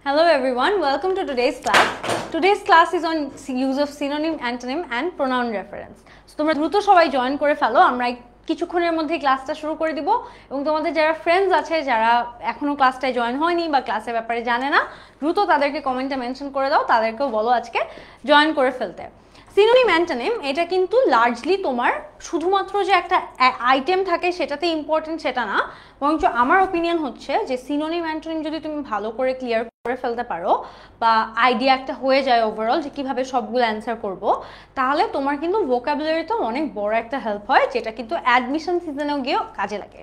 Hello everyone, welcome to today's class. Today's class is on use of synonym, antonym and pronoun reference. So তোমরা দ্রুত সবাই join করে ফেলো, আমরা কিছুক্ষণের মধ্যে ক্লাসটা শুরু করে দিব এবং তোমাদের যারা ফ্রেন্ডস আছে যারা এখনো ক্লাসটায় জয়েন হয়নি বা ক্লাসের ব্যাপারে জানে না, দ্রুত তাদেরকে কমেন্টে মেনশন করে দাও, তাদেরকেও বলো আজকে জয়েন করে ফেলতে। সিনোনিম অ্যান্টোনিম এটা কিন্তু লার্জলি তোমার শুধুমাত্র যে একটা আইটেম থাকে সেটাতে ইম্পর্টেন্ট সেটা না, বরঞ্চ আমার ওপিনিয়ন হচ্ছে যে সিনোনিম অ্যান্টোনিম যদি তুমি ভালো করে ক্লিয়ার করে ফেলতে পারো বা আইডিয়া একটা হয়ে যায় ওভারঅল যে কীভাবে সবগুলো অ্যান্সার করব, তাহলে তোমার কিন্তু ভোকাবুলারিতেও অনেক বড় একটা হেল্প হয়, যেটা কিন্তু অ্যাডমিশন সিজনেও গিয়েও কাজে লাগে।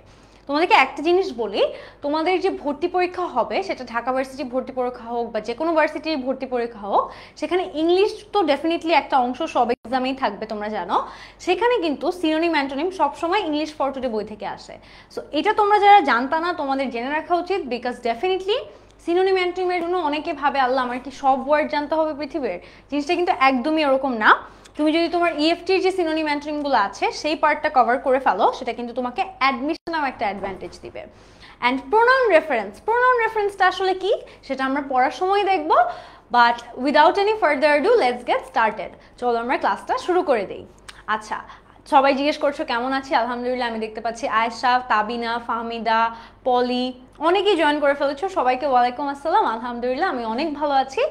তোমাদেরকে একটা জিনিস বলি, তোমাদের যে ভর্তি পরীক্ষা হবে সেটা ঢাকা ভার্সিটির ভর্তি পরীক্ষা হোক বা যে কোনো ভার্সিটির ভর্তি পরীক্ষা হোক, সেখানে ইংলিশ তো ডেফিনেটলি একটা অংশ সব এক্সামেই থাকবে, তোমরা জানো। সেখানে কিন্তু সিনোনিম অ্যান্টোনিম সবসময় ইংলিশ ফর টুডে বই থেকে আসে। সো এটা তোমরা যারা জানতা না তোমাদের জেনে রাখা উচিত, বিকজ ডেফিনেটলি সিনোনিম অ্যান্টোনিমের জন্য অনেকে ভাবে আল্লাহ আমার কি সব ওয়ার্ড জানতে হবে পৃথিবীর, জিনিসটা কিন্তু একদমই ওরকম না। তুমি যদি তোমার ইএফটির যে সিনোনিম অ্যান্টোনিমগুলো আছে সেই পার্টটা কভার করে ফেলো, সেটা কিন্তু তোমাকে অ্যাডমিশনেও একটা অ্যাডভান্টেজ দিবে। অ্যান্ড প্রোনাউন রেফারেন্সটা আসলে কি সেটা আমরা পড়ার সময় দেখব, but without any further do let's get started. চলো আমরা ক্লাসটা শুরু করে দিই। আচ্ছা, সবাই জিজ্ঞেস করছো কেমন আছি? আলহামদুলিল্লাহ, আমি দেখতে পাচ্ছি আয়েশা, তাবিনা, ফাহমিদা, পলি অনেকেই জয়েন করে ফেলেছো। সবাইকে ওয়ালাইকুম আসসালাম। আলহামদুলিল্লাহ আমি অনেক ভালো আছি,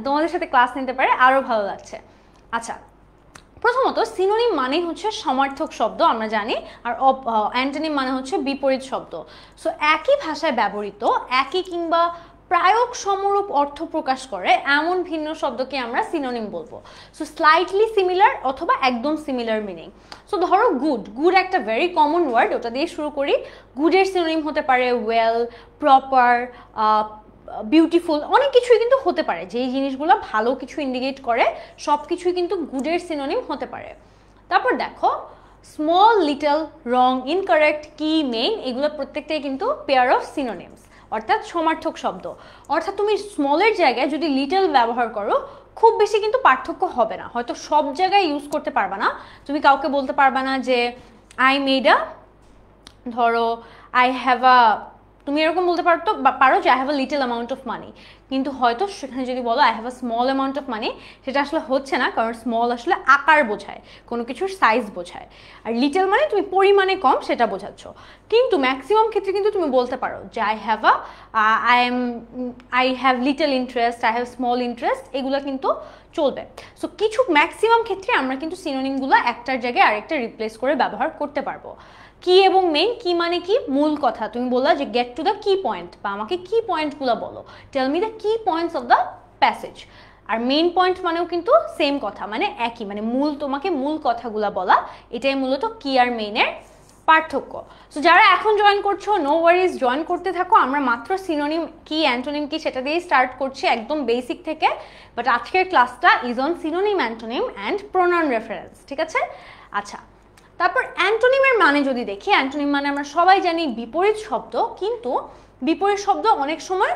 তোমাদের সাথে ক্লাস নিতে পারে আরও ভালো লাগছে। আচ্ছা, প্রথমত সিনোনিম মানেই হচ্ছে সমার্থক শব্দ, আমরা জানি, আর অ্যান্টোনিম মানে হচ্ছে বিপরীত শব্দ। সো একই ভাষায় ব্যবহৃত একই কিংবা প্রায়ক সমরূপ অর্থ প্রকাশ করে এমন ভিন্ন শব্দকে আমরা সিনোনিম বলবো। সো স্লাইটলি সিমিলার অথবা একদম সিমিলার মিনিং। সো ধরো গুড একটা ভেরি কমন ওয়ার্ড, ওটা দিয়ে শুরু করি। গুডের সিনোনিম হতে পারে ওয়েল, প্রপার, বিউটিফুল, অনেক কিছুই কিন্তু হতে পারে। যেই জিনিসগুলো ভালো কিছু ইন্ডিকেট করে সব কিছুই কিন্তু গুডের সিনোনিম হতে পারে। তারপর দেখো স্মল, লিটল, রং, ইনকারেক্ট, কি, মেইন, এগুলো প্রত্যেকটাই কিন্তু পেয়ার অফ সিনোনিমস, অর্থাৎ সমার্থক শব্দ। অর্থাৎ তুমি স্মলের জায়গায় যদি লিটল ব্যবহার করো খুব বেশি কিন্তু পার্থক্য হবে না, হয়তো সব জায়গায় ইউজ করতে পারবা না। তুমি কাউকে বলতে পারবা না যে আই মেড আ, ধরো আই হ্যাভ আ, তুমি এরকম বলতে পারো যে I have a little amount of money, কিন্তু হয়তো সেখানে যদি বলো I have a small amount of money, সেটা আসলে হচ্ছে না, কারণ স্মল আসলে আকার বোঝায়, কোনো কিছুর সাইজ বোঝায়, আর লিটল মানে তুমি পরিমাণে কম সেটা বোঝাচ্ছ। কিন্তু ম্যাক্সিমাম ক্ষেত্রে কিন্তু তুমি বলতে পারো যে I have little interest, I have small interest, এগুলো কিন্তু চলবে। সো কিছু ম্যাক্সিমাম ক্ষেত্রে আমরা কিন্তু সিনোনিমগুলো একটার জায়গায় আরেকটা রিপ্লেস করে ব্যবহার করতে পারবো। কি এবং মেইন, কি মানে কি মূল কথা, তুমি বললা যে get to the key point, বা আমাকে কি পয়েন্টগুলো বলো, tell me the key points of the passage. আর মেইন পয়েন্ট মানেও কিন্তু সেম কথা, মানে একই, মানে তোমাকে মূল কথাগুলো বলা, এটাই মূলত কি আর মেইনের পার্থক্য। সো যারা এখন জয়েন করছো, নো ওয়ারিজ, জয়েন করতে থাকো। আমরা মাত্র সিনোনিম কি, অ্যান্টোনিম কি সেটা দিয়েই স্টার্ট করছি একদম বেসিক থেকে, বাট আজকের ক্লাসটা is on synonym, antonym and pronoun reference, ঠিক আছে? আচ্ছা, তারপর অ্যান্টোনিমের মানে যদি দেখি, অ্যান্টোনিম মানে আমরা সবাই জানি বিপরীত শব্দ, কিন্তু বিপরীত শব্দ অনেক সময়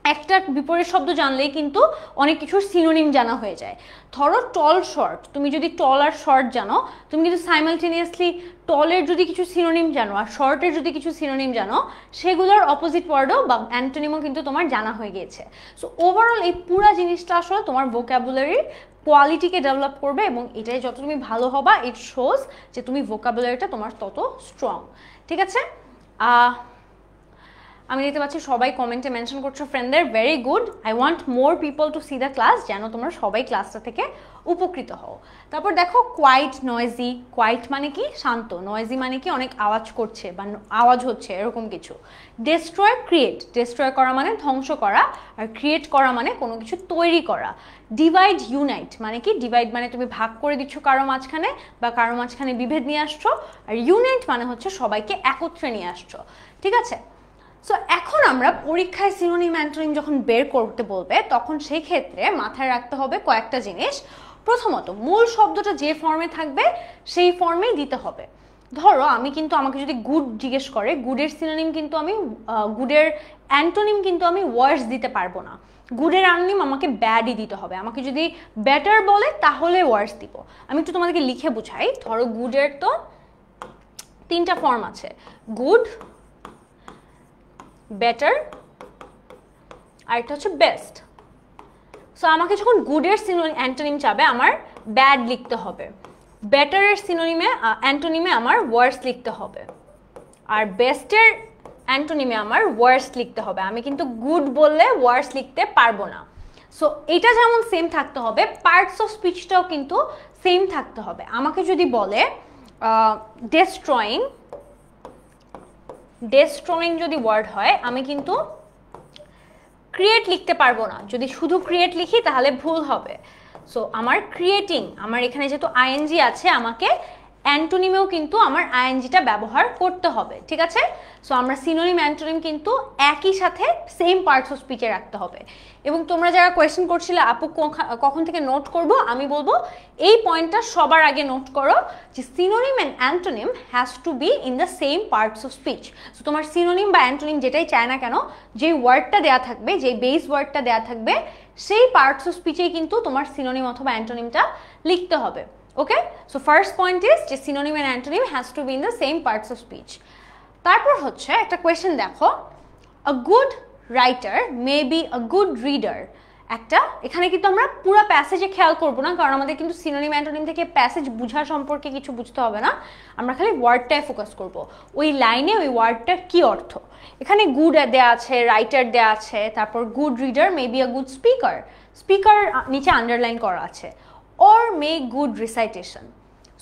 একটা বিপরীত শব্দ জানলেই কিন্তু অনেক কিছুর সিনোনিম জানা হয়ে যায়। ধরো টল, শর্ট, তুমি যদি টল আর শর্ট জানো, তুমি কিন্তু সাইমালটেনিয়াসলি টলের যদি কিছু সিনোনিম জানো আর শর্টের যদি কিছু সিনোনিম জানো, সেগুলোর অপোজিট ওয়ার্ডও বা অ্যান্টোনিমও কিন্তু তোমার জানা হয়ে গিয়েছে। সো ওভারঅল এই পুরো জিনিসটা আসলে তোমার ভোকাবুলারির কোয়ালিটিকে ডেভেলপ করবে, এবং এটাই যত তুমি ভালো হবা ইট শোজ যে তুমি ভোকাবুলারিটা তোমার তত স্ট্রং, ঠিক আছে? আমি দেখতে পাচ্ছি সবাই কমেন্টে মেনশন করছো ফ্রেন্ডদের, very good. I want more people to C the class, যেন তোমরা সবাই ক্লাসটা থেকে উপকৃত হও। তারপর দেখো কোয়াইট, নয়েজি। কোয়াইট মানে কি শান্ত, নয়েজি মানে কি অনেক আওয়াজ করছে বা আওয়াজ হচ্ছে এরকম কিছু। ডেস্ট্রয়, ক্রিয়েট, ডেস্ট্রয় করা মানে ধ্বংস করা, আর ক্রিয়েট করা মানে কোনো কিছু তৈরি করা। ডিভাইড, ইউনাইট মানে কি, ডিভাইড মানে তুমি ভাগ করে দিচ্ছ কারো মাঝখানে বা কারো মাঝখানে বিভেদ নিয়ে আসছো, আর ইউনাইট মানে হচ্ছে সবাইকে একত্রে নিয়ে আসছো, ঠিক আছে? সো এখন আমরা পরীক্ষায় সিনোনিম, অ্যান্টোনিম যখন বের করতে বলবে তখন সেই ক্ষেত্রে মাথায় রাখতে হবে কয়েকটা জিনিস। প্রথমত মূল শব্দটা যে ফর্মে থাকবে সেই ফর্মেই দিতে হবে। ধরো আমাকে যদি গুড জিজ্ঞেস করে, গুডের সিনোনিম কিন্তু গুডের অ্যান্টোনিম কিন্তু আমি ওয়ার্স দিতে পারবো না। গুডের অ্যান্টোনিম আমাকে ব্যাডই দিতে হবে। আমাকে যদি বেটার বলে তাহলে ওয়ার্স দিব। আমি একটু তোমাদেরকে লিখে বুঝাই। ধরো গুডের তো 3টা ফর্ম আছে, গুড, বেটার আর এটা হচ্ছে বেস্ট। সো আমাকে যখন গুডের অ্যান্টোনিম চাবে আমার ব্যাড লিখতে হবে, বেটারের অ্যান্টোনিমে আমার ওয়ার্স লিখতে হবে, আর বেস্টের অ্যান্টোনিমে আমার ওয়ার্স লিখতে হবে। আমি কিন্তু গুড বললে ওয়ার্স লিখতে পারবো না। সো এটা যেমন সেম থাকতে হবে, পার্টস অফ স্পিচটাও কিন্তু সেম থাকতে হবে। আমাকে যদি বলে ডেস্ট্রয়িং যদি ওয়ার্ড হয়, আমি কিন্তু ক্রিয়েট লিখতে পারবো না। যদি শুধু ক্রিয়েট লিখি তাহলে ভুল হবে। সো আমার ক্রিয়েটিং, আমার এখানে যেহেতু আইএনজি আছে, আমাকে অ্যান্টোনিমেও কিন্তু আমার আইএনজিটা ব্যবহার করতে হবে, ঠিক আছে? সো আমরা সিনোনিম অ্যান্টোনিম কিন্তু একই সাথে সেম পার্টস অফ স্পিচে রাখতে হবে। এবং তোমরা যারা কোয়েশ্চেন করছিলে আপু কখন থেকে নোট করব, আমি বলবো এই পয়েন্টটা সবার আগে নোট করো যে synonym and antonym has to be in the same parts of speech. So তোমার সিনোনিম বা অ্যান্টোনিম যেটাই চায় না কেন, যেই ওয়ার্ডটা দেওয়া থাকবে, যেই বেস ওয়ার্ডটা দেওয়া থাকবে, সেই পার্টস অফ স্পিচেই কিন্তু তোমার সিনোনিম অথবা অ্যান্টোনিমটা লিখতে হবে। ওকে, সো ফার্স্ট পয়েন্ট ইজ যে synonym and antonym has to be in the same parts of speech. তারপর হচ্ছে একটা কোয়েশ্চেন দেখো, a good writer may be a good reader. একটা এখানে কিন্তু আমরা পুরো প্যাসেজে খেয়াল করবো না, কারণ আমাদের কিন্তু সিনোনিম অ্যান্টোনিম থেকে প্যাসেজ বোঝা সম্পর্কে কিছু বুঝতে হবে না, আমরা খালি ওয়ার্ডটায় ফোকাস করব, ওই লাইনে ওই ওয়ার্ডটার কি অর্থ। এখানে গুড দেয়া আছে, রাইটার দেয়া আছে, তারপর good reader may be a good speaker, speaker নিচে আন্ডারলাইন করা আছে, or may good recitation.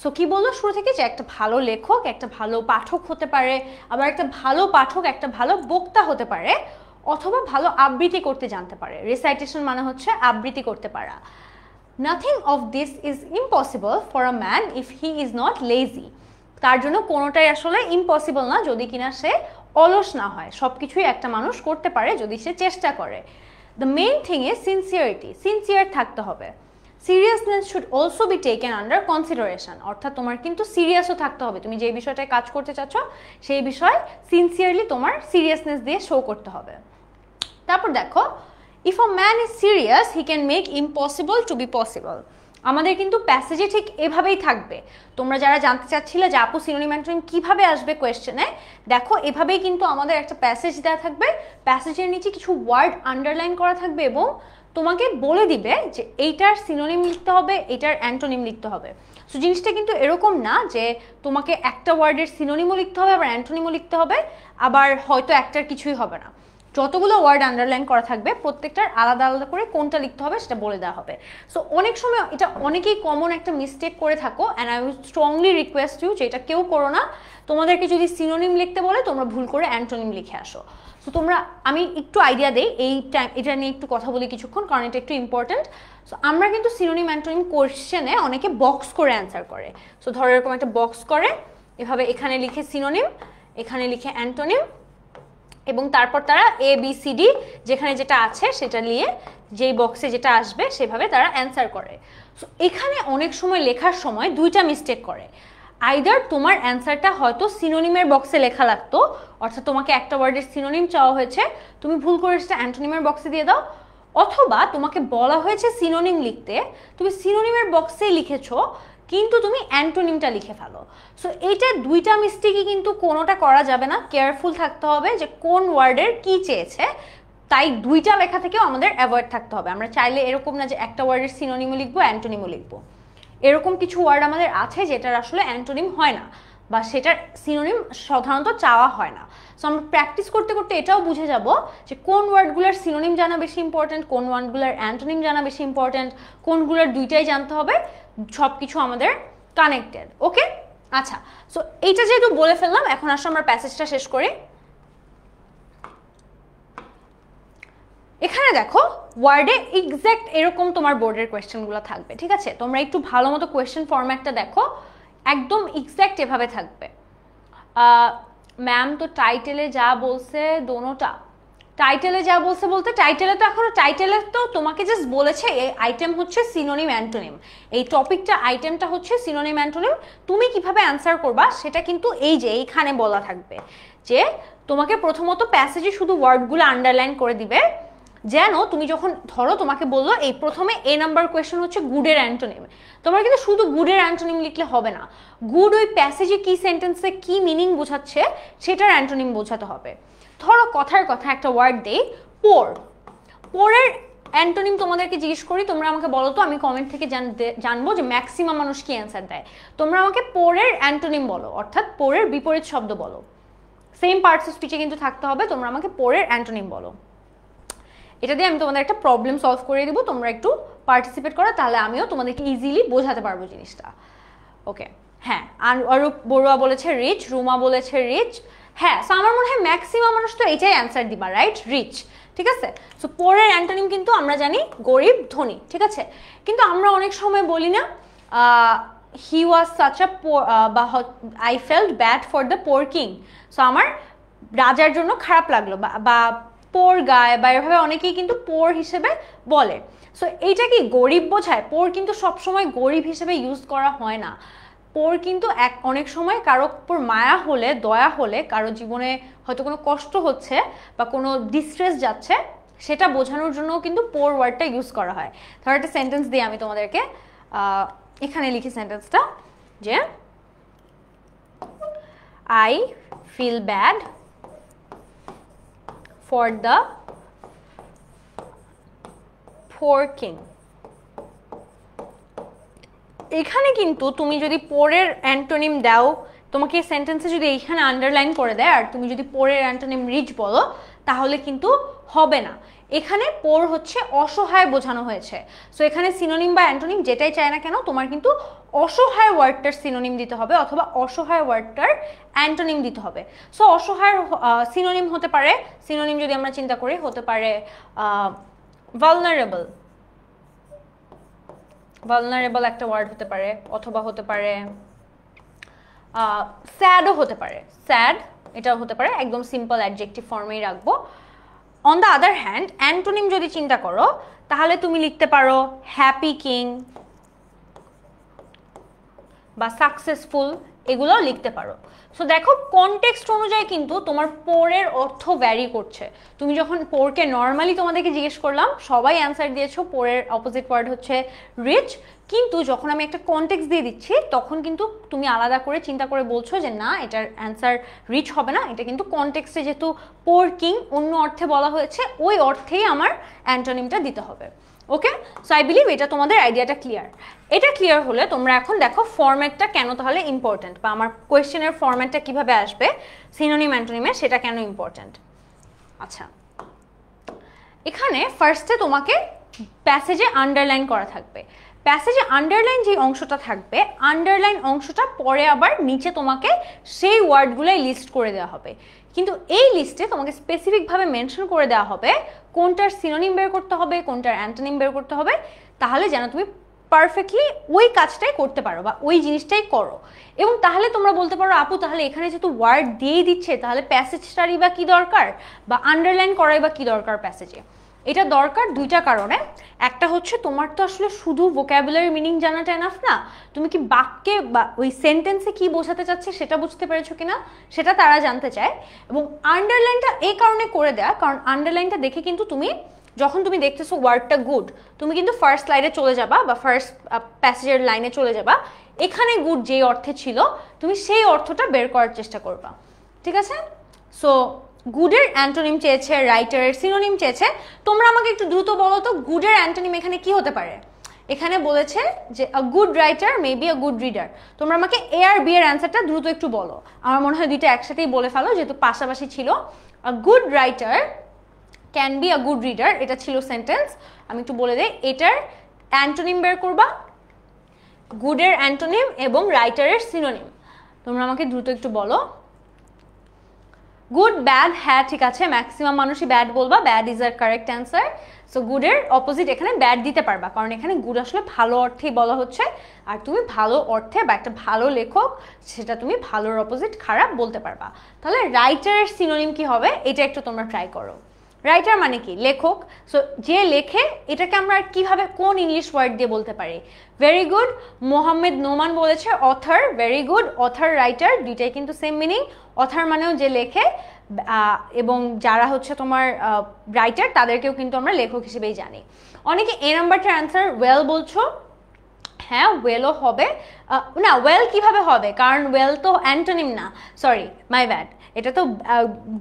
So কি বললো শুরু থেকে, যে একটা ভালো লেখক একটা ভালো পাঠক হতে পারে, আবার একটা ভালো পাঠক একটা ভালো বক্তা হতে পারে, অথবা ভালো আবৃত্তি করতে জানতে পারে। রিসাইটেশন মানে হচ্ছে আবৃত্তি করতে পারা। Nothing of this is impossible for a man if he is not lazy. তার জন্য কোনোটাই আসলে ইম্পসিবল না যদি কিনা সে অলস না হয়। সব কিছুই একটা মানুষ করতে পারে যদি সে চেষ্টা করে। The main thing is sincerity, sincere থাকতে হবে। Seriousness should also be taken under consideration, অর্থাৎ তোমার কিন্তু সিরিয়াসও থাকতে হবে। তুমি যে বিষয়টায় কাজ করতে চাচ্ছ সেই বিষয়ে সিনসিয়ারলি তোমার সিরিয়াসনেস দিয়ে শো করতে হবে। তারপর দেখো, if a man is serious he can make impossible to be possible. আমাদের কিন্তু প্যাসেজে ঠিক এভাবেই থাকবে। তোমরা যারা জানতে চাচ্ছিলে যে আপু সিনোনিম অ্যান্টোনিম কিভাবে আসবে কোয়েশ্চেনে, দেখো এভাবেই কিন্তু আমাদের একটা প্যাসেজ দেওয়া থাকবে, প্যাসেজের নিচে কিছু ওয়ার্ড আন্ডারলাইন করা থাকবে এবং তোমাকে বলে দিবে যে এইটার সিনোনিম লিখতে হবে, এইটার অ্যান্টোনিম লিখতে হবে। সো জিনিসটা কিন্তু এরকম না যে তোমাকে একটা ওয়ার্ডের সিনোনিমও লিখতে হবে আবার অ্যান্টোনিমও লিখতে হবে, আবার হয়তো একটার কিছুই হবে না। যতগুলো ওয়ার্ড আন্ডারলাইন করা থাকবে প্রত্যেকটার আলাদা আলাদা করে কোনটা লিখতে হবে সেটা বলে দেওয়া হবে। সো অনেক সময় এটা অনেকেই কমন একটা মিস্টেক করে থাকো, and I will strongly request you যে এটা কেউ করো না। তোমাদেরকে যদি সিনোনিম লিখতে বলে তোমরা ভুল করে অ্যান্টোনিম লিখে আসো। সো তোমরা, আমি একটু আইডিয়া দেই এটা নিয়ে একটু কথা বলি কিছুক্ষণ, কারণ এটা একটু ইম্পর্টেন্ট। সো আমরা কিন্তু সিনোনিম অ্যান্টোনিম কোয়েশ্চেনে অনেকে বক্স করে অ্যান্সার করে। সো ধরো এরকম একটা বক্স করে, এভাবে এখানে লিখে সিনোনিম, এখানে লিখে অ্যান্টোনিম, এবং তারপর তারা ABCD যেখানে যেটা আছে সেটা নিয়ে যেই বক্সে যেটা আসবে সেভাবে তারা অ্যান্সার করে। সো এখানে অনেক সময় লেখার সময় দুইটা মিস্টেক করে। আইদার তোমার অ্যান্সারটা হয়তো সিনোনিমের বক্সে লেখা লাগতো, অর্থাৎ তোমাকে একটা ওয়ার্ডের সিনোনিম চাওয়া হয়েছে, তুমি ভুল করে সেটা অ্যান্টোনিমের বক্সে দিয়ে দাও, অথবা তোমাকে বলা হয়েছে সিনোনিম লিখতে, তুমি সিনোনিমের বক্সেই লিখেছো কিন্তু তুমি অ্যান্টোনিমটা লিখে ফেলো। সো এইটা দুইটা মিস্টেকই কিন্তু কোনোটা করা যাবে না, কেয়ারফুল থাকতে হবে যে কোন ওয়ার্ডের কি চেয়েছে। তাই দুইটা লেখা থেকেও আমাদের অ্যাভয়েড থাকতে হবে। আমরা চাইলে এরকম না যে একটা ওয়ার্ডের সিনোনিমও লিখবো অ্যান্টোনিমও লিখবো। এরকম কিছু ওয়ার্ড আমাদের আছে যেটার আসলে অ্যান্টোনিম হয় না বা সেটার সিনোনিম সাধারণত চাওয়া হয় না। সো আমরা প্র্যাকটিস করতে করতে এটাও বুঝে যাব যে কোন ওয়ার্ডগুলোর সিনোনিম জানা বেশি ইম্পর্টেন্ট, কোন ওয়ার্ডগুলোর অ্যান্টোনিম জানা বেশি ইম্পর্টেন্ট, কোনগুলোর দুইটাই জানতে হবে, সব কিছু আমাদের কানেক্টেড। ওকে, আচ্ছা, সো এইটা যেহেতু বলে ফেললাম, এখন আসলে আমরা প্যাসেজটা শেষ করি। এখানে দেখো ওয়ার্ডে এক্স্যাক্ট এরকম তোমার বোর্ডের কোয়েশ্চেনগুলো থাকবে, ঠিক আছে? তোমরা একটু ভালো মতো কোয়েশ্চেন ফরম্যাটটা দেখো, একদম এক্স্যাক্ট এভাবে থাকবে। ম্যাম তো টাইটেলে যা বলছে দোনোটা, টাইটেলে যা বলছে বলতে টাইটেলে তো এখনো টাইটেলে তো তোমাকে জাস্ট বলেছে এই আইটেম হচ্ছে সিনোনিম অ্যান্টোনিম, এই টপিকটা আইটেমটা হচ্ছে সিনোনিম অ্যান্টোনিম। তুমি কিভাবে অ্যান্সার করবা সেটা কিন্তু এই যে এইখানে বলা থাকবে, যে তোমাকে প্রথমত প্যাসেজে শুধু ওয়ার্ডগুলো আন্ডারলাইন করে দিবে, যেন তুমি যখন ধরো তোমাকে বললো এই প্রথমে A নাম্বার কোয়েশ্চেন হচ্ছে গুডের অ্যান্টোনিম, তোমার কিন্তু শুধু গুডের অ্যান্টোনিম লিখলে হবে না, গুড ওই প্যাসেজে কি সেন্টেন্সে কি মিনিং বোঝাচ্ছে সেটার অ্যান্টোনিম বোঝাতে হবে। ধরো কথার কথা একটা ওয়ার্ড দেই, পোর, পোরের অ্যান্টোনিম তোমাদেরকে জিজ্ঞেস করি, তোমরা আমাকে বলো তো, আমি কমেন্ট থেকে জানবো যে ম্যাক্সিমাম মানুষ কি অ্যান্সার দেয়। তোমরা আমাকে পোরের অ্যান্টোনিম বলো, অর্থাৎ পোরের বিপরীত শব্দ বলো। সেম পার্টস অফ স্পিচে কিন্তু থাকতে হবে। তোমরা আমাকে পোরের অ্যান্টোনিম বলো। এটা দিয়ে আমি তোমাদের একটা প্রবলেম সলভ করে দিব, তোমরা একটু পার্টিসিপেট করো, তাহলে আমিও তোমাদেরকে ইজিলি বোঝাতে পারবো জিনিসটা। ওকে, হ্যাঁ, আর অরূপ বড়ুয়া বলেছে রিচ, রুমা বলেছে রিচ। হ্যাঁ, সো আমার মনে হয় ম্যাক্সিমাম মানুষ তো এইটাই অ্যান্সার দিবা, রাইট, রিচ। ঠিক আছে, সো পোরের অ্যান্টোনিম কিন্তু আমরা জানি গরিব, ধনী। ঠিক আছে, কিন্তু আমরা অনেক সময় বলি না হি ওয়াজ সাচ আ পোর, বা I felt bad for the poor king, so আমার রাজার জন্য খারাপ লাগলো, বা পোর গায়, বা এভাবে অনেকেই কিন্তু পোর হিসেবে বলে। সো এইটা কি গরিব বোঝায়? পোর কিন্তু সবসময় গরিব হিসেবে ইউজ করা হয় না। পোর কিন্তু অনেক সময় কারো উপর মায়া হলে, দয়া হলে, কারো জীবনে হয়তো কোনো কষ্ট হচ্ছে বা কোনো ডিস্ট্রেস যাচ্ছে, সেটা বোঝানোর জন্য কিন্তু পোর ওয়ার্ডটা ইউজ করা হয়। ধরো একটা সেন্টেন্স দিয়ে আমি তোমাদেরকে এখানে লিখি সেন্টেন্সটা, যে I feel bad for the poor king. এখানে কিন্তু তুমি যদি পোরের অ্যান্টোনিম দাও, তোমাকে সেন্টেন্সে যদি এইখানে আন্ডারলাইন করে দেয় আর তুমি যদি পোরের অ্যান্টোনিম রিচ বলো, তাহলে কিন্তু হবে না। এখানে পোর হচ্ছে অসহায় বোঝানো হয়েছে। সো এখানে সিনোনিম বা অ্যান্টোনিম যেটাই চায় না কেন, তোমার কিন্তু অসহায় ওয়ার্ডটার সিনোনিম দিতে হবে অথবা অসহায় ওয়ার্ডটার অ্যান্টোনিম দিতে হবে। সো অসহায় সিনোনিম হতে পারে, সিনোনিম যদি আমরা চিন্তা করি, হতে পারে ভালনারেবল, ভালনারেবল একটা ওয়ার্ড হতে পারে, অথবা হতে পারে স্যাডও হতে পারে, স্যাড এটাও হতে পারে, একদম সিম্পল অ্যাডজেক্টিভ ফর্মেই রাখবো। On the other hand antonym যদি চিন্তা করো, তাহলে তুমি লিখতে পারো হ্যাপি কিং বা সাকসেসফুল, এগুলোও লিখতে পারো। সো দেখো, কনটেক্সট অনুযায়ী কিন্তু তোমার পোরের অর্থ ভ্যারি করছে। তুমি যখন পোরকে নর্মালি তোমাদেরকে জিজ্ঞেস করলাম, সবাই অ্যান্সার দিয়েছো পোরের অপোজিট ওয়ার্ড হচ্ছে রিচ, কিন্তু যখন আমি একটা কনটেক্সট দিয়ে দিচ্ছি, তখন কিন্তু তুমি আলাদা করে চিন্তা করে বলছো যে না, এটার অ্যান্সার রিচ হবে না, এটা কিন্তু কনটেক্সটে যেহেতু পোর কিং অন্য অর্থে বলা হয়েছে, ওই অর্থেই আমার অ্যান্টোনিমটা দিতে হবে। ওকে, সো আই বিলিভ এটা তোমাদের আইডিয়াটা ক্লিয়ার। এটা ক্লিয়ার হলে তোমরা এখন দেখো ফরম্যাটটা কেন তাহলে ইম্পর্টেন্ট, বা আমার কোয়েশ্চেনের ফরম্যাটটা কিভাবে আসবে সিনোনিম অ্যান্টোনিমে, সেটা কেন ইম্পর্টেন্ট। আচ্ছা, এখানে ফার্স্টে তোমাকে প্যাসেজে আন্ডারলাইন করা থাকবে। প্যাসেজে আন্ডারলাইন যে অংশটা থাকবে, আন্ডারলাইন অংশটা পরে আবার নিচে তোমাকে সেই ওয়ার্ডগুলোই লিস্ট করে দেওয়া হবে, কিন্তু এই লিস্টে তোমাকে স্পেসিফিকভাবে মেনশন করে দেওয়া হবে কোনটার সিনোনিম বের করতে হবে, কোনটার অ্যান্টোনিম বের করতে হবে, তাহলে যেন তুমি পারফেক্টলি ওই কাজটাই করতে পারো বা ওই জিনিসটাই করো। এবং তাহলে তোমরা বলতে পারো, আপু তাহলে এখানে যেহেতু ওয়ার্ড দিয়েই দিচ্ছে, তাহলে প্যাসেজটারই বা কী দরকার, বা আন্ডারলাইন করাই বা কী দরকার প্যাসেজে। এটা দরকার দুইটা কারণে। একটা হচ্ছে তোমার তো আসলে শুধু ভোক্যাবুলারি মিনিং জানাটা এনাফ না, তুমি কি বাক্যে বা ওই সেন্টেন্সে কি বোঝাতে চাচ্ছে সেটা বুঝতে পেরেছো কিনা, সেটা তারা জানতে চায়। এবং আন্ডারলাইনটা এই কারণে করে দেয়া, কারণ আন্ডারলাইনটা দেখে কিন্তু তুমি যখন তুমি দেখতেছো ওয়ার্ডটা গুড, তুমি কিন্তু ফার্স্ট লাইনে চলে যাবা বা ফার্স্ট প্যাসেজের লাইনে চলে যাবা, এখানে গুড যেই অর্থে ছিল তুমি সেই অর্থটা বের করার চেষ্টা করবা। ঠিক আছে, সো গুডের অ্যান্টোনিম চেয়েছে, রাইটারের সিনোনিম চেয়েছে। তোমরা আমাকে একটু দ্রুত বলো তো, গুডের অ্যান্টোনিম এখানে কি হতে পারে? এখানে বলেছে যে a good writer may be a good reader. তোমরা আমাকে এ আর বি এর অ্যান্সারটা দ্রুত একটু বলো। আমার মনে হয় দুইটা একসাথেই বলে ফেলো, যেহেতু পাশাপাশি ছিল। A good writer can be a good reader, এটা ছিল সেন্টেন্স। আমি একটু বলে দিই, এটার অ্যান্টোনিম বের করবা, গুডের অ্যান্টোনিম এবং রাইটারের সিনোনিম। তোমরা আমাকে দ্রুত একটু বলো। গুড, ব্যাড, হ্যাঁ ঠিক আছে, ম্যাক্সিমাম মানুষই ব্যাড বলবা, ব্যাড ইজ আর কারেক্ট অ্যান্সার। সো গুডের অপোজিট এখানে ব্যাড দিতে পারবা, কারণ এখানে গুড আসলে ভালো অর্থেই বলা হচ্ছে, আর তুমি ভালো অর্থে বা একটা ভালো লেখক, সেটা তুমি ভালোর অপোজিট খারাপ বলতে পারবা। তাহলে রাইটারের সিনোনিম কি হবে, এটা একটু তোমরা ট্রাই করো। রাইটার মানে কি? লেখক। সো যে লেখে, এটাকে আমরা কিভাবে কোন ইংলিশ ওয়ার্ড দিয়ে বলতে পারি? ভেরি গুড, মোহাম্মদ নোমান বলেছে other, very good. Other, writer দুইটাই কিন্তু সেম মিনিং। অথার মানেও যে লেখে, এবং যারা হচ্ছে তোমার রাইটার তাদেরকেও কিন্তু আমরা লেখক হিসেবেই জানি। অনেকে এ নাম্বারটার অ্যান্সার ওয়েল বলছো, হ্যাঁ ওয়েলও হবে না। ওয়েল কিভাবে হবে, কারণ ওয়েল তো অ্যান্টোনিম না, সরি মাই ব্যাড, এটা তো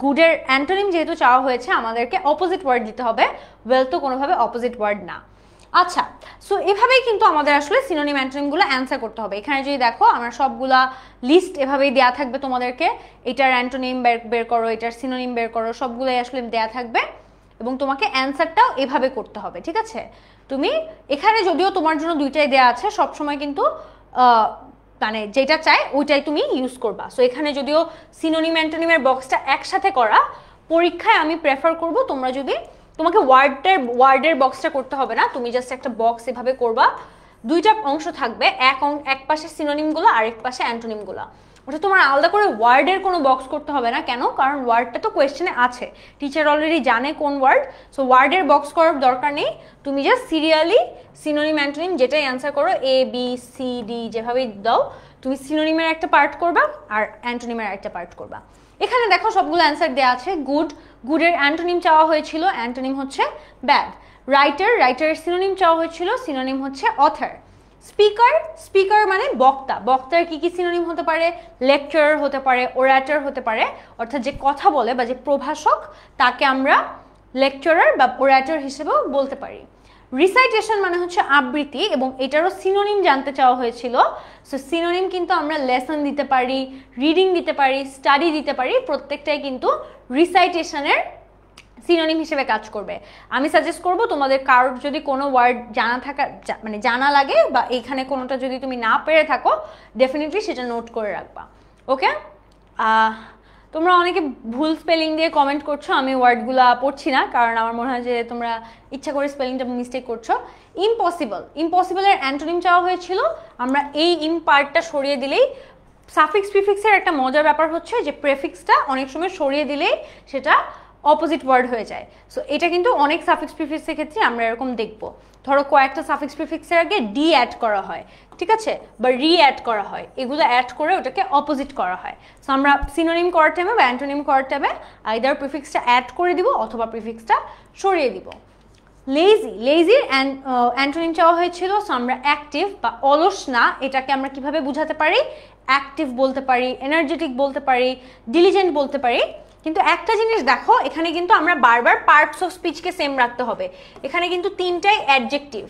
গুডের অ্যান্টোনিম যেহেতু চাওয়া হয়েছে আমাদেরকে অপোজিট ওয়ার্ড দিতে হবে, ওয়েল তো কোনোভাবে অপোজিট ওয়ার্ড না। আচ্ছা, সো এভাবেই কিন্তু আমাদের আসলে সিনোনিম অ্যান্টোনিমগুলো অ্যান্সার করতে হবে। এখানে যদি দেখো আমার সবগুলা লিস্ট এভাবেই দেয়া থাকবে তোমাদেরকে, এটার অ্যান্টোনিম বের করো, এটার সিনোনিম বের করো, সবগুলোই আসলে দেয়া থাকবে এবং তোমাকে অ্যান্সারটাও এভাবে করতে হবে, ঠিক আছে? তুমি এখানে যদিও তোমার জন্য দুইটাই দেয়া আছে, সবসময় কিন্তু মানে যেটা চাই ওইটাই তুমি ইউজ করবা। সো এখানে যদিও সিনোনিম অ্যান্টোনিমের বক্সটা একসাথে করা, পরীক্ষায় আমি প্রেফার করব তোমরা যদি, তোমাকে ওয়ার্ডের বক্সটা করতে হবে না, তুমি জাস্ট একটা বক্স এভাবে করবা, দুইটা অংশ থাকবে, এক পাশে সিনোনিমগুলো আর এক পাশে অ্যান্টোনিমগুলো। ওটা তোমার আলাদা করে ওয়ার্ডের কোনো বক্স করতে হবে না। কেন? কারণ ওয়ার্ডটা তো কোয়েশ্চেনে আছে, টিচার অলরেডি জানে কোন ওয়ার্ড, সো ওয়ার্ডের বক্স করার দরকার নেই। তুমি জাস্ট সিরিয়ালি সিনোনিম অ্যান্টোনিম যেটাই অ্যান্সার করো, এ বি সি ডি যেভাবেই দাও, তুমি সিনোনিমের একটা পার্ট করবা আর অ্যান্টোনিমের একটা পার্ট করবা। এখানে দেখো সবগুলো অ্যান্সার দেওয়া আছে। গুডের অ্যান্টোনিম চাওয়া হয়েছিল, অ্যান্টোনিম হচ্ছে ব্যাড। রাইটারের সিনোনিম চাওয়া হয়েছিল, সিনোনিম হচ্ছে অথর। স্পিকার মানে বক্তা, বক্তার কি কি সিনোনিম হতে পারে? লেকচারার হতে পারে, ওরাটর হতে পারে, অর্থাৎ যে কথা বলে বা যে প্রভাষক তাকে আমরা লেকচারার বা ওরাটর হিসেবেও বলতে পারি। রিসাইটেশন মানে হচ্ছে আবৃত্তি, এবং এটারও সিনোনিম জানতে চাওয়া হয়েছিল। সো সিনোনিম কিন্তু আমরা লেসন দিতে পারি, রিডিং দিতে পারি, স্টাডি দিতে পারি, প্রত্যেকটাই কিন্তু রিসাইটেশনের সিনোনিম হিসেবে কাজ করবে। আমি সাজেস্ট করব তোমাদের কারোর যদি কোনো ওয়ার্ড মানে জানা লাগে বা এখানে কোনোটা যদি তুমি না পেরে থাকো, ডেফিনেটলি সেটা নোট করে রাখবা। ওকে, তোমরা অনেকে ভুল স্পেলিং দিয়ে কমেন্ট করছো, আমি ওয়ার্ডগুলা পড়ছি না কারণ আমার মনে হয় যে তোমরা ইচ্ছা করে স্পেলিংটা মিস্টেক করছো। ইম্পসিবলের অ্যান্টোনিম চাওয়া হয়েছিল, আমরা এই পার্টটা সরিয়ে দিলেই, সাফিক্স প্রিফিক্সের একটা মজার ব্যাপার হচ্ছে যে প্রেফিক্সটা অনেক সময় সরিয়ে দিলেই সেটা অপোজিট ওয়ার্ড হয়ে যায়। সো এটা কিন্তু অনেক সাফিক্স প্রিফিক্সের ক্ষেত্রে আমরা এরকম দেখবো। ধরো কয়েকটা সাফিক্স প্রিফিক্সের আগে ডি অ্যাড করা হয়, ঠিক আছে, বা রি অ্যাড করা হয়, এগুলো অ্যাড করে ওটাকে অপোজিট করা হয়। সো আমরা সিনোনিম করার টাইমে বা অ্যান্টোনিম করার টাইমে আইদার প্রিফিক্সটা অ্যাড করে দিব অথবা প্রিফিক্সটা সরিয়ে দিব। লেজির অ্যান্টোনিম চাওয়া হয়েছিল, সো আমরা অ্যাক্টিভ বা অলস না, এটাকে আমরা কিভাবে বোঝাতে পারি? অ্যাক্টিভ বলতে পারি, এনার্জেটিক বলতে পারি, ডিলিজেন্ট বলতে পারি। কিন্তু একটা জিনিস দেখো, এখানে কিন্তু আমরা বারবার পার্টস অফ স্পিচকে সেম রাখতে হবে। এখানে কিন্তু তিনটাই অ্যাডজেক্টিভ,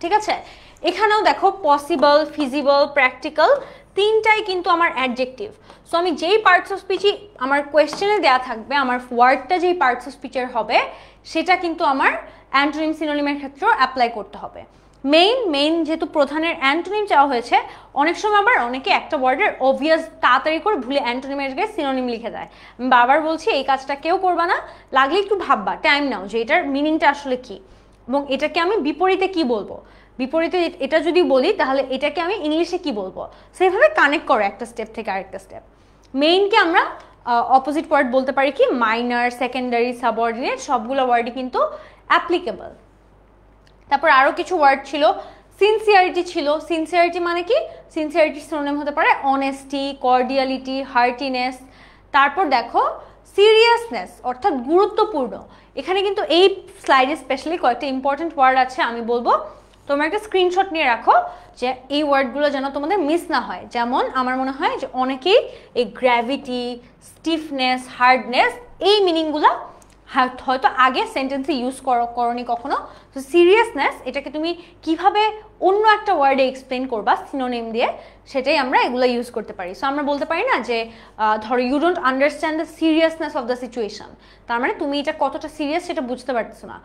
ঠিক আছে? এখানেও দেখো পসিবল, ফিজিবল, প্র্যাকটিক্যাল, তিনটাই কিন্তু আমার অ্যাডজেক্টিভ। সো আমি যেই পার্টস অফ স্পিচই আমার কোয়েশ্চেনে দেওয়া থাকবে, আমার ওয়ার্ডটা যেই পার্টস অফ স্পিচের হবে সেটা কিন্তু আমার অ্যান্টোনিম সিনোনিমের ক্ষেত্রেও অ্যাপ্লাই করতে হবে। মেইন যেহেতু প্রধানের অ্যান্টোনিম চাওয়া হয়েছে, অনেক সময় আবার অনেকে একটা ওয়ার্ডের অবভিয়াস তাড়াতাড়ি করে ভুলে অ্যান্টোনিমের জায়গায় সিনোনিম লিখে দেয়। আমি বারবার বলছি এই কাজটা কেউ করবা না, লাগলে একটু ভাববা, টাইম নাও যে এটার মিনিংটা আসলে কি এবং এটাকে আমি বিপরীতে কি বলবো, বিপরীতে এটা যদি বলি তাহলে এটাকে আমি ইংলিশে কি বলবো, সেইভাবে কানেক্ট করো একটা স্টেপ থেকে আরেকটা স্টেপ। মেইনকে আমরা অপোজিট ওয়ার্ড বলতে পারি কি? মাইনর, সেকেন্ডারি, সাবঅর্ডিনেট, সবগুলো ওয়ার্ডই কিন্তু অ্যাপ্লিকেবল। তারপর আরও কিছু ওয়ার্ড ছিল, সিনসিয়ারিটি ছিল। সিনসিয়ারিটি মানে কি? সিনসিয়ারিটির সিনোনিম হতে পারে অনেস্টি, কর্ডিয়ালিটি, হার্টিনেস। তারপর দেখো সিরিয়াসনেস অর্থাৎ গুরুত্বপূর্ণ। এখানে কিন্তু এই স্লাইডে স্পেশালি কয়েকটা ইম্পর্টেন্ট ওয়ার্ড আছে, আমি বলবো তোমরা একটা স্ক্রিনশট নিয়ে রাখো যে এই ওয়ার্ডগুলো যেন তোমাদের মিস না হয়। যেমন আমার মনে হয় যে অনেকেই এই গ্র্যাভিটি, স্টিফনেস, হার্ডনেস এই মিনিংগুলো হয়তো আগে সেন্টেন্সে ইউজ করনি কখনো। তো সিরিয়াসনেস এটাকে তুমি কিভাবে অন্য একটা ওয়ার্ডে এক্সপ্লেন করবা সিনোনিম দিয়ে, সেটাই আমরা এগুলো ইউজ করতে পারি। সো আমরা বলতে পারি না যে ধরো you don't understand the seriousness of the situation, তার মানে তুমি এটা কতটা সিরিয়াস সেটা বুঝতে পারছো না।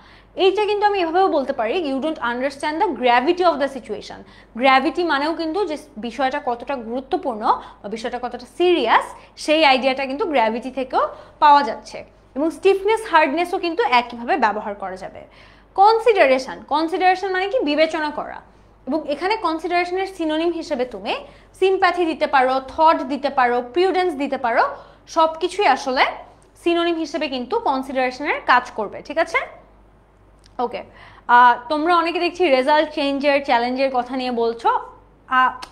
এইটা কিন্তু আমি এভাবেও বলতে পারি, you don't understand the gravity of the situation. Gravity মানেও কিন্তু যে বিষয়টা কতটা গুরুত্বপূর্ণ বা বিষয়টা কতটা সিরিয়াস, সেই আইডিয়াটা কিন্তু গ্র্যাভিটি থেকেও পাওয়া যাচ্ছে। এবং স্টিফনেস, হার্ডনেসও কিন্তু একইভাবে ব্যবহার করা যাবে। কনসিডারেশন মানে কি? বিবেচনা করা। এবং এখানে কনসিডারেশনের সিনোনিম হিসেবে তুমি সিম্প্যাথি দিতে পারো, থট দিতে পারো, প্রিউডেন্স দিতে পারো, সব কিছুই আসলে সিনোনিম হিসেবে কিন্তু কনসিডারেশনের কাজ করবে, ঠিক আছে? ওকে, তোমরা অনেকে দেখছি রেজাল্ট চেঞ্জের, চ্যালেঞ্জের কথা নিয়ে বলছো।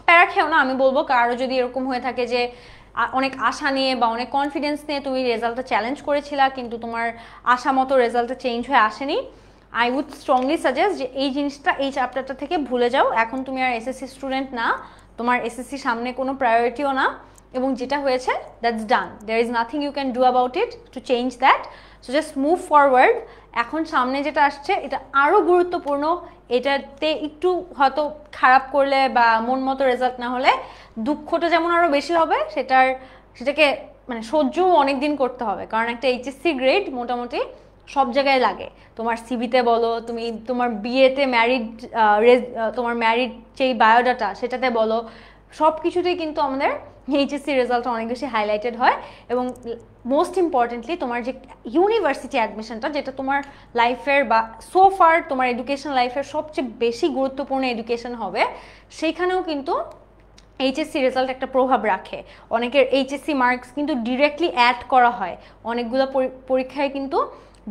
প্যারা খেও না, আমি বলবো কারো যদি এরকম হয়ে থাকে যে অনেক আশা নিয়ে বা অনেক কনফিডেন্স নিয়ে তুমি রেজাল্টটা চ্যালেঞ্জ করেছিলা কিন্তু তোমার আশা মতো রেজাল্টটা চেঞ্জ হয়ে আসেনি, আই উড স্ট্রংলি সাজেস্ট যে এই জিনিসটা, এই চ্যাপ্টারটা থেকে ভুলে যাও। এখন তুমি আর এসএসসি স্টুডেন্ট না, তোমার এসএসসি সামনে কোনো প্রায়োরিটিও না। এবং যেটা হয়েছে that's done, there is nothing you can do about it to change that. So just move forward. এখন সামনে যেটা আসছে এটা আরও গুরুত্বপূর্ণ, এটাতে একটু হয়তো খারাপ করলে বা মন মতো রেজাল্ট না হলে দুঃখটা যেমন আরও বেশি হবে, সেটাকে মানে সহ্যও অনেক দিন করতে হবে, কারণ একটা এইচএসসি গ্রেড মোটামুটি সব জায়গায় লাগে। তোমার সিভিতে বলো, তুমি তোমার বিয়েতে তোমার ম্যারিড যেই বায়োডাটা সেটাতে বলো, সব কিছুতেই কিন্তু আমাদের এইচএসসি রেজাল্ট অনেক বেশি হাইলাইটেড হয়। এবং মোস্ট ইম্পর্টেন্টলি তোমার যে ইউনিভার্সিটি অ্যাডমিশনটা, যেটা তোমার লাইফের বা সো ফার তোমার এডুকেশন লাইফের সবচেয়ে বেশি গুরুত্বপূর্ণ এডুকেশন হবে, সেইখানেও কিন্তু এইচএসসি রেজাল্ট একটা প্রভাব রাখে। অনেকের এইচএসসি মার্কস কিন্তু ডিরেক্টলি অ্যাড করা হয়, অনেকগুলো পরীক্ষায় কিন্তু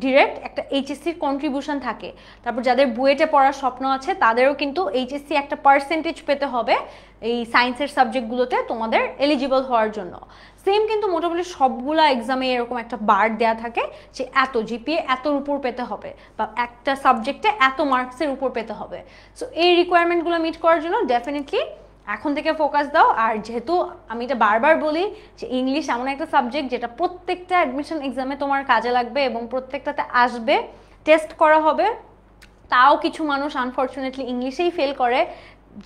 ডিরেক্ট একটা এইচএসসির কন্ট্রিবিউশন থাকে। তারপর যাদের বুয়েটে পড়ার স্বপ্ন আছে তাদেরও কিন্তু এইচএসসি একটা পার্সেন্টেজ পেতে হবে এই সায়েন্সের সাবজেক্টগুলোতে তোমাদের এলিজিবল হওয়ার জন্য। সেম কিন্তু মোটামুটি সবগুলা এক্সামে এরকম একটা বার দেওয়া থাকে যে এত জিপিএ এতর উপর পেতে হবে বা একটা সাবজেক্টে এত মার্কসের উপর পেতে হবে। সো এই রিকোয়ারমেন্টগুলো মিট করার জন্য ডেফিনেটলি এখন থেকে ফোকাস দাও। আর যেহেতু আমি এটা বারবার বলি যে ইংলিশ এমন একটা সাবজেক্ট যেটা প্রত্যেকটা অ্যাডমিশন এক্সামে তোমার কাজে লাগবে এবং প্রত্যেকটাতে আসবে, টেস্ট করা হবে। তাও কিছু মানুষ আনফর্চুনেটলি ইংলিশেই ফেল করে,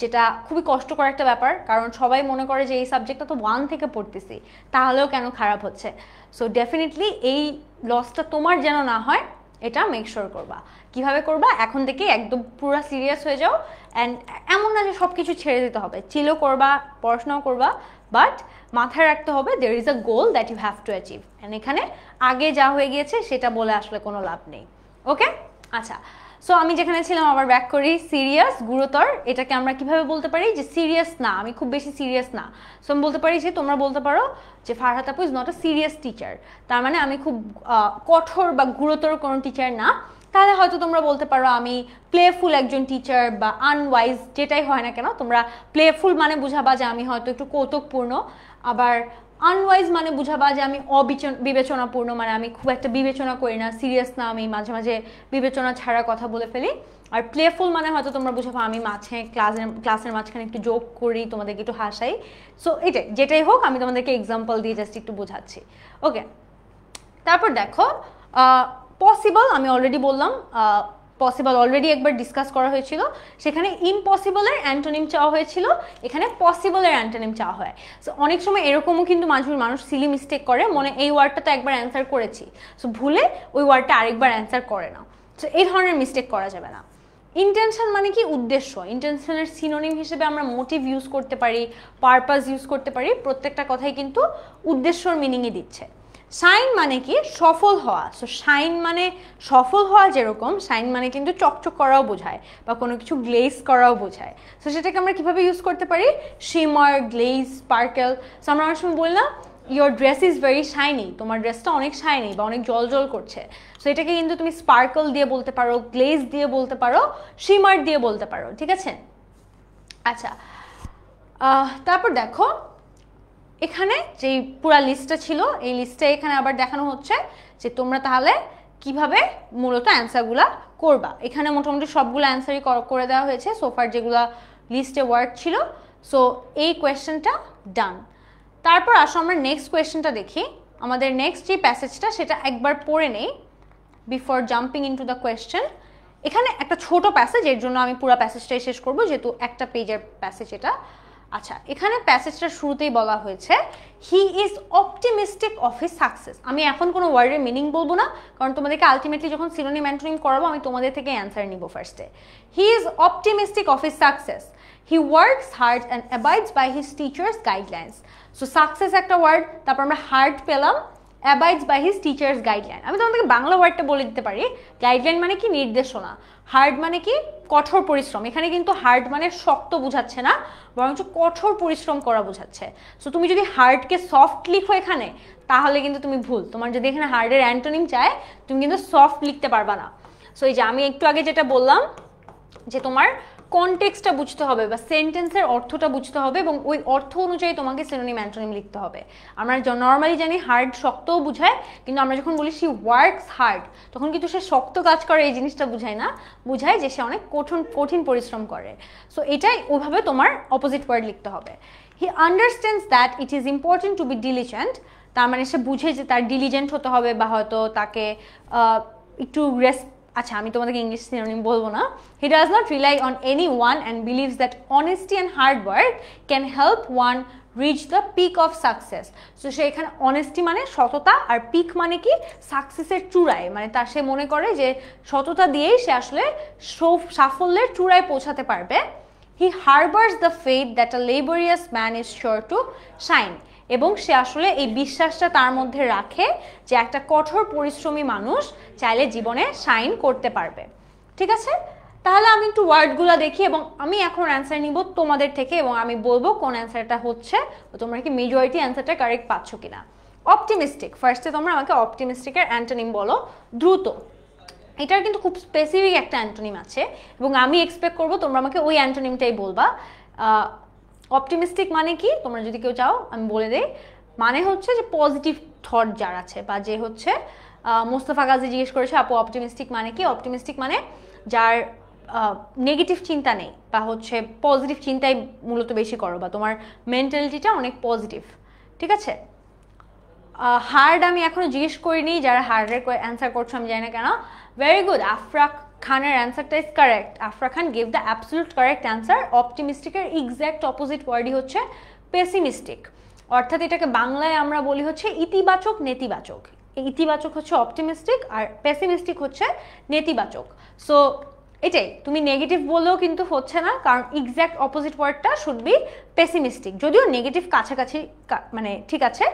যেটা খুবই কষ্টকর একটা ব্যাপার, কারণ সবাই মনে করে যে এই সাবজেক্টটা তো 1 থেকে পড়তেছি, তাহলেও কেন খারাপ হচ্ছে। সো ডেফিনেটলি এই লসটা তোমার যেন না হয়, এটা মেক শিওর করবা। কিভাবে করবা? এখন থেকে একদম পুরো সিরিয়াস হয়ে যাও। অ্যান্ড এমন না যে সব কিছু ছেড়ে দিতে হবে, চিলও করবা, পড়াশোনাও করবা, বাট মাথায় রাখতে হবে there is a goal that you have to achieve. And এখানে আগে যা হয়ে গিয়েছে সেটা বলে আসলে কোনো লাভ নেই। ওকে, আচ্ছা। সো আমি যেখানে ছিলাম আবার ব্যাক করি, সিরিয়াস, গুরুতর, এটাকে আমরা কিভাবে বলতে পারি যে সিরিয়াস না, আমি খুব বেশি সিরিয়াস না। সো আমি বলতে পারি যে তোমরা বলতে পারো যে ফারহাত আপু is not a serious teacher, তার মানে আমি খুব কঠোর বা গুরুতর কোনো টিচার না। তাহলে হয়তো তোমরা বলতে পারো আমি প্লেফুল একজন টিচার বা আনওয়াইজ, যেটাই হয় না কেন তোমরা প্লেফুল মানে বুঝাবা যে আমি হয়তো একটু কৌতুকপূর্ণ, আবার আনওয়াইজ মানে বুঝাবা যে আমি বিবেচনাপূর্ণ, মানে আমি খুব একটা বিবেচনা করি না, সিরিয়াস না, আমি মাঝে মাঝে বিবেচনা ছাড়া কথা বলে ফেলি। আর প্লেফুল মানে হয়তো তোমরা বুঝাবা আমি মাঝে ক্লাসের মাঝখানে একটু জোক করি, তোমাদেরকে একটু হাসাই। সো যেটাই হোক আমি তোমাদেরকে এক্সাম্পল দিয়ে জাস্ট একটু বোঝাচ্ছি। ওকে, তারপর দেখো পসিবল, আমি অলরেডি বললাম পসিবল অলরেডি একবার ডিসকাস করা হয়েছিল, সেখানে ইম্পসিবলের অ্যান্টোনিম চাওয়া হয়েছিল, এখানে পসিবলের অ্যান্টোনিম চাওয়া হয়। সো অনেক সময় এরকমও কিন্তু মানুষ সিলি মিস্টেক করে, মনে এই ওয়ার্ডটা তো একবার অ্যান্সার করেছি, সো ভুলে ওই ওয়ার্ডটা আরেকবার অ্যান্সার করে না। সো এই ধরনের মিস্টেক করা যাবে না। ইন্টেনশন মানে কি? উদ্দেশ্য। ইন্টেনশনের সিনোনিম হিসেবে আমরা মোটিভ ইউজ করতে পারি, পারপাস ইউজ করতে পারি, প্রত্যেকটা কথাই কিন্তু উদ্দেশ্যর মিনিংই দিচ্ছে। শাইন মানে কি? সফল হওয়া। সো শাইন মানে সফল হওয়া, যেরকম শাইন মানে কিন্তু চকচক করাও বোঝায় বা কোনো কিছু গ্লেজ করাও বোঝায়। সো সেটাকে আমরা কিভাবে ইউজ করতে পারি? Shimmer, glaze, sparkle. সো আমরা অনেক সময় বললাম your dress is very shiny, তোমার ড্রেসটা অনেক শাইনি বা অনেক জল করছে। সো এটাকে কিন্তু তুমি স্পার্কল দিয়ে বলতে পারো, গ্লেজ দিয়ে বলতে পারো, শিমার দিয়ে বলতে পারো, ঠিক আছে? আচ্ছা, তারপর দেখো এখানে যে পুরা লিস্টটা ছিল, এই লিস্টে এখানে আবার দেখানো হচ্ছে যে তোমরা তাহলে কিভাবে মূলত অ্যান্সারগুলা করবা। এখানে মোটামুটি সবগুলো অ্যান্সারই করে দেওয়া হয়েছে সোফার, যেগুলো লিস্টে ওয়ার্ড ছিল। সো এই কোয়েশ্চেনটা ডান। তারপর আসো আমরা নেক্সট কোয়েশ্চেনটা দেখি। আমাদের নেক্সট যে প্যাসেজটা সেটা একবার পড়ে নেই before jumping into the question. এখানে একটা ছোট প্যাসেজ, এর জন্য আমি পুরো প্যাসেজটাই শেষ করবো, যেহেতু একটা পেজের প্যাসেজ এটা। আচ্ছা, এখানে প্যাসেজটা শুরুতেই বলা হয়েছে হি is optimistic of his success. আমি এখন কোনো ওয়ার্ডের মিনিং বলবো না, কারণ তোমাদেরকে আলটিমেটলি যখন সিনোনিম অ্যান্টোনিম করাবো আমি তোমাদের থেকে অ্যান্সার নিব ফার্স্টে। He is optimistic of his success, he works hard and abides by his teachers guidelines. So success একটা ওয়ার্ড, তারপর আমরা হার্ড পেলাম, abides by his teachers guideline. আমি তোমাদেরকে বাংলা ওয়ার্ডটা বলে দিতে পারি। গাইডলাইন মানে কি? নির্দেশনা। হার্ড মানে কি? কঠোর পরিশ্রম। এখানে কিন্তু হার্ড মানে শক্ত বোঝাচ্ছে না, বরঞ্চ কঠোর পরিশ্রম করা বোঝাচ্ছে। সো তুমি যদি হার্ডকে সফট লিখো এখানে, তাহলে কিন্তু তুমি ভুল। তোমার যদি এখানে হার্ডের অ্যান্টোনিম চায়, তুমি কিন্তু সফট লিখতে পারবা না। সো এই যে আমি একটু আগে যেটা বললাম যে তোমার কনটেক্সটটা বুঝতে হবে বা সেন্টেন্সের অর্থটা বুঝতে হবে এবং ওই অর্থ অনুযায়ী তোমাকে সিনোনিম অ্যান্টোনিম লিখতে হবে। আমরা নর্মালি জানি হার্ড শক্তও বুঝায়, কিন্তু আমরা যখন বলি শি ওয়ার্কস হার্ড তখন কিন্তু সে শক্ত কাজ করে এই জিনিসটা বুঝায় না, বুঝায় যে সে অনেক কঠিন পরিশ্রম করে। সো এটাই ওইভাবে তোমার অপোজিট ওয়ার্ড লিখতে হবে। He understands that it is important to be diligent, তার মানে সে বুঝে যে তার ডিলিজেন্ট হতে হবে বা হয়তো তাকে একটু আচ্ছা আমি তোমাদেরকে ইংলিশ সিনোনিম বলবো না। He does not rely on any one and believes that honesty and hard work can help one reach the peak of success. So সে এখানে অনেস্টি মানে সততা, আর পিক মানে কি সাকসেসের চূড়ায়, মানে তার সে মনে করে যে সততা দিয়েই সে আসলে সাফল্যের চূড়ায় পৌঁছাতে পারবে। He harbours the faith that a laborious man is sure to shine, এবং সে আসলে এই বিশ্বাসটা তার মধ্যে রাখে যে একটা কঠোর পরিশ্রমী মানুষ চাইলে জীবনে শাইন করতে পারবে। ঠিক আছে, তাহলে আমি একটু ওয়ার্ডগুলো দেখি এবং আমি এখন অ্যান্সার নিব তোমাদের থেকে এবং আমি বলবো কোন অ্যান্সারটা হচ্ছে, তোমরা কি মেজরিটি অ্যান্সারটা কারেক্ট পাচ্ছ কিনা। অপটিমিস্টিক, ফার্স্টে তোমরা আমাকে অপটিমিস্টিকের অ্যান্টোনিম বলো। দ্রুত, এটার কিন্তু খুব স্পেসিফিক একটা অ্যান্টোনিম আছে এবং আমি এক্সপেক্ট করবো তোমরা আমাকে ওই অ্যান্টোনিমটাই বলবা। অপটিমিস্টিক মানে কি তোমরা যদি কেউ চাও আমি বলে দেই, মানে হচ্ছে যে পজিটিভ থট যার আছে, বা যে হচ্ছে মোস্তফা গাজী জিজ্ঞেস করেছে আপু অপটিমিস্টিক মানে কি। অপটিমিস্টিক মানে যার নেগেটিভ চিন্তা নেই, বা হচ্ছে পজিটিভ চিন্তাই মূলত বেশি করো, বা তোমার মেন্টালিটিটা অনেক পজিটিভ। ঠিক আছে, হার্ড আমি এখনো জিজ্ঞেস করিনি, যারা হার্ডের অ্যান্সার করছো আমি জানি না কেন। ভেরি গুড, আফরা খানের অ্যান্সারটা is correct. Afra Khan gave the absolute correct answer. অপটিমিস্টিকের এক্স্যাক্ট অপোজিট ওয়ার্ডই হচ্ছে পেসিমিস্টিক, অর্থাৎ এটাকে বাংলায় আমরা বলি হচ্ছে ইতিবাচক নেতিবাচক। ইতিবাচক হচ্ছে অপটিমিস্টিক আর পেসিমিস্টিক হচ্ছে নেতিবাচক। সো এটাই, তুমি নেগেটিভ বললেও কিন্তু হচ্ছে না, কারণ এক্স্যাক্ট অপোজিট ওয়ার্ডটা শুড বি পেসিমিস্টিক, যদিও নেগেটিভ কাছাকাছি মানে ঠিক আছে।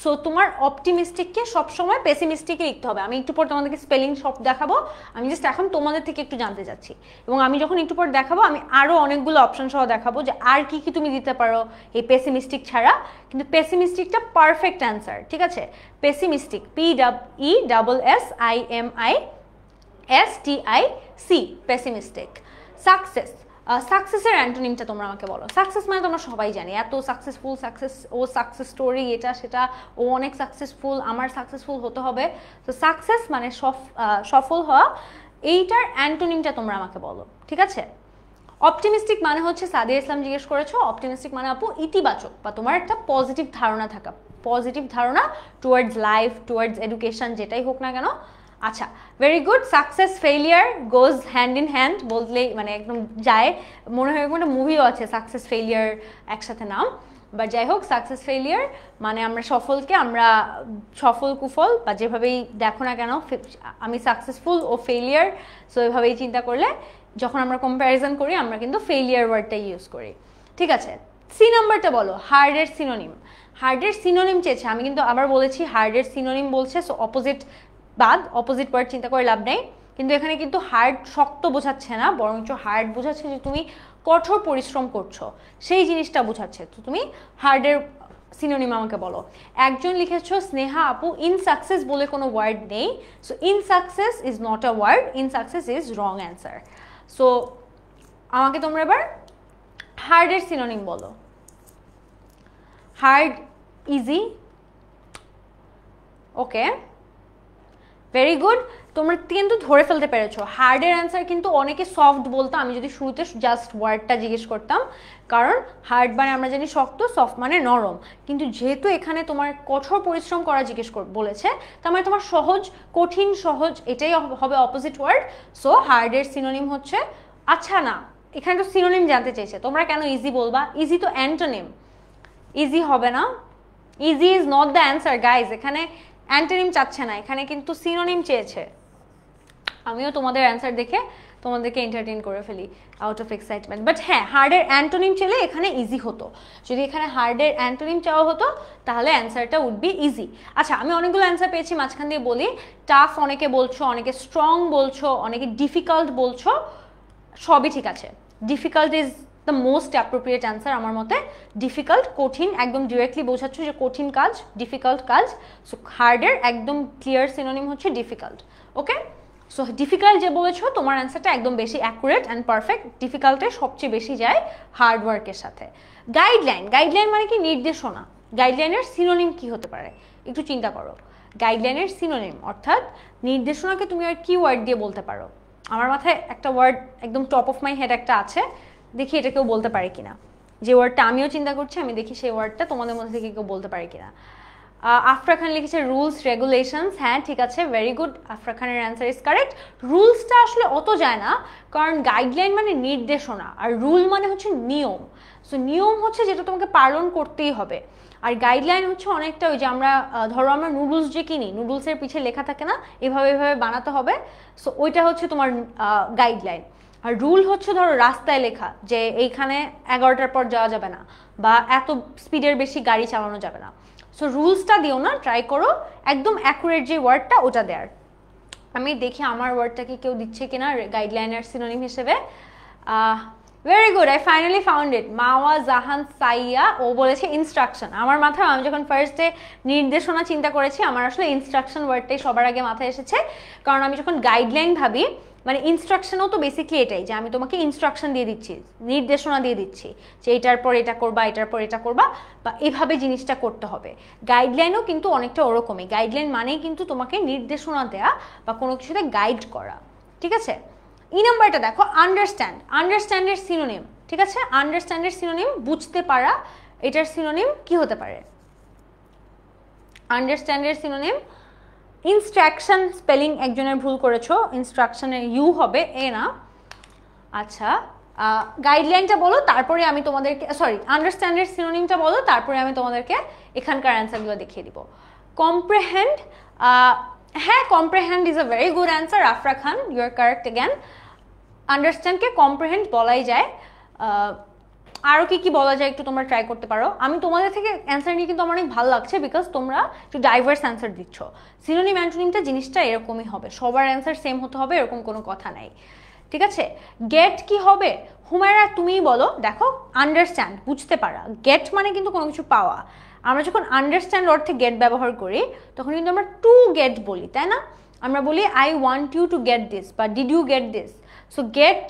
সো তোমার অপটিমিস্টিককে সবসময় পেসিমিস্টিকে লিখতে হবে। আমি একটু পর তোমাদেরকে স্পেলিং সব দেখাবো, আমি জাস্ট এখন তোমাদের থেকে একটু জানতে চাচ্ছি, এবং আমি যখন একটু পর দেখাবো আমি আরও অনেকগুলো অপশন সহ দেখাবো যে আর কি কি তুমি দিতে পারো এই পেসিমিস্টিক ছাড়া। কিন্তু পেসিমিস্টিকটা পারফেক্ট অ্যান্সার। ঠিক আছে, পেসিমিস্টিক, PESSIMISTIC, পেসিমিস্টিক। সাকসেস, সাকসেসের অ্যান্টোনিমটা তোমরা আমাকে বলো। সাকসেস মানে তোমরা সবাই জানি, এত সাকসেসফুল, সাকসেস, ও সাকসেস স্টোরি, এটা সেটা, ও অনেক সাকসেসফুল, আমার সাকসেসফুল হতে হবে। তো সাকসেস মানে সফল হওয়া, এইটার অ্যান্টোনিমটা তোমরা আমাকে বলো। ঠিক আছে, অপটিমিস্টিক মানে হচ্ছে সাদিয়া ইসলাম জিজ্ঞেস করেছো, অপটিমিস্টিক মানে আপু ইতিবাচক, বা তোমার একটা পজিটিভ ধারণা থাকা, পজিটিভ ধারণা টুয়ার্ডস লাইফ, টুয়ার্ডস এডুকেশন, যেটাই হোক না কেন। আচ্ছা, very good. Success failure goes hand in hand বললেই মানে একদম যায়, মনে হয় একটা মুভিও আছে সাকসেস ফেইলিয়ার একসাথে নাম, বাট যাই হোক সাকসেস ফেইলিয়ার মানে আমরা সফলকে, আমরা সফল কুফল বা যেভাবেই দেখো না কেন, আমি সাকসেসফুল ও ফেইলিয়ার, সো এভাবেই চিন্তা করলে যখন আমরা কম্প্যারিজন করি আমরা কিন্তু ফেইলিয়ার ওয়ার্ডটাই ইউজ করি। ঠিক আছে, সি নাম্বারটা বলো, হার্ডের সিনোনিম। হার্ডের সিনোনিম চেয়েছে, আমি কিন্তু আবার বলেছি হার্ডের সিনোনিম বলছে, সো অপোজিট বাদ, অপোজিট ওয়ার্ড চিন্তা করে লাভ নেই। কিন্তু এখানে কিন্তু হার্ড শক্ত বোঝাচ্ছে না, বরঞ্চ হার্ড বোঝাচ্ছে যে তুমি কঠোর পরিশ্রম করছো, সেই জিনিসটা বোঝাচ্ছে। তো তুমি হার্ডের সিনোনিম আমাকে বলো। একজন লিখেছো স্নেহা আপু, ইনসাকসেস বলে কোনো ওয়ার্ড নেই, so insuccess is not a word, insuccess is wrong answer. So আমাকে তোমরা এবার হার্ডের সিনোনিম বলো। Hard, easy, okay, very good. তোমরা কিন্তু ধরে ফেলতে পেরেছো হার্ডের অ্যান্সার কিন্তু অনেকে সফট বলতো, আমি যদি শুরুতে জাস্ট ওয়ার্ডটা জিজ্ঞেস করতাম, কারণ হার্ড মানে আমরা জানি শক্ত, সফট মানে নরম, কিন্তু যেহেতু এখানে তোমার কঠোর পরিশ্রম করা জিজ্ঞেস বলেছে, তার মানে তোমার সহজ, কঠিন, সহজ এটাই হবে অপোজিট ওয়ার্ড। সো হার্ডের সিনোনিম হচ্ছে, আচ্ছা না, এখানে তো সিনোনিম জানতে চেয়েছে, তোমরা কেন ইজি বলবা? ইজি তো অ্যান্টোনিম, ইজি হবে না, easy is not the answer guys. এখানে অ্যান্টোনিম চাচ্ছে না, এখানে কিন্তু সিনোনিম চেয়েছে। আমিও তোমাদের অ্যান্সার দেখে তোমাদেরকে এন্টারটেইন করে ফেলি আউট অফ এক্সাইটমেন্ট, বাট হ্যাঁ হার্ডের অ্যান্টোনিম চেলে এখানে ইজি হতো। যদি এখানে হার্ডের অ্যান্টোনিম চাওয়া হতো তাহলে অ্যান্সারটা উড বি ইজি। আচ্ছা, আমি অনেকগুলো অ্যান্সার পেয়েছি, মাঝখান দিয়ে বলি। টাফ অনেকে বলছো, অনেকে স্ট্রং বলছো, অনেকে ডিফিকাল্ট বলছো, সবই ঠিক আছে। Difficult is the most appropriate answer আমার মতে। ডিফিকাল্ট, কঠিন, একদম ডিরেক্টলি বোঝাচ্ছ যে কঠিন কাজ, ডিফিকাল্ট কাজ। সো হার্ডের একদম ক্লিয়ার সিনোনিম হচ্ছে ডিফিকাল্ট। ওকে, সো ডিফিকাল্ট যে বলেছো তোমার অ্যান্সারটা একদম বেশি অ্যাকুরেট অ্যান্ড পারফেক্ট। ডিফিকাল্টে সবচেয়ে বেশি যায় হার্ড ওয়ার্কের সাথে। গাইডলাইন মানে কি নির্দেশনা। গাইডলাইনের সিনোনিম কি হতে পারে একটু চিন্তা করো। গাইডলাইনের সিনোনিম অর্থাৎ নির্দেশনাকে তুমি আর কি ওয়ার্ড দিয়ে বলতে পারো। আমার মাথায় একটা ওয়ার্ড একদম টপ অফ মাই হেড একটা আছে, দেখি এটা কেউ বলতে পারে কিনা। যে ওয়ার্ডটা আমিও চিন্তা করছি, আমি দেখি সেই ওয়ার্ডটা তোমাদের মধ্যে থেকে কেউ বলতে পারে কিনা। আফরা খান লিখেছে রুলস রেগুলেশনস। হ্যাঁ ঠিক আছে, ভেরি গুড, আফরা খানের অ্যান্সার ইজ কারেক্ট। রুলসটা আসলে অত যায় না, কারণ গাইডলাইন মানে নির্দেশনা আর রুল মানে হচ্ছে নিয়ম। সো নিয়ম হচ্ছে যেটা তোমাকে পালন করতেই হবে, আর গাইডলাইন হচ্ছে অনেকটা ওই যে আমরা ধরো আমরা নুডলস যে কিনি, নুডলসের পিছে লেখা থাকে না এভাবে এভাবে বানাতে হবে, সো ওইটা হচ্ছে তোমার গাইডলাইন। আর রুল হচ্ছে ধরো রাস্তায় লেখা যে এইখানে 11টার পর যাওয়া যাবে না বা এত স্পিডের বেশি গাড়ি চালানো যাবে না। সো রুলসটা দিও না, ট্রাই করো একদম অ্যাকুরেট যে ওয়ার্ডটা ওটা দেয়ার। আমি দেখি আমার ওয়ার্ডটাকে কেউ দিচ্ছে কিনা গাইডলাইনের সিনোনিম হিসেবে। Very good, I finally found it. Mawa Jahan Saiya ও বলেছে ইনস্ট্রাকশন। আমার মাথায় আমি যখন ফার্স্টে নির্দেশনা চিন্তা করেছি আমার আসলে ইনস্ট্রাকশন ওয়ার্ডটাই সবার আগে মাথায় এসেছে, কারণ আমি যখন গাইডলাইন ভাবি মানে ইনস্ট্রাকশনও তো বেসিকলি এটাই যে আমি তোমাকে ইনস্ট্রাকশন দিয়ে দিচ্ছি, নির্দেশনা দিয়ে দিচ্ছি যে এটার পর এটা করবা, এটার পর এটা করবা বা এভাবে জিনিসটা করতে হবে। গাইডলাইনও কিন্তু অনেকটা ওরকমই। গাইডলাইন মানেই কিন্তু তোমাকে নির্দেশনা দেয়া বা কোনো কিছুতে গাইড করা। ঠিক আছে, ই নাম্বারটা দেখো আন্ডারস্ট্যান্ড। আন্ডারস্ট্যান্ডের সিনোনিম, ঠিক আছে, আন্ডারস্ট্যান্ডের সিনোনিম বুঝতে পারা। এটার সিনোনিম কি হতে পারে? আন্ডারস্ট্যান্ডের সিনোনিম ইনস্ট্রাকশন। স্পেলিং একজনের ভুল করেছো, ইনস্ট্রাকশনের ইউ হবে এ না। আচ্ছা গাইডলাইনটা বলো তারপরে আমি তোমাদেরকে, সরি আন্ডারস্ট্যান্ডের সিনোনিমটা বলো তারপরে আমি তোমাদেরকে এখানকার অ্যান্সারগুলো দেখিয়ে দিব। কম্প্রেহেন্ড, হ্যাঁ comprehend is a very good answer. Afra Khan, you are correct again. আন্ডারস্ট্যান্ডকে কম্প্রেহেন্ড বলাই যায়। আরও কি বলা যায় একটু তোমরা ট্রাই করতে পারো। আমি তোমাদের থেকে অ্যান্সার নিয়ে কিন্তু আমার অনেক ভালো লাগছে, বিকজ তোমরা একটু ডাইভার্স অ্যান্সার দিচ্ছ। সিনোনিম অ্যান্টোনিমটা জিনিসটা এরকমই হবে, সবার অ্যান্সার সেম হতে হবে এরকম কোনো কথা নাই। ঠিক আছে, গেট কি হবে? হুমায়রা তুমিই বলো। দেখো আন্ডারস্ট্যান্ড বুঝতে পারা, গেট মানে কিন্তু কোনো কিছু পাওয়া। আমরা যখন আন্ডারস্ট্যান্ড অর্থে গেট ব্যবহার করি তখন কিন্তু আমরা টু গেট বলি, তাই না? আমরা বলি I want you to get this বা did you get this. So get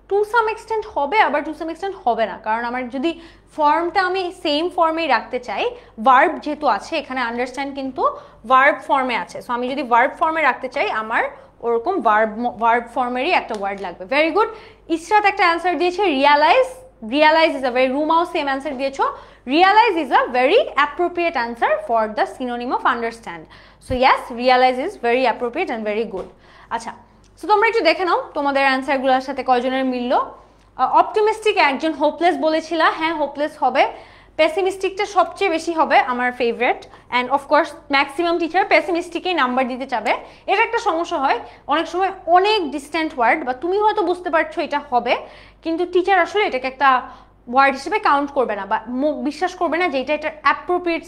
to some extent হবে, আবার টু সাম এক্সটেন্ট হবে না, কারণ আমার যদি ফর্মটা আমি সেম ফর্মেই রাখতে চাই, ভার্ব যেহেতু আছে এখানে, আন্ডারস্ট্যান্ড কিন্তু ভার্ব ফর্মে আছে। সো আমি যদি ভার্ব ফর্মে রাখতে চাই আমার ওরকম ভার্ব ফর্মেরই একটা ওয়ার্ড লাগবে। ভেরি গুড, ইসরাত একটা অ্যান্সার দিয়েছে realise. Realise is a very, রুমাও সেম অ্যান্সার দিয়েছো। Realise is a very appropriate answer for the synonym of understand. So yes, realise is very appropriate and very good. আচ্ছা, so তোমরা একটু দেখে নাও তোমাদের অ্যান্সারগুলোর সাথে কয়জনের মিলল। অপটিমিস্টিক একজন হোপলেস বলেছিল, হ্যাঁ হোপলেস হবে। পেসিমিস্টিকটা সবচেয়ে বেশি হবে আমার favourite, and of course maximum teacher পেসিমিস্টিকেই নাম্বার দিতে চাবে। এটা একটা সমস্যা হয় অনেক সময়, অনেক ডিস্ট্যান্ট ওয়ার্ড বা তুমি হয়তো বুঝতে পারছো এটা হবে, কিন্তু টিচার আসলে এটাকে একটা ওয়ার্ড হিসেবে কাউন্ট করবে না বা বিশ্বাস করবে না যে এটা এটার অ্যাপ্রোপ্রিয়েট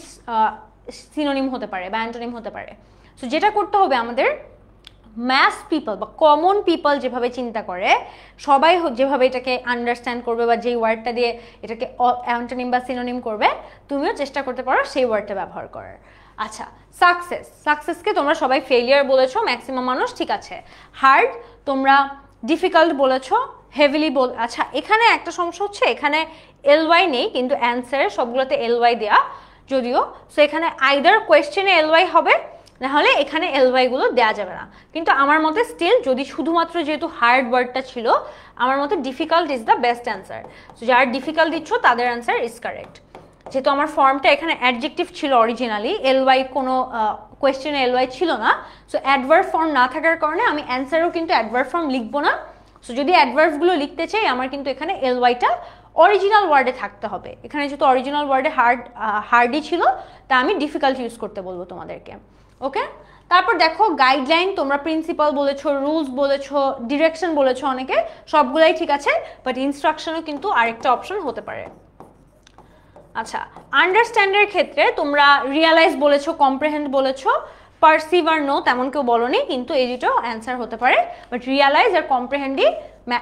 সিনোনিম হতে পারে বা অ্যান্টোনিম হতে পারে। সো যেটা করতে হবে আমাদের, ম্যাস পিপল বা কমন পিপল যেভাবে চিন্তা করে, সবাই যেভাবে এটাকে আন্ডারস্ট্যান্ড করবে বা যেই ওয়ার্ডটা দিয়ে এটাকে অ্যান্টোনিম বা সিনোনিম করবে, তুমিও চেষ্টা করতে পারো সেই ওয়ার্ডটা ব্যবহার করার। আচ্ছা, সাকসেস। সাকসেসকে তোমরা সবাই ফেলিয়ার বলেছো ম্যাক্সিমাম মানুষ, ঠিক আছে। হার্ড তোমরা ডিফিকাল্ট বলেছো, হেভিলি আচ্ছা এখানে একটা সমস্যা হচ্ছে, এখানে এলওয়াই নেই কিন্তু অ্যান্সারে সবগুলোতে এলওয়াই দেয়া যদিও। সো এখানে আইদার কোয়েশ্চেনে এলওয়াই হবে, নাহলে এখানে এলওয়াই গুলো দেওয়া যাবে না। কিন্তু আমার মতে স্টিল যদি শুধুমাত্র যেহেতু হার্ড ওয়ার্ডটা ছিল, আমার মতে difficult is the best answer. So যারা ডিফিকাল্ট দিচ্ছ তাদের অ্যান্সার ইজ কারেক্ট। যেহেতু আমার ফর্মটা এখানে অ্যাডজেক্টিভ ছিল অরিজিনালি, এলওয়াই কোনো কোয়েশ্চেনে এলওয়াই ছিল না, সো অ্যাডভার্ব ফর্ম না থাকার কারণে আমি অ্যান্সারও কিন্তু অ্যাডভার্ব ফর্ম লিখবো না। সো যদি অ্যাডভার্বগুলো লিখতে চাই আমার কিন্তু এখানে এলওয়াইটা অরিজিনাল ওয়ার্ডে থাকতে হবে। এখানে যেহেতু অরিজিনাল ওয়ার্ডে হার্ডই ছিল, তা আমি ডিফিকাল্ট ইউজ করতে বলবো তোমাদেরকে। ওকে, তারপর দেখো গাইডলাইন তোমরা প্রিন্সিপাল বলেছো, রুলস বলেছো, ডিরেকশন বলেছো, অনেকে সবগুলাই ঠিক আছে, বাট ইনস্ট্রাকশনও কিন্তু আরেকটা অপশন হতে পারে। আচ্ছা, আন্ডারস্ট্যান্ডের ক্ষেত্রে তোমরা রিয়ালাইজ বলেছো, কম্প্রিহেন্ড বলেছো, পারসিভ আর নো তেমন কেউ বলোনি, কিন্তু এই দুটো অ্যান্সার হতে পারে, বাট রিয়ালাইজ আর কম্প্রিহেন্ডই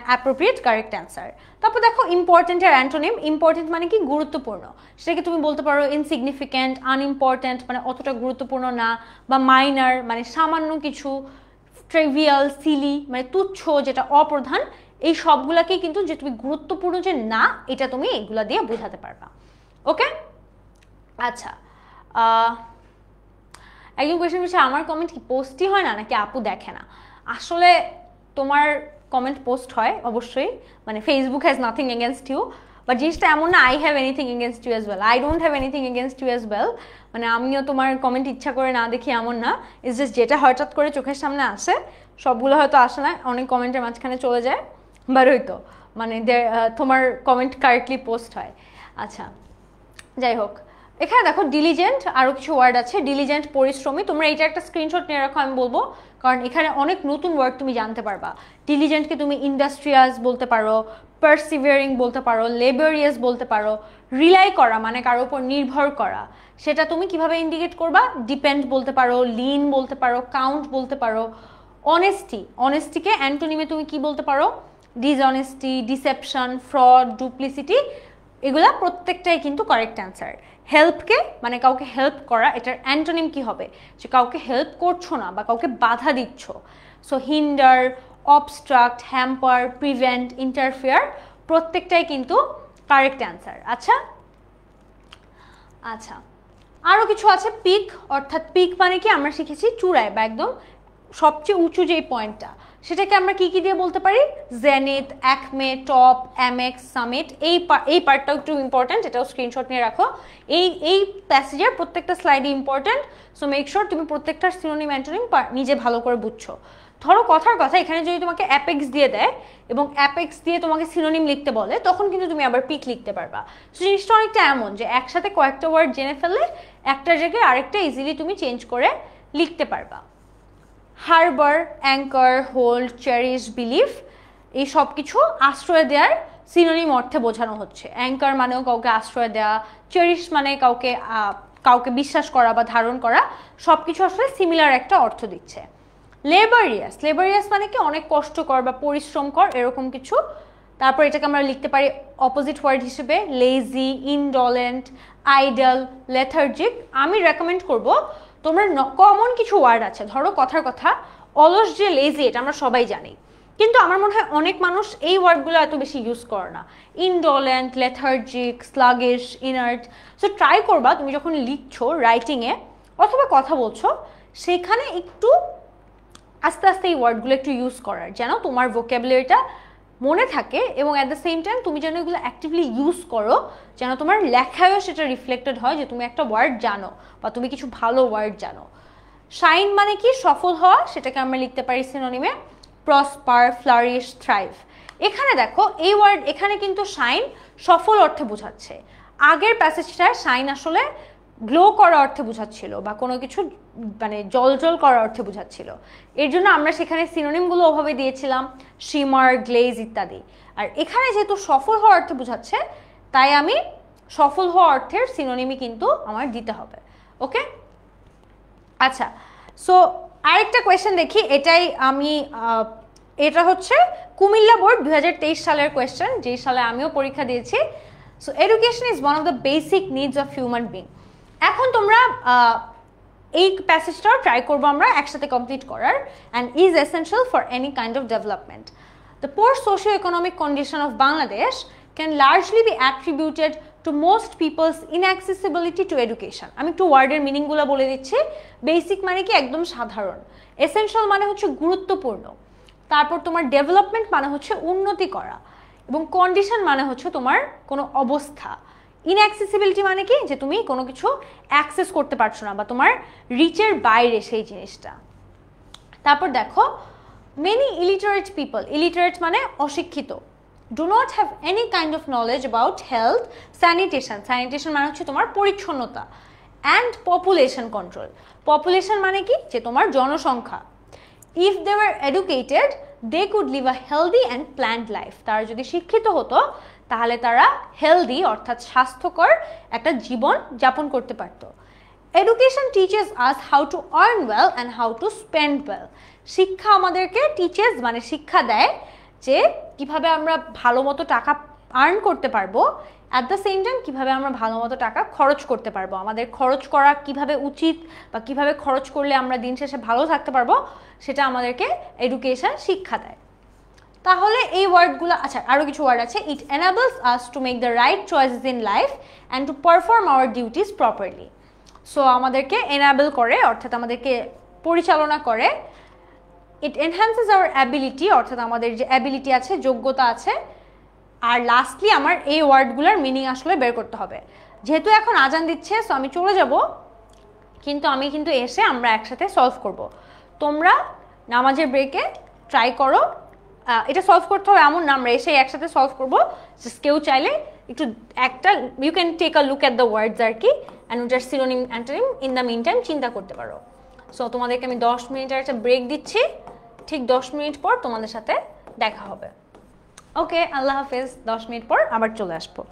অ্যাপ্রোপ্রিয়েট কারেক্ট অ্যান্সার। তারপর দেখো ইম্পর্টেন্টের অ্যান্টোনিম। ইম্পর্টেন্ট মানে কি? গুরুত্বপূর্ণ। সেটাকে তুমি বলতে পারো ইনসিগনিফিক্যান্ট, আনইম্পর্টেন্ট মানে অতটা গুরুত্বপূর্ণ না, বা মাইনার মানে সামান্য কিছু, ট্রিভিয়াল, সিলি মানে তুচ্ছ, যেটা অপ্রধান, এই সবগুলাকেই কিন্তু যে তুমি গুরুত্বপূর্ণ যে না, এটা তুমি এগুলা দিয়ে বোঝাতে পারবা। ওকে, আচ্ছা, একজন কোয়েশ্চেন করছে আমার কমেন্ট কি পোস্টই হয় না নাকি আপু দেখে না? আসলে তোমার কমেন্ট পোস্ট হয় অবশ্যই, মানে Facebook has nothing against you, but জিনিসটা এমন না I have anything against you as well, I don't have anything against you as well. মানে আমিও তোমার কমেন্ট ইচ্ছা করে না দেখি এমন না, ইটস জাস্ট যেটা হঠাৎ করে চোখের সামনে আসে, সবগুলো হয়তো আসে না, অনেক কমেন্টের মাঝখানে চলে যায়, বাট হয়তো মানে তোমার কমেন্ট কারেক্টলি পোস্ট হয়। আচ্ছা, যাই হোক, এখানে দেখো ডিলিজেন্ট, আরও কিছু ওয়ার্ড আছে, ডিলিজেন্ট পরিশ্রমী, তোমরা এইটা একটা স্ক্রিনশট নিয়ে রাখো, আমি বলবো, কারণ এখানে অনেক নতুন ওয়ার্ড তুমি জানতে পারবা। ডিলিজেন্টকে তুমি ইন্ডাস্ট্রিয়াস বলতে পারো, পারসিভিয়ারিং বলতে পারো, লেবারিয়াস বলতে পারো, রিলাই করা মানে কারোর উপর নির্ভর করা, সেটা তুমি কিভাবে ইন্ডিকেট করবা? ডিপেন্ড বলতে পারো, লিন বলতে পারো, কাউন্ট বলতে পারো। অনেস্টি, অনেস্টিকে অ্যান্টোনিমে তুমি কি বলতে পারো? ডিসঅনেস্টি, ডিসেপশন, ফ্রড, ডুপ্লিসিটি, এগুলা প্রত্যেকটাই কিন্তু কারেক্ট অ্যান্সার। হেল্পকে মানে কাউকে হেল্প করা, এটার অ্যান্টোনিম কি হবে? যে কাউকে হেল্প করছো না বা কাউকে বাধা দিচ্ছ। So hinder, abstract, hamper, prevent, interfere, প্রত্যেকটাই কিন্তু কারেক্ট অ্যান্সার। আচ্ছা আচ্ছা, আরও কিছু আছে, পিক, অর্থাৎ পিক মানে কি আমরা শিখেছি চূড়ায় বা একদম সবচেয়ে উঁচু যেই পয়েন্টটা, সেটাকে আমরা কি কি দিয়ে বলতে পারি? Zenith, অ্যাকমে, top, Amex, summit. এই পার্টটাও একটু ইম্পর্টেন্ট, এটাও স্ক্রিনশট নিয়ে রাখো। এই প্যাসেজের প্রত্যেকটা স্লাইডে ইম্পর্টেন্ট, সো মেক শিওর তুমি প্রত্যেকটার সিনোনিম অ্যান্টোনিম নিজে ভালো করে বুঝছো। ধরো কথার কথা, এখানে যদি তোমাকে অ্যাপেক্স দিয়ে দেয় এবং অ্যাপেক্স দিয়ে তোমাকে সিনোনিম লিখতে বলে, তখন কিন্তু তুমি আবার পিক লিখতে পারবা। সো জিনিসটা অনেকটা এমন যে একসাথে কয়েকটা ওয়ার্ড জেনে ফেললে একটার জায়গায় আরেকটা ইজিলি তুমি চেঞ্জ করে লিখতে পারবা। Harbour, anchor, hold, cherish, believe, এই সব কিছু আশ্রয় দেওয়ার সিনোনিম অর্থে বোঝানো হচ্ছে। অ্যাঙ্কার মানেও কাউকে আশ্রয় দেওয়া, চেরিশ মানে কাউকে বিশ্বাস করা বা ধারণ করা, সব কিছু আসলে সিমিলার একটা অর্থ দিচ্ছে। লেবারিয়াস, লেবারিয়াস মানে কি অনেক কষ্টকর বা পরিশ্রমকর, এরকম কিছু। তারপর এটাকে আমরা লিখতে পারি অপোজিট ওয়ার্ড হিসেবে লেজি, ইনডলেন্ট, আইডল, লেথার্জিক। আমি রেকমেন্ড করব তোমরা কমন কিছু ওয়ার্ড আছে, ধরো কথার কথা অলস যে লেজি, এটা আমরা সবাই জানি, কিন্তু আমার মনে হয় অনেক মানুষ এই ওয়ার্ডগুলো এত বেশি ইউজ করে না। Indolent, lethargic, sluggish, inert. So try করবা তুমি যখন লিখছো রাইটিংয়ে অথবা কথা বলছো, সেখানে একটু আস্তে আস্তে এই ওয়ার্ডগুলো একটু ইউজ করার, যেন তোমার ভোকাবুলারিটা মনে থাকে এবং অ্যাট দ্য সেম টাইম তুমি যেন এগুলো অ্যাক্টিভলি ইউজ করো, যেন তোমার লেখায়ও সেটা রিফ্লেক্টেড হয় যে তুমি একটা ওয়ার্ড জানো বা তুমি কিছু ভালো ওয়ার্ড জানো। শাইন মানে কি সফল হওয়া, সেটাকে আমরা লিখতে পারি সিনোনিমে প্রসপার, ফ্লারিশ, থ্রাইভ। এখানে দেখো এই ওয়ার্ড, এখানে কিন্তু শাইন সফল অর্থে বোঝাচ্ছে। আগের প্যাসেজটায় শাইন আসলে গ্লো করা অর্থে বোঝাচ্ছিল বা কোনো কিছু মানে জলজল করার অর্থে বোঝাচ্ছিল। এর জন্য আমরা সেখানে সিনোনিমগুলো ওভাবে দিয়েছিলাম, শিমার, গ্লেজ ইত্যাদি। আর এখানে যেহেতু সফল হওয়ার অর্থে বোঝাচ্ছে, তাই আমি সফল হওয়া অর্থের সিনোনিমই কিন্তু আমার দিতে হবে। ওকে, আচ্ছা, সো আরেকটা কোয়েশ্চেন দেখি, এটা হচ্ছে কুমিল্লা বোর্ড 2023 সালের কোয়েশ্চেন, যেই সালে আমিও পরীক্ষা দিয়েছি। So education is one of the basic needs of human being. এখন তোমরা এই প্যাসেজটাও ট্রাই করবো আমরা একসাথে কমপ্লিট করার। And is essential for any kind of development. The poor socio economic condition of Bangladesh can largely be attributed to most people's inaccessibility to education. আমি একটু ওয়ার্ডের মিনিংগুলো বলে দিচ্ছি। বেসিক মানে কি একদম সাধারণ, এসেনশিয়াল মানে হচ্ছে গুরুত্বপূর্ণ, তারপর তোমার ডেভেলপমেন্ট মানে হচ্ছে উন্নতি করা, এবং কন্ডিশন মানে হচ্ছে তোমার কোনো অবস্থা। ইনঅ্যাক্সেসিবিলিটি মানে কি যে তুমি কোনো কিছু অ্যাক্সেস করতে পারছো না বা তোমার রিচের বাইরে সেই জিনিসটা। তারপর দেখো মেনি ইলিটারেট পিপল, ইলিটারেট মানে অশিক্ষিত, do not have any kind of knowledge about health, sanitation, sanitation মানে হচ্ছে তোমার পরিচ্ছন্নতা, অ্যান্ড পপুলেশন কন্ট্রোল, পপুলেশন মানে কি যে তোমার জনসংখ্যা। If they were educated they could live a healthy and planned life, তারা যদি শিক্ষিত হতো তাহলে তারা হেলদি অর্থাৎ স্বাস্থ্যকর একটা জীবন যাপন করতে পারতো। Education teaches us how to earn well and how to spend well. শিক্ষা আমাদেরকে টিচেস মানে শিক্ষা দেয় যে কিভাবে আমরা ভালো মতো টাকা আর্ন করতে পারবো অ্যাট দ্য সেম টাইম কীভাবে আমরা ভালো মতো টাকা খরচ করতে পারবো, আমাদের খরচ করা কিভাবে উচিত বা কিভাবে খরচ করলে আমরা দিন শেষে ভালো থাকতে পারবো, সেটা আমাদেরকে এডুকেশন শিক্ষা দেয়। তাহলে এই ওয়ার্ডগুলো, আচ্ছা আরও কিছু ওয়ার্ড আছে। It enables us to make the right choices in life and to perform our duties properly. So আমাদেরকে এনাবেল করে, অর্থাৎ আমাদেরকে পরিচালনা করে। ইট এনহ্যান্সেস আওয়ার অ্যাবিলিটি, অর্থাৎ আমাদের যে অ্যাবিলিটি আছে, যোগ্যতা আছে। আর লাস্টলি আমার এই ওয়ার্ডগুলোর মিনিং আসলে বের করতে হবে। যেহেতু এখন আজান দিচ্ছে, সো আমি চলে যাব, কিন্তু আমি কিন্তু এসে আমরা একসাথে সলভ করব। তোমরা নামাজের ব্রেকে ট্রাই করো, এটা সলভ করতে হবে এমন না আমরা এসে একসাথে সলভ করবো। জাস্ট কেউ চাইলে একটু একটা you can take a look at the words আর কি, অ্যান্ড ওটার synonym antonym in the meantime চিন্তা করতে পারো। সো তোমাদেরকে আমি 10 মিনিটের একটা ব্রেক দিচ্ছি, ঠিক 10 মিনিট পর তোমাদের সাথে দেখা হবে। ওকে, আল্লাহ হাফেজ। 10 মিনিট পর আবার চলে আসবো।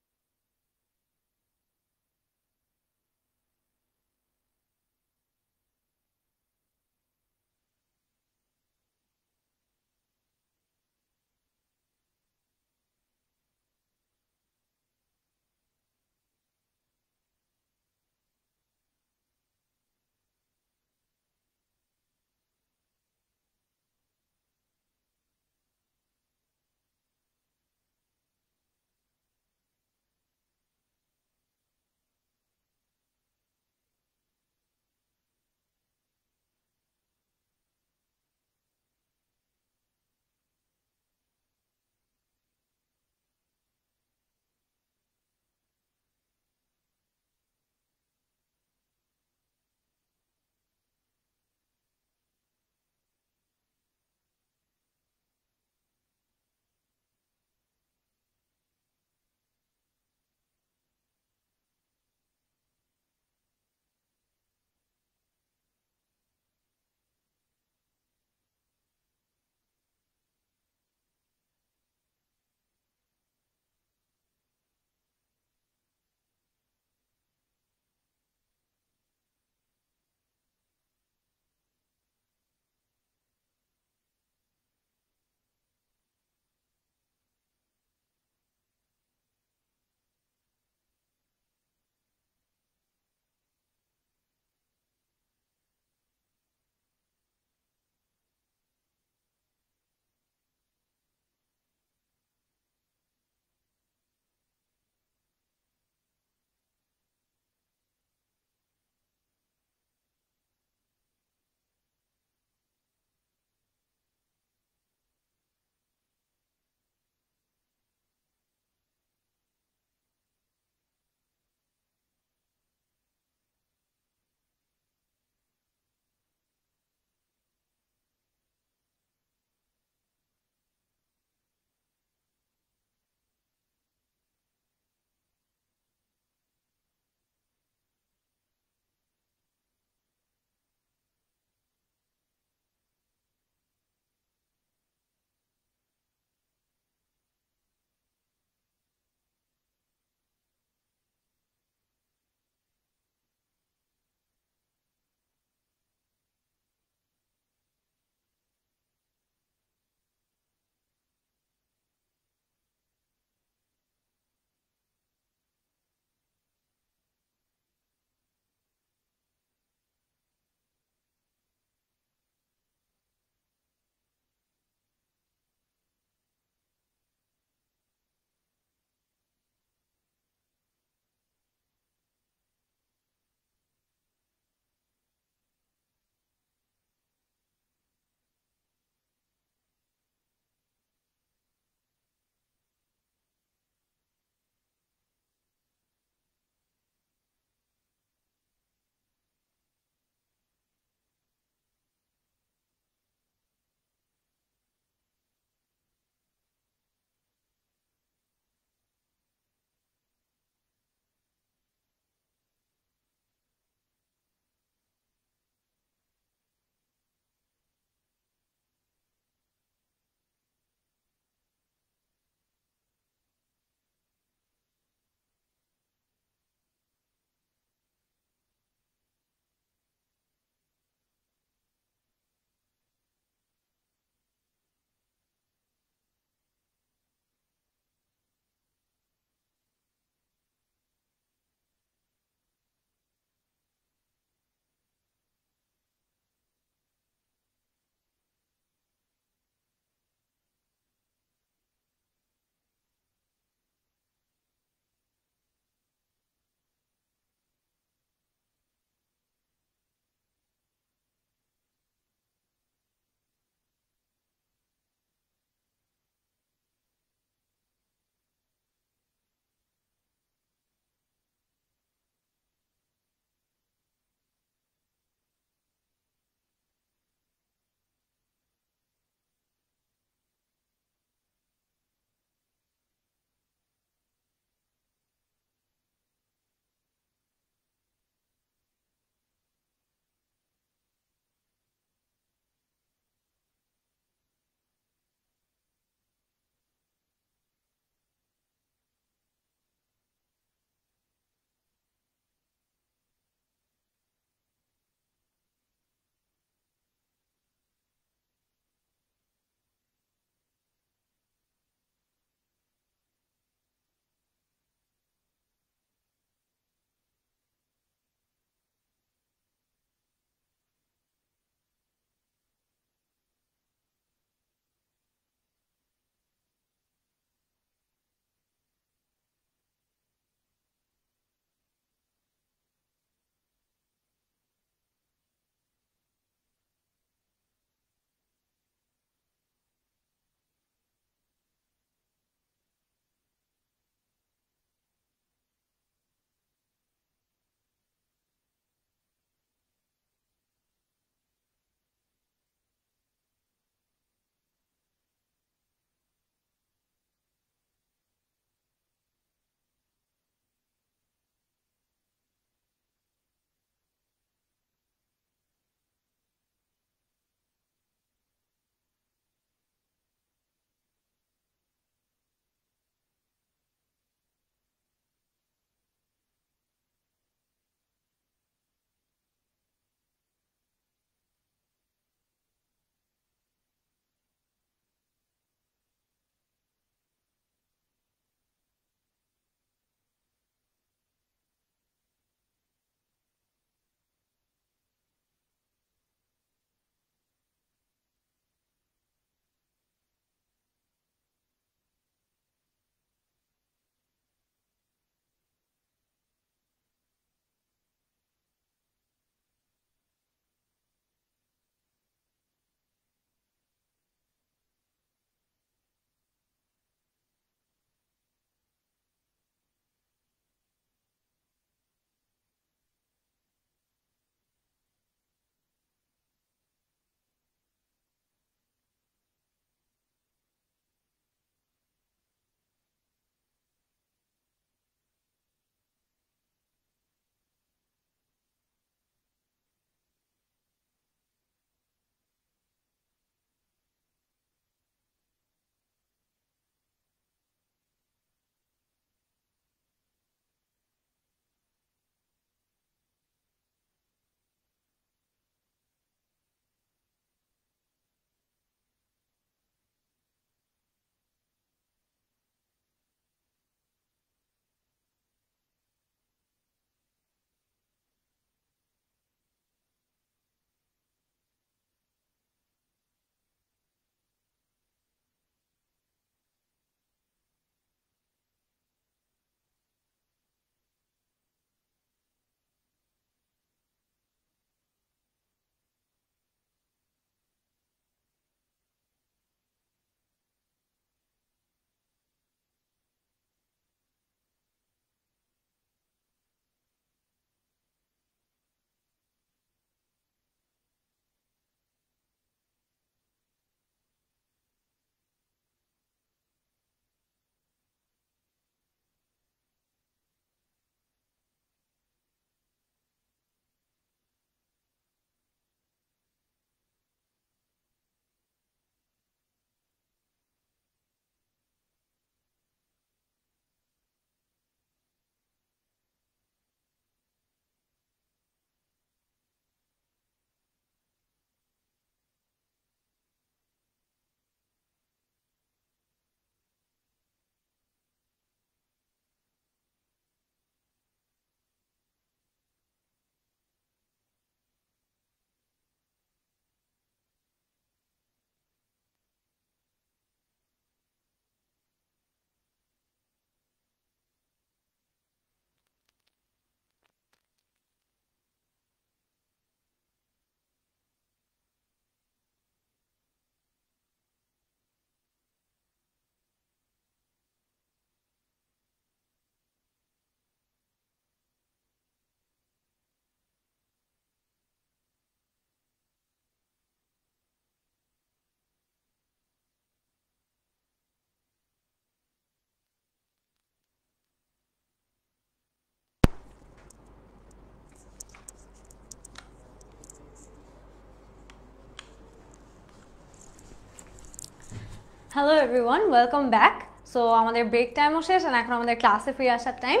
Hello everyone, welcome back. So আমাদের ব্রেক টাইমও শেষ আর এখন আমাদের ক্লাসে ফিরে আসার টাইম।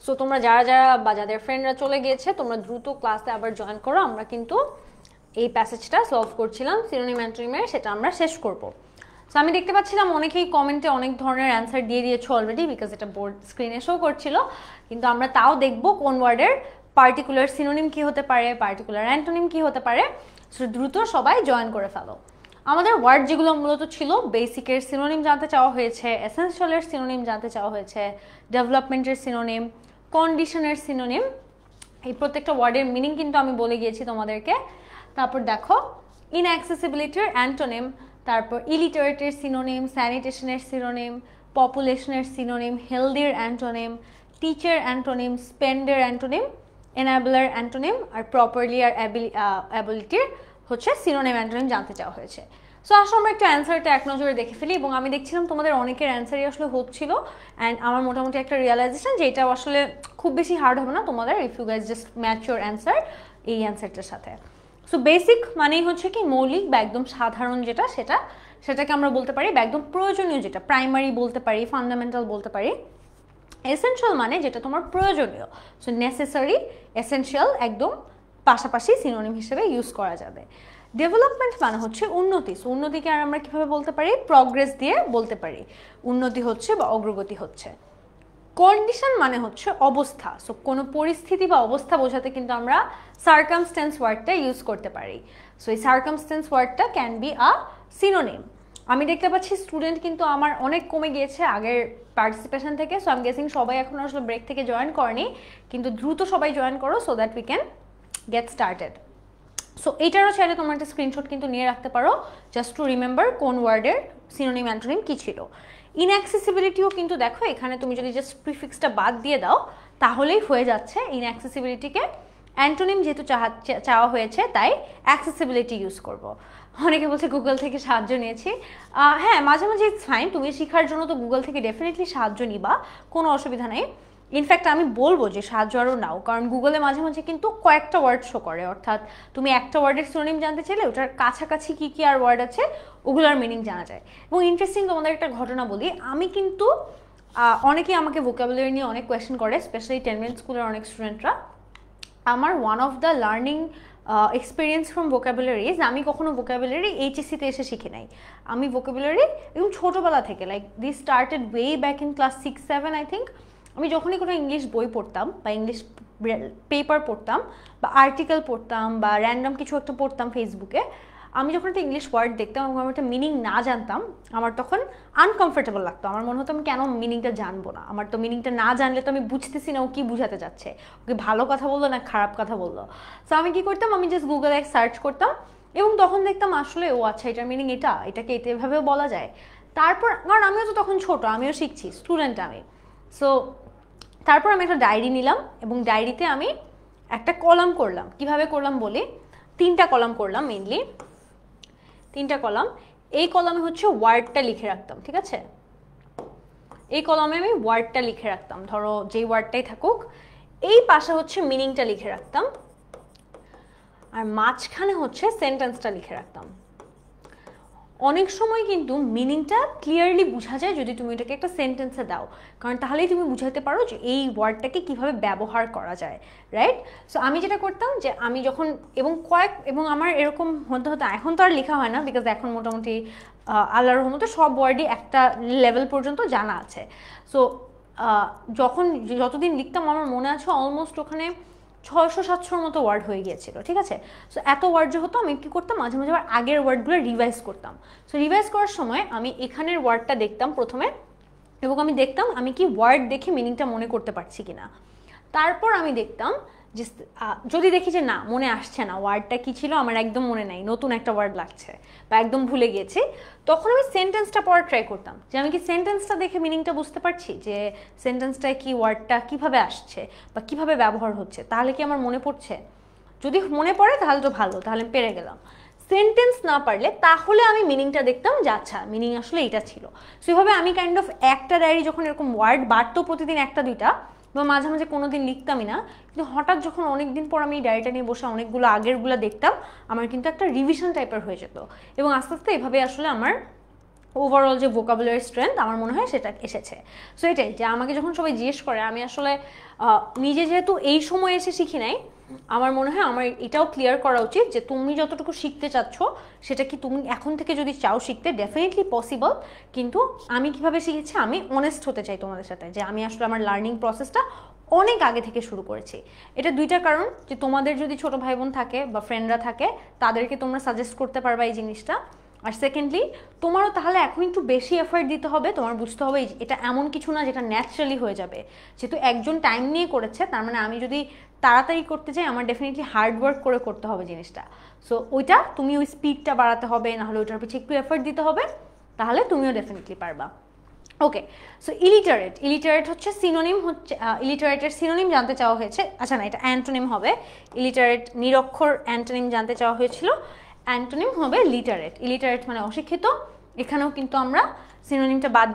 সো তোমরা যারা যারা বা যাদের ফ্রেন্ডরা চলে গিয়েছে তোমরা দ্রুত ক্লাসে আবার জয়েন করো। আমরা কিন্তু এই প্যাসেজটা সলভ করছিলাম সিনোনিম অ্যান্টোনিমের, সেটা আমরা শেষ করব। সো আমি দেখতে পাচ্ছিলাম অনেকেই কমেন্টে অনেক ধরনের অ্যান্সার দিয়ে দিয়েছো অলরেডি, বিকজ এটা বোর্ড স্ক্রিনে শো করছিল। কিন্তু আমরা তাও দেখব কোন ওয়ার্ডের পার্টিকুলার সিনোনিম কি হতে পারে, পার্টিকুলার অ্যান্টোনিম কি হতে পারে। সো দ্রুত সবাই জয়েন করে ফেলো। আমাদের ওয়ার্ড যেগুলো মূলত ছিল, বেসিকের সিনোনিম জানতে চাওয়া হয়েছে, এসেনশিয়ালের সিনোনিম জানতে চাওয়া হয়েছে, ডেভেলপমেন্টের সিনোনিম, কন্ডিশনের সিনোনিম। এই প্রত্যেকটা ওয়ার্ডের মিনিং কিন্তু আমি বলে গিয়েছি তোমাদেরকে। তারপর দেখো ইনঅ্যাক্সেসিবিলিটির অ্যান্টোনিম, তারপর ইলিটারেটের সিনোনিম, স্যানিটেশনের সিনোনিম, পপুলেশনের সিনোনিম, হেলদির অ্যান্টোনিম, টিচার অ্যান্টোনিম, স্পেন্ডের অ্যান্টোনিম, এনাবলার অ্যান্টোনিম, আর প্রপারলি আর অ্যাবিলিটির হচ্ছে সিনোনিম অ্যান্টোনিম জানতে চাওয়া হয়েছে। সো আসলে আমরা একটু অ্যান্সারটা এক নজরে দেখে ফেলি, এবং আমি দেখছিলাম তোমাদের অনেকের অ্যান্সারই আসলে হচ্ছিল। অ্যান্ড আমার মোটামুটি একটা রিয়েলাইজেশন যে এটা আসলে খুব বেশি হার্ড হবে না তোমাদের, if you guys just match your answer এই অ্যান্সারটার সাথে। সো বেসিক মানেই হচ্ছে কি মৌলিক বা একদম সাধারণ যেটা, সেটাকে আমরা বলতে পারি, বা একদম প্রয়োজনীয় যেটা প্রাইমারি বলতে পারি, ফান্ডামেন্টাল বলতে পারি। এসেনশিয়াল মানে যেটা তোমার প্রয়োজনীয়। সো নেসেসারি, এসেনশিয়াল একদম পাশাপাশি সিনোনিম হিসেবে ইউজ করা যাবে। ডেভেলপমেন্ট মানে হচ্ছে উন্নতি। সো উন্নতিকে আর আমরা কীভাবে বলতে পারি? প্রগ্রেস দিয়ে বলতে পারি, উন্নতি হচ্ছে বা অগ্রগতি হচ্ছে। কন্ডিশন মানে হচ্ছে অবস্থা। সো কোনো পরিস্থিতি বা অবস্থা বোঝাতে কিন্তু আমরা সার্কামস্টেন্স ওয়ার্ডটা ইউজ করতে পারি। সো এই সার্কামস্টেন্স ওয়ার্ডটা ক্যান বি আ সিনোনিম। আমি দেখতে পাচ্ছি স্টুডেন্ট কিন্তু আমার অনেক কমে গিয়েছে আগের পার্টিসিপেশন থেকে। সো আমি গেসিং সবাই এখন আসলে ব্রেক থেকে জয়েন করেনি, কিন্তু দ্রুত সবাই জয়েন করো so that we can get started. So এইটারও চাইলে তোমরা একটা স্ক্রিনশট কিন্তু নিয়ে রাখতে পারো, জাস্ট টু রিমেম্বার কোন ওয়ার্ডের সিনোনিম অ্যান্টোনিম কী ছিল। ইনঅ্যাক্সেসিবিলিটিও কিন্তু দেখো এখানে তুমি যদি জাস্ট প্রিফিক্সটা বাদ দিয়ে দাও তাহলেই হয়ে যাচ্ছে। ইনঅ্যাক্সেসিবিলিটিকে অ্যান্টোনিম যেহেতু চাওয়া হয়েছে তাই অ্যাক্সেসিবিলিটি ইউজ করব। অনেকে বলছে গুগল থেকে সাহায্য নিয়েছি। হ্যাঁ, মাঝে মাঝে ইটস ফাইন, তুমি শেখার জন্য তো গুগল থেকে ডেফিনেটলি সাহায্য নিবা, কোনো অসুবিধা নেই। ইনফ্যাক্ট আমি বলবো যে সাহায্য আরও নাও, কারণ গুগলে মাঝে মাঝে কিন্তু কয়েকটা ওয়ার্ড শো করে, অর্থাৎ তুমি একটা ওয়ার্ডের সিনোনিম জানতে চাইলে ওটার কাছাকাছি কী কী আর ওয়ার্ড আছে ওগুলোর মিনিং জানা যায়। এবং ইন্টারেস্টিং তোমাদের একটা ঘটনা বলি, আমি কিন্তু অনেকেই আমাকে ভোকাবুলারি নিয়ে অনেক কোয়েশ্চেন করে, স্পেশালি 10 মিনিট স্কুলের অনেক স্টুডেন্টরা। আমার one of the learning experience from vocabularies, আমি কখনো ভোকাবুলারি এইচএসসিতে এসে শিখি নাই। আমি ভোকাবুলারি একদম ছোটোবেলা থেকে, like this started way back in class 6-7 I think. আমি যখনই কোনো ইংলিশ বই পড়তাম বা ইংলিশ পেপার পড়তাম বা আর্টিকেল পড়তাম বা র্যান্ডম কিছু একটা পড়তাম ফেসবুকে, আমি যখন একটা ইংলিশ ওয়ার্ড দেখতাম এবং আমি একটা মিনিং না জানতাম, আমার তখন আনকমফোর্টেবল লাগতো। আমার মনে হতো আমি কেন মিনিংটা জানবো না, আমার তো মিনিংটা না জানলে তো আমি বুঝতেছি না ও কী বুঝাতে যাচ্ছে, ওকে ভালো কথা বললো না খারাপ কথা বললো। সো আমি কী করতাম, আমি জাস্ট গুগলে সার্চ করতাম এবং তখন দেখতাম আসলে ও আচ্ছা এটার মিনিং এটাকে এভাবেও বলা যায়। তারপর কারণ আমিও তো তখন ছোট, আমিও শিখছি, স্টুডেন্ট আমি। সো তারপর আমি একটা ডায়েরি নিলাম এবং ডায়েরিতে আমি একটা কলাম করলাম। কিভাবে করলাম বলি, 3টা কলাম করলাম, মেইনলি 3টা কলাম। এই কলামে হচ্ছে ওয়ার্ডটা লিখে রাখতাম, ঠিক আছে? এই কলামে আমি ওয়ার্ডটা লিখে রাখতাম, ধরো যেই ওয়ার্ডটাই থাকুক। এই পাশে হচ্ছে মিনিংটা লিখে রাখতাম, আর মাঝখানে হচ্ছে সেন্টেন্সটা লিখে রাখতাম। অনেক সময় কিন্তু মিনিংটা ক্লিয়ারলি বোঝা যায় যদি তুমি এটাকে একটা সেন্টেন্সে দাও, কারণ তাহলেই তুমি বুঝাতে পারো যে এই ওয়ার্ডটাকে কিভাবে ব্যবহার করা যায়, রাইট? সো আমি যেটা করতাম যে আমি যখন এবং আমার এরকম হতে হতো, এখন তো আর লেখা হয় না বিকজ এখন মোটামুটি আল্লাহর রহমতে সব ওয়ার্ডই একটা লেভেল পর্যন্ত জানা আছে। সো যতদিন লিখতাম আমার মনে আছে অলমোস্ট ওখানে 600-700 মতো ওয়ার্ড হয়ে গিয়েছিল, ঠিক আছে? সো এত ওয়ার্ড যে হতো আমি কী করতাম, মাঝে মাঝে আবার আগের ওয়ার্ডগুলো রিভাইজ করতাম। সো রিভাইজ করার সময় আমি এখানের ওয়ার্ডটা দেখতাম প্রথমে, এবং আমি দেখতাম আমি কি ওয়ার্ড দেখে মিনিংটা মনে করতে পারছি কিনা। তারপর আমি দেখতাম যে যদি দেখি যে না মনে আসছে না ওয়ার্ডটা কী ছিল, আমার একদম মনে নেই, নতুন একটা ওয়ার্ড লাগছে বা একদম ভুলে গিয়েছি, তখন আমি সেন্টেন্সটা পড়ার ট্রাই করতাম যে আমি কি সেন্টেন্সটা দেখে মিনিংটা বুঝতে পারছি, যে সেন্টেন্সটায় কি ওয়ার্ডটা কিভাবে আসছে বা কিভাবে ব্যবহার হচ্ছে, তাহলে কি আমার মনে পড়ছে। যদি মনে পড়ে তাহলে তো ভালো, তাহলে আমি পেরে গেলাম। সেন্টেন্স না পারলে তাহলে আমি মিনিংটা দেখতাম যে আচ্ছা মিনিং আসলে এটা ছিল। সেভাবে আমি কাইন্ড অফ একটা ডায়েরি যখন এরকম ওয়ার্ড বাড়তো প্রতিদিন 1-2টা, বা মাঝে মাঝে কোনো দিন লিখতামই না, কিন্তু হঠাৎ যখন অনেক দিন পর আমি এই ডায়েরিটা নিয়ে বসে অনেকগুলো আগেরগুলো দেখতাম, আমার কিন্তু একটা রিভিশন টাইপের হয়ে যেত। এবং আস্তে আস্তে এভাবে আসলে আমার ওভারঅল যে ভোকাবুলারি স্ট্রেংথ আমার মনে হয় সেটা এসেছে। সো এটাই যে আমাকে যখন সবাই জিজ্ঞেস করে, আমি আসলে নিজে যেহেতু এই সময় এসে শিখি নাই, আমার মনে হয় আমার এটাও ক্লিয়ার করা উচিত যে তুমি যতটুকু শিখতে চাচ্ছ সেটা কি তুমি এখন থেকে যদি চাও শিখতে ডেফিনেটলি পসিবল। কিন্তু আমি কিভাবে শিখেছি, আমি অনেস্ট হতে চাই তোমাদের সাথে যে আমি আসলে আমার লার্নিং প্রসেসটা অনেক আগে থেকে শুরু করেছি। এটা দুইটা কারণ, যে তোমাদের যদি ছোট ভাই বোন থাকে বা ফ্রেন্ডরা থাকে তাদেরকে তোমরা সাজেস্ট করতে পারবা এই জিনিসটা। আর সেকেন্ডলি তোমারও তাহলে এখন একটু বেশি এফর্ট দিতে হবে, তোমার বুঝতে হবে এটা এমন কিছু না যেটা ন্যাচারালি হয়ে যাবে। যেহেতু একজন টাইম নিয়ে করেছে, তার মানে আমি যদি তাড়াতাড়ি করতে চাই আমার ডেফিনেটলি হার্ড ওয়ার্ক করে করতে হবে জিনিসটা। সো ওইটা তুমি ওই স্পিডটা বাড়াতে হবে, নাহলে ওইটার পিছিয়ে একটু এফর্ট দিতে হবে, তাহলে তুমিও ডেফিনেটলি পারবা। ওকে, সো ইলিটারেট, ইলিটারেট হচ্ছে সিনোনিম, হচ্ছে ইলিটারেটের সিনোনিম জানতে চাওয়া হয়েছে। আচ্ছা না, এটা অ্যান্টোনিম হবে। ইলিটারেট নিরক্ষর, অ্যান্টোনিম জানতে চাওয়া হয়েছিল, অ্যান্টোনিম হবে লিটারেট। ইলিটারেট মানে অশিক্ষিত। এখানেও কিন্তু আমরা সিনোনিমটা বাদ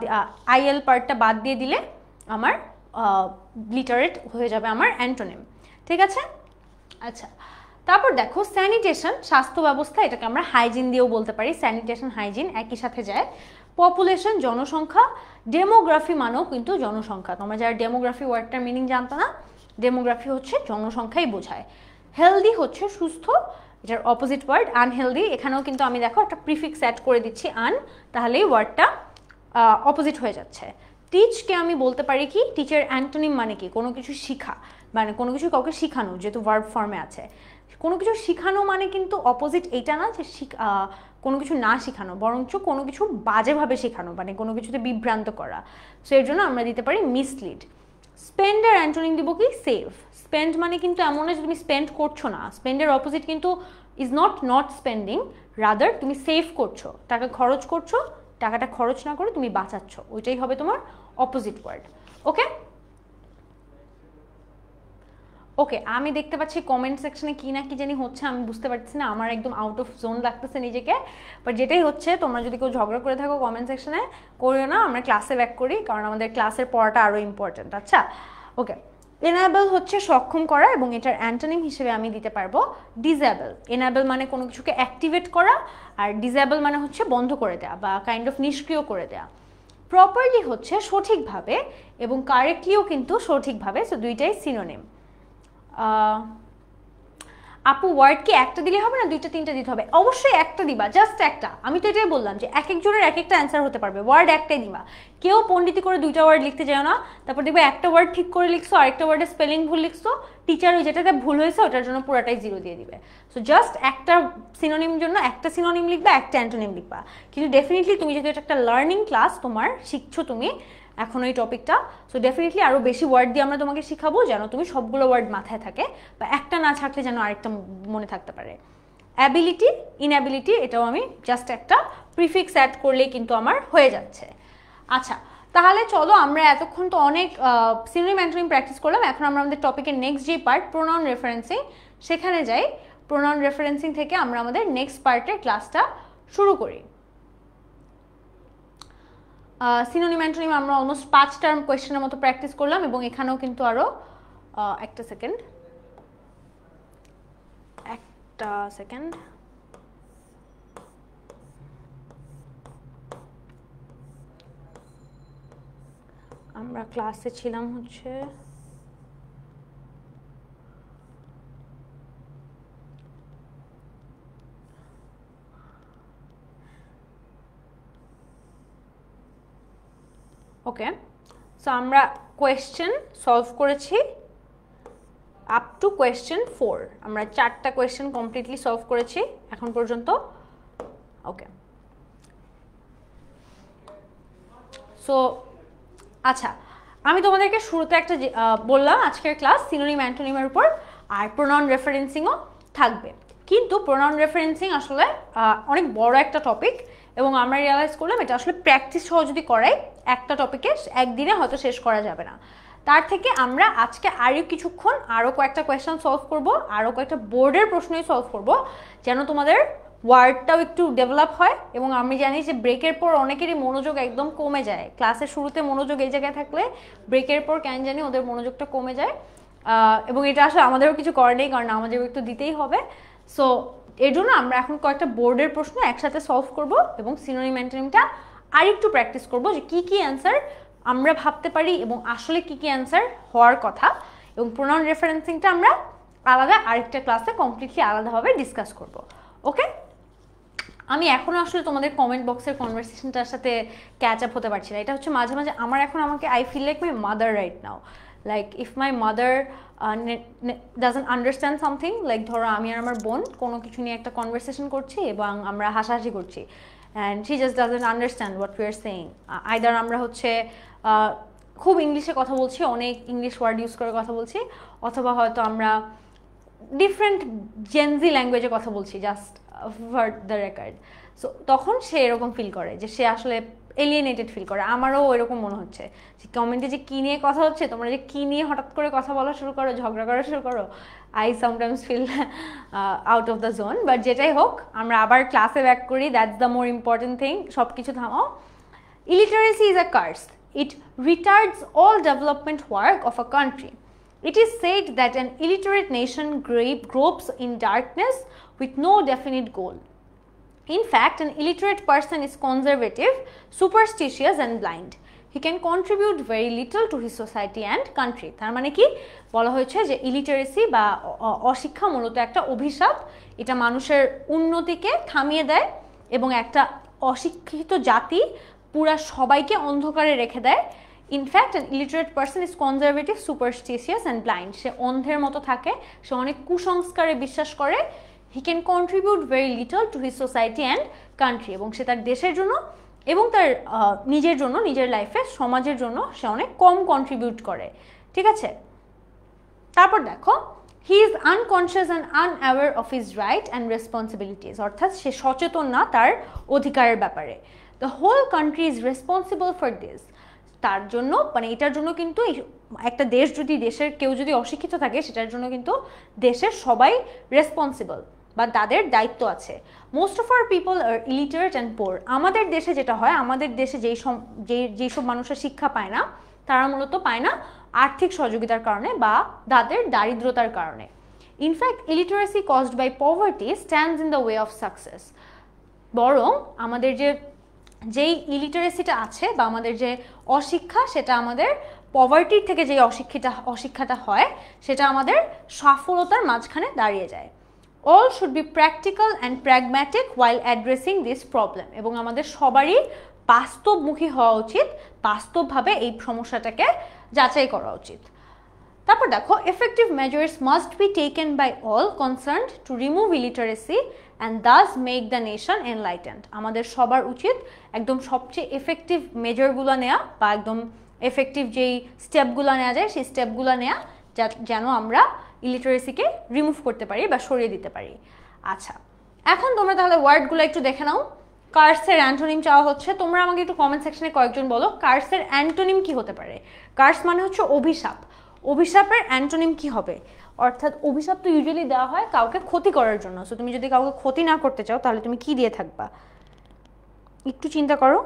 আইএল পার্টটা বাদ দিয়ে দিলে আমার লিটারেট হয়ে যাবে আমার অ্যান্টোনিম। ঠিক আছে? আচ্ছা, তারপর দেখো স্যানিটেশন, স্বাস্থ্য ব্যবস্থা, এটাকে আমরা হাইজিন দিয়েও বলতে পারি। স্যানিটেশন হাইজিন একই সাথে যায়। পপুলেশন জনসংখ্যা, ডেমোগ্রাফি মানেও কিন্তু জনসংখ্যা। তোমরা যারা ডেমোগ্রাফি ওয়ার্ডটার মিনিং জানতো না, ডেমোগ্রাফি হচ্ছে জনসংখ্যাই বোঝায়। হেলদি হচ্ছে সুস্থ, এটার অপোজিট ওয়ার্ড আনহেলদি। এখানেও কিন্তু আমি দেখো একটা প্রিফিক্স অ্যাড করে দিচ্ছি আন, তাহলেই ওয়ার্ডটা অপোজিট হয়ে যাচ্ছে। টিচকে আমি বলতে পারি কি, টিচার অ্যান্টোনিম মানে কি, কোনো কিছু শিখা, মানে কোনো কিছু কাউকে শিখানো, যেহেতু ভার্ব ফর্মে আছে। কোনো কিছু শিখানো মানে কিন্তু অপোজিট এইটা না যে কোনো কিছু না শেখানো, বরঞ্চ কোনো কিছু বাজেভাবে শেখানো, মানে কোনো কিছুতে বিভ্রান্ত করা। সো এর জন্য আমরা দিতে পারি মিসলিড। স্পেন্ডের অ্যান্টোনিম দিব কি, সেভ। স্পেন্ড মানে কিন্তু এমন না যে তুমি স্পেন্ড করছো না, স্পেন্ডের অপোজিট কিন্তু ইজ নট স্পেন্ডিং, রাদার তুমি সেভ করছো, টাকা খরচ করছো, টাকাটা খরচ না করে তুমি বাঁচাচ্ছ, ওইটাই হবে তোমার অপোজিট ওয়ার্ড। ওকে ওকে, আমি দেখতে পাচ্ছি কমেন্ট সেকশনে কি না কি জানি হচ্ছে, আমি বুঝতে পারছি না, আমার একদম আউট অফ জোন লাগতেছে নিজেকে। বাট যেটাই হচ্ছে, তোমরা যদি কেউ ঝগড়া করে থাকো কমেন্ট সেকশনে, করিও না, আমরা ক্লাসে ব্যাক করি, কারণ আমাদের ক্লাসের পড়াটা আরও ইম্পর্টেন্ট। আচ্ছা ওকে, এনাবেল হচ্ছে সক্ষম করা, এবং এটার অ্যান্টোনিম হিসেবে আমি দিতে পারবো ডিসেবল। এনাবেল মানে কোনো কিছুকে অ্যাক্টিভেট করা, আর ডিসেবল মানে হচ্ছে বন্ধ করে দেওয়া বা কাইন্ড অফ নিষ্ক্রিয় করে দেওয়া। প্রপারলি হচ্ছে সঠিকভাবে, এবং কারেক্টলিও কিন্তু সঠিকভাবে, সো দুইটাই সিনোনিম। আপু ওয়ার্ড কি একটা দিলে হবে না, দুইটা তিনটা দিতে হবে? অবশ্যই একটা দিবা, জাস্ট একটা। আমি তো এটাই বললাম যে এক একজনের এক একটা অ্যান্সার হতে পারবে, ওয়ার্ড একটাই দিবা। কেউ পণ্ডিতি করে দুইটা ওয়ার্ড লিখতে যাও না, তারপর দেখবে একটা ওয়ার্ড ঠিক করে লিখছো, আরেকটা ওয়ার্ডের স্পেলিং ভুল লিখছো, টিচার ওই যেটাতে ভুল হয়েছে ওটার জন্য পুরাটাই 0 দিয়ে দিবে। সো জাস্ট একটা সিনোনিম জন্য একটা সিনোনিম লিখবা, একটা অ্যান্টোনিম লিখবা। কিন্তু ডেফিনেটলি তুমি যেহেতু এটা একটা লার্নিং ক্লাস, তোমার শিখছো তুমি এখন এই টপিকটা, সো ডেফিনেটলি আরও বেশি ওয়ার্ড দিয়ে আমরা তোমাকে শিখাবো, যেন তুমি সবগুলো ওয়ার্ড মাথায় থাকে, বা একটা না থাকলে যেন আরেকটা মনে থাকতে পারে। অ্যাবিলিটি, ইনঅ্যাবিলিটি, এটাও আমি জাস্ট একটা প্রিফিক্স অ্যাড করলেই কিন্তু আমার হয়ে যাচ্ছে। আচ্ছা, তাহলে চলো আমরা এতক্ষণ তো অনেক সিনোনিম অ্যান্টোনিম প্র্যাকটিস করলাম, এখন আমরা আমাদের টপিকের নেক্সট যে পার্ট প্রোনাউন রেফারেন্সিং, সেখানে যাই। প্রোনাউন রেফারেন্সিং থেকে আমরা আমাদের নেক্সট পার্টের ক্লাসটা শুরু করি। সিনোনিম অ্যান্টোনিম আমরা অলমোস্ট 5টা কোয়েশ্চেনের মতো প্র্যাকটিস করলাম, এবং এখানেও কিন্তু আরও একটা সেকেন্ড আমরা ক্লাসে ছিলাম হচ্ছে ওকে, সো আমরা কোয়েশ্চেন সলভ করেছি আপ টু কোয়েশ্চেন 4। আমরা 4টা কোয়েশ্চেন কমপ্লিটলি সলভ করেছি এখন পর্যন্ত। ওকে, সো আচ্ছা, আমি তোমাদেরকে শুরুতে একটা বললাম আজকের ক্লাস সিনোনিম অ্যান্টোনিমের উপর, আর প্রোনাউন রেফারেন্সিংও থাকবে। কিন্তু প্রোনাউন রেফারেন্সিং আসলে অনেক বড় একটা টপিক, এবং আমরা রিয়েলাইজ করলাম এটা আসলে প্র্যাকটিস সহ যদি করাই একটা টপিকে একদিনে হয়তো শেষ করা যাবে না। তার থেকে আমরা আজকে আরও কিছুক্ষণ আরও কয়েকটা কোয়েশ্চেন সলভ করব, আরও কয়েকটা বোর্ডের প্রশ্নই সলভ করব, যেন তোমাদের ওয়ার্ডটাও একটু ডেভেলপ হয়। এবং আমি জানি যে ব্রেকের পর অনেকেরই মনোযোগ একদম কমে যায়, ক্লাসের শুরুতে মনোযোগ এই জায়গায় থাকলে ব্রেকের পর কেন জানি ওদের মনোযোগটা কমে যায়, এবং এটা আসলে আমাদেরও কিছু করার নেই, কারণ আমাদেরও একটু দিতেই হবে। সো এর জন্য আমরা এখন কয়েকটা বোর্ডের প্রশ্ন একসাথে সলভ করব, এবং সিনোনিম অ্যান্টোনিমটা আরেকটু প্র্যাকটিস করব যে কি কি অ্যান্সার আমরা ভাবতে পারি এবং আসলে কি কি অ্যান্সার হওয়ার কথা, এবং প্রোনাউন রেফারেন্সিংটা আমরা আলাদা আরেকটা ক্লাসে কমপ্লিটলি আলাদাভাবে ডিসকাস করব। ওকে, আমি এখনও আসলে তোমাদের কমেন্ট বক্সের কনভারসেশনটার সাথে ক্যাচ আপ হতে পারছি না। এটা হচ্ছে মাঝে মাঝে আমার এখন আমাকে I feel like my mother right now, like if my mother doesn't understand something, like ধরো আমি আর আমার বোন কোনো কিছু নিয়ে একটা কনভারসেশন করছি এবং আমরা হাসাহাসি করছি, and she just doesn't understand what we are saying. Either আমরা হচ্ছে খুব ইংলিশে কথা বলছি, অনেক ইংলিশ ওয়ার্ড ইউজ করে কথা বলছি, অথবা হয়তো আমরা ডিফারেন্ট জেনজি ল্যাঙ্গুয়েজে কথা বলছি, just for the record. So তখন সে এরকম ফিল করে যে সে আসলে এলিয়েনেটেড ফিল করে। আমারও এরকম মনে হচ্ছে যে কমেন্টে যে কী নিয়ে কথা হচ্ছে, তোমরা যে কী নিয়ে হঠাৎ করে কথা বলা শুরু করো, ঝগড়া করা শুরু করো, I sometimes feel out of the zone. But যেটাই হোক, আমরা আবার ক্লাসে ব্যাক করি, that's the more important thing. সব কিছু থামাও। Illiteracy is a curse, it retards all development work of a country. It is said that an illiterate nation gropes in darkness with no definite goal. In fact, an illiterate person is conservative, superstitious and blind. He can contribute very little to his society and country. তার মানে কি বলা হয়েছে যে illiteracy বা অশিক্ষা মূলত একটা অভিশাপ। এটা মানুষের উন্নতিকে থামিয়ে দেয় এবং একটা অশিক্ষিত জাতি পুরা সবাইকে অন্ধকারে রেখে দেয়। In fact an illiterate person is conservative, superstitious and blind. সে অন্ধের মতো থাকে, সে অনেক কুসংস্কারে বিশ্বাস করে। He can contribute very little to his society and country, এবং সে তার দেশের জন্য এবং তার নিজের জন্য, নিজের লাইফে, সমাজের জন্য সে অনেক কম কন্ট্রিবিউট করে। ঠিক আছে, তারপর দেখো, he is unconscious and unaware of his right and responsibilities, অর্থাৎ সে সচেতন না তার অধিকারের ব্যাপারে। The whole country is responsible for this. তার জন্য মানে এটার জন্য কিন্তু একটা দেশ যদি, দেশের কেউ যদি অশিক্ষিত থাকে, সেটার জন্য কিন্তু দেশের সবাই রেসপন্সিবল বা তাদের দায়িত্ব আছে। Most of our people are illiterate and poor. আমাদের দেশে যেটা হয়, আমাদের দেশে যেসব মানুষের শিক্ষা পায় না, তারা মূলত পায় না আর্থিক সহযোগিতার কারণে বা তাদের দারিদ্রতার কারণে। In fact illiteracy caused by poverty stands in the way of success. বরং আমাদের যেই ইলিটারেসিটা আছে বা আমাদের যে অশিক্ষা, সেটা আমাদের পভার্টির থেকে যে অশিক্ষাটা হয়, সেটা আমাদের সফলতার মাঝখানে দাঁড়িয়ে যায়। All should be practical and pragmatic while addressing this problem. এবং আমাদের সবারই বাস্তবমুখী হওয়া উচিত, বাস্তবভাবে এই সমস্যাটাকে যাচাই করা উচিত। তারপর দেখো, effective measures must be taken by all concerned to remove illiteracy and thus make the nation enlightened. আমাদের সবার উচিত একদম সবচেয়ে এফেক্টিভ মেজারগুলো নেওয়া বা একদম এফেক্টিভ যেই স্টেপগুলো নেওয়া যায়, সেই স্টেপগুলো নেওয়া, যেন আমরা ইলিটারেসিকে রিমুভ করতে পারি বা সরিয়ে দিতে পারি। আচ্ছা, এখন তোমরা তাহলে ওয়ার্ডগুলো একটু দেখে নাও। কার্সের অ্যান্টোনিম চাওয়া হচ্ছে। তোমরা আমাকে একটু কমেন্ট সেকশনে কয়েকজন বলো কার্সের অ্যান্টোনিম কি হতে পারে। কার্স মানে হচ্ছে অভিশাপ। অভিশাপের অ্যান্টোনিম কি হবে? অর্থাৎ অভিশাপ তো ইউজুয়ালি দেওয়া হয় কাউকে ক্ষতি করার জন্য। সো তুমি যদি কাউকে ক্ষতি না করতে চাও, তাহলে তুমি কি দিয়ে থাকবা? একটু চিন্তা করো।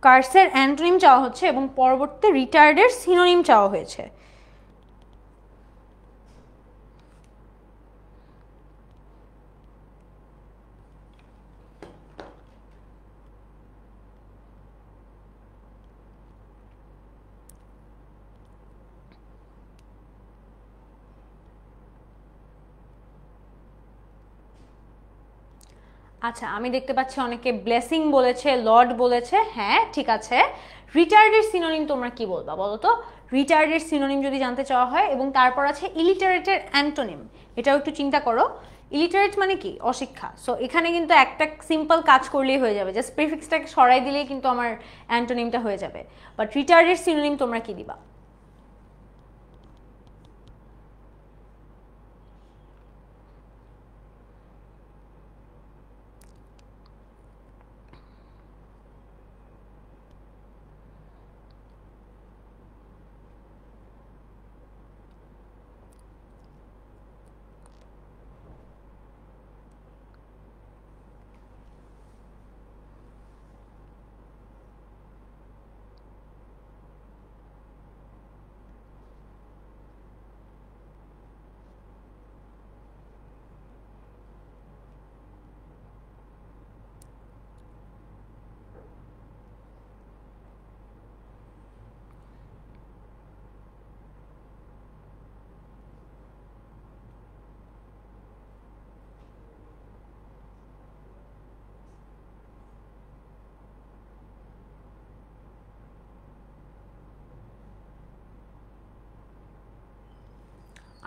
কার্সের অ্যান্টোনিম চাওয়া হচ্ছে এবং পরবর্তীতে রিটার্ডের সিনোনিম চাওয়া হয়েছে। আচ্ছা, আমি দেখতে পাচ্ছি অনেকে ব্লেসিং বলেছে, লর্ড বলেছে। হ্যাঁ, ঠিক আছে। রিটার্ডের সিনোনিম তোমরা কি বলবা বলো তো? রিটার্ডের সিনোনিম যদি জানতে চাওয়া হয়। এবং তারপর আছে ইলিটারেটের অ্যান্টোনিম। এটাও একটু চিন্তা করো। ইলিটারেট মানে কি? অশিক্ষা। সো এখানে কিন্তু একটা সিম্পল কাজ করলেই হয়ে যাবে, জাস্ট প্রিফিক্সটাকে সরাই দিলেই কিন্তু আমার অ্যান্টোনিমটা হয়ে যাবে। বাট রিটার্ডের সিনোনিম তোমরা কি দিবা?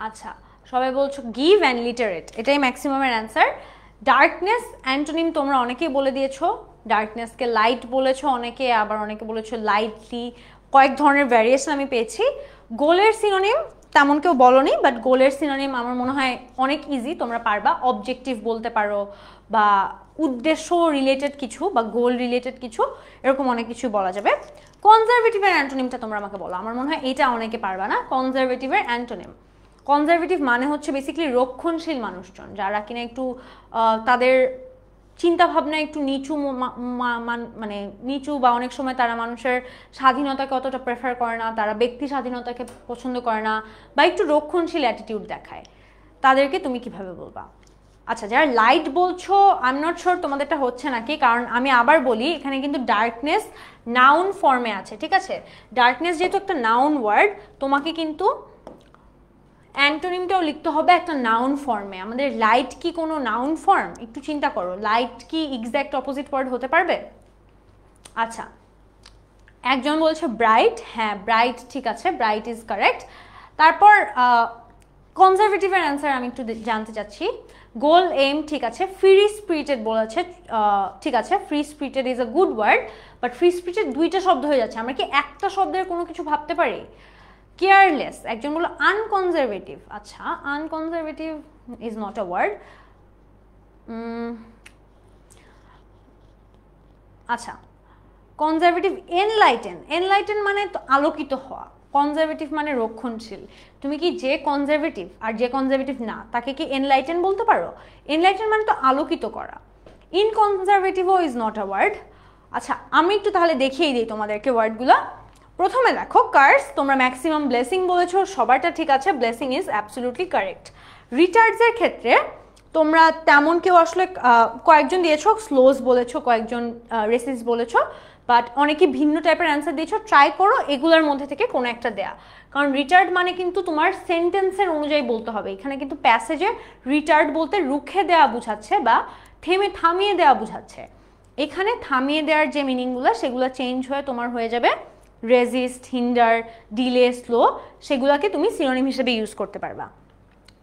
আচ্ছা, সবাই বলছো গিভ অ্যান্ড লিটারেট, এটাই ম্যাক্সিমামের অ্যান্সার। ডার্কনেস অ্যান্টোনিম তোমরা অনেকেই বলে দিয়েছো, ডার্কনেসকে লাইট বলেছো অনেকে, আবার অনেকে বলেছো লাইটলি, কয়েক ধরনের ভ্যারিয়েশন আমি পেয়েছি। গোলের সিনোনিম তেমন কেউ বলনি, বাট গোলের সিনোনিম আমার মনে হয় অনেক ইজি, তোমরা পারবা। অবজেক্টিভ বলতে পারো, বা উদ্দেশ্য রিলেটেড কিছু, বা গোল রিলেটেড কিছু, এরকম অনেক কিছু বলা যাবে। কনজারভেটিভের অ্যান্টোনিমটা তোমরা আমাকে বলো, আমার মনে হয় এটা অনেকে পারবা না। কনজারভেটিভের অ্যান্টোনিম, কনজারভেটিভ মানে হচ্ছে বেসিক্যালি রক্ষণশীল মানুষজন, যারা কিনা একটু তাদের চিন্তা ভাবনা একটু নিচু, মানে নিচু, বা অনেক সময় তারা মানুষের স্বাধীনতাকে অতটা প্রেফার করে না, তারা ব্যক্তি স্বাধীনতাকে পছন্দ করে না, বা একটু রক্ষণশীল অ্যাটিটিউড দেখায়, তাদেরকে তুমি কিভাবে বলবা? আচ্ছা, যারা লাইট বলছো আই এম নট শিওর তোমাদেরটা হচ্ছে নাকি, কারণ আমি আবার বলি এখানে কিন্তু ডার্কনেস নাউন ফর্মে আছে, ঠিক আছে? ডার্কনেস যেহেতু একটা নাউন ওয়ার্ড, তোমাকে কিন্তু অ্যান্টোনিমটাও লিখতে হবে একটা নাউন ফর্মে। আমাদের লাইট কি কোনো নাউন ফর্ম? একটু চিন্তা করো, লাইট কি এক্স্যাক্ট অপোজিট ওয়ার্ড হতে পারবে? আচ্ছা, একজন বলছে ব্রাইট, হ্যাঁ ব্রাইট ঠিক আছে, ব্রাইট ইজ কারেক্ট। তারপর কনজারভেটিভের অ্যান্সার আমি একটু জানতে চাচ্ছি। গোল, এম ঠিক আছে। ফ্রি স্পিরিটেড বলেছে, ঠিক আছে, free spirited is a good word, but free spirited দুইটা শব্দ হয়ে যাচ্ছে, আমরা কি একটা শব্দের কোনো কিছু ভাবতে পারি? কেয়ারলেস, একজন বললো আনকনজারভেটিভ, আচ্ছা আনকনজারভেটিভ ইজ নট আ ওয়ার্ড। আচ্ছা, কনজারভেটিভ এনলাইটেন, এনলাইটেন মানে তো আলোকিত হওয়া, কনজারভেটিভ মানে রক্ষণশীল। তুমি কি যে কনজারভেটিভ আর যে কনজারভেটিভ না তাকে কি এনলাইটেন বলতে পারো? এনলাইটেন মানে তো আলোকিত করা। ইনকনজারভেটিভও ইজ নট আ ওয়ার্ড। আচ্ছা, আমি একটু তাহলে দেখিয়ে দিই তোমাদেরকে ওয়ার্ডগুলো। প্রথমে দেখো কার্স, তোমরা ম্যাক্সিমাম ব্লেসিং বলেছো, সবারটা ঠিক আছে, ব্লেসিং ইজ অ্যাবসলিউটলি কারেক্ট। রিটার্ডসের ক্ষেত্রে তোমরা তেমন কেউ আসলে কয়েকজন দিয়েছো, স্লোজ বলেছো, কয়েকজন রেসিস বলেছো, বাট অনেকে ভিন্ন টাইপের অ্যান্সার দিয়েছো। ট্রাই করো এগুলোর মধ্যে থেকে কোনো একটা দেয়া, কারণ রিটার্ড মানে কিন্তু তোমার সেন্টেন্সের অনুযায়ী বলতে হবে। এখানে কিন্তু প্যাসেজে রিটার্ড বলতে রুখে দেওয়া বুঝাচ্ছে, বা থামিয়ে দেওয়া বুঝাচ্ছে। এখানে থামিয়ে দেওয়ার যে মিনিংগুলো সেগুলো চেঞ্জ হয়ে তোমার হয়ে যাবে রেজিস্ট, হিন্ডার, ডিলে, স্লো, সেগুলোকে তুমি সিনোনিম হিসেবে ইউজ করতে পারবা।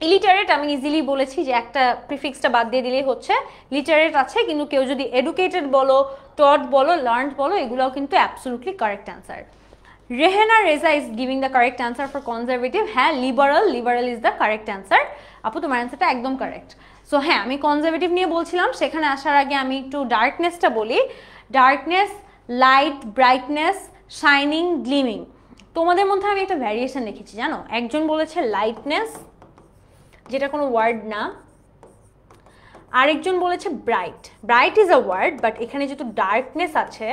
ইলিটারেট আমি ইজিলি বলেছি যে একটা প্রিফিক্সটা বাদ দিয়ে দিলেই হচ্ছে। লিটারেট আছে, কিন্তু কেউ যদি এডুকেটেড বলো, টট বলো, লার্নড বলো, এগুলোও কিন্তু absolutely correct answer. Rehena Reza is giving the correct answer for conservative. হ্যাঁ, liberal, liberal is the correct answer. আপু তোমার অ্যান্সারটা একদম কারেক্ট। সো হ্যাঁ, আমি কনজারভেটিভ নিয়ে বলছিলাম, সেখানে আসার আগে আমি একটু ডার্কনেসটা বলি। Darkness, light, brightness, shining, গ্লিমিং। তোমাদের মধ্যে আমি একটা ভ্যারিয়েশন দেখেছি জানো, একজন বলেছে লাইটনেস, যেটা কোনো ওয়ার্ড না, আরেকজন বলেছে bright. Bright is a word, but এখানে যেহেতু ডার্কনেস আছে,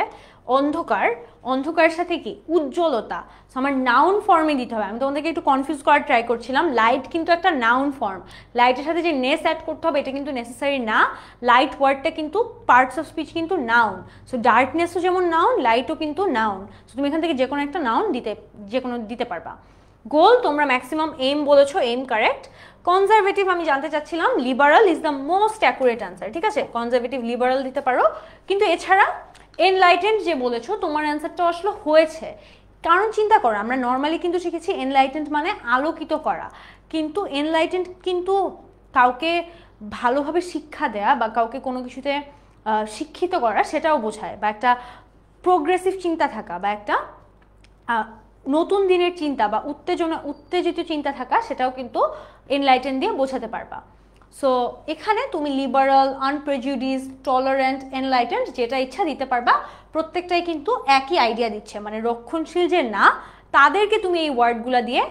অন্ধকার, অন্ধকারের সাথে কি উজ্জ্বলতা, আমার নাউন ফর্মে দিতে হবে। আমি তোমাদেরকে একটু কনফিউজ করার ট্রাই করছিলাম। লাইট কিন্তু একটা নাউন ফর্ম, লাইটের সাথে যে নেস অ্যাড করতে হবে এটা কিন্তু নেসেসারি না। লাইট ওয়ার্ডটা কিন্তু পার্টস অফ স্পিচ কিন্তু নাউন। সো ডার্কনেসও যেমন নাউন, লাইটও কিন্তু নাউন। সো তুমি এখান থেকে যে কোনো একটা নাউন দিতে পারবা। গোল, তোমরা ম্যাক্সিমাম এম বলেছো, এম কারেক্ট। কনজারভেটিভ আমি জানতে চাচ্ছিলাম, liberal is the most accurate answer, ঠিক আছে? কনজারভেটিভ লিবারাল দিতে পারো, কিন্তু এছাড়া এনলাইটেন্ড যে বলেছো তোমার অ্যান্সারটা আসলে হয়েছে। কারণ চিন্তা করো, আমরা নর্মালি কিন্তু শিখেছি এনলাইটেন্ড মানে আলোকিত করা, কিন্তু এনলাইটেন্ড কিন্তু কাউকে ভালোভাবে শিক্ষা দেয়া বা কাউকে কোনো কিছুতে শিক্ষিত করা সেটাও বোঝায়, বা একটা প্রোগ্রেসিভ চিন্তা থাকা, বা একটা নতুন দিনের চিন্তা বা উত্তেজিত চিন্তা থাকা, সেটাও কিন্তু এনলাইটেন দিয়ে বোঝাতে পারবা। সো এখানে তুমি লিবারাল, আনপ্রেজুডিস, টলারেন্ট, এনলাইটেন্ড যেটা ইচ্ছা দিতে পারবা। প্রত্যেকটাই কিন্তু একই আইডিয়া দিচ্ছে, মানে রক্ষণশীল যে না তাদেরকে তুমি এই ওয়ার্ডগুলো দিয়ে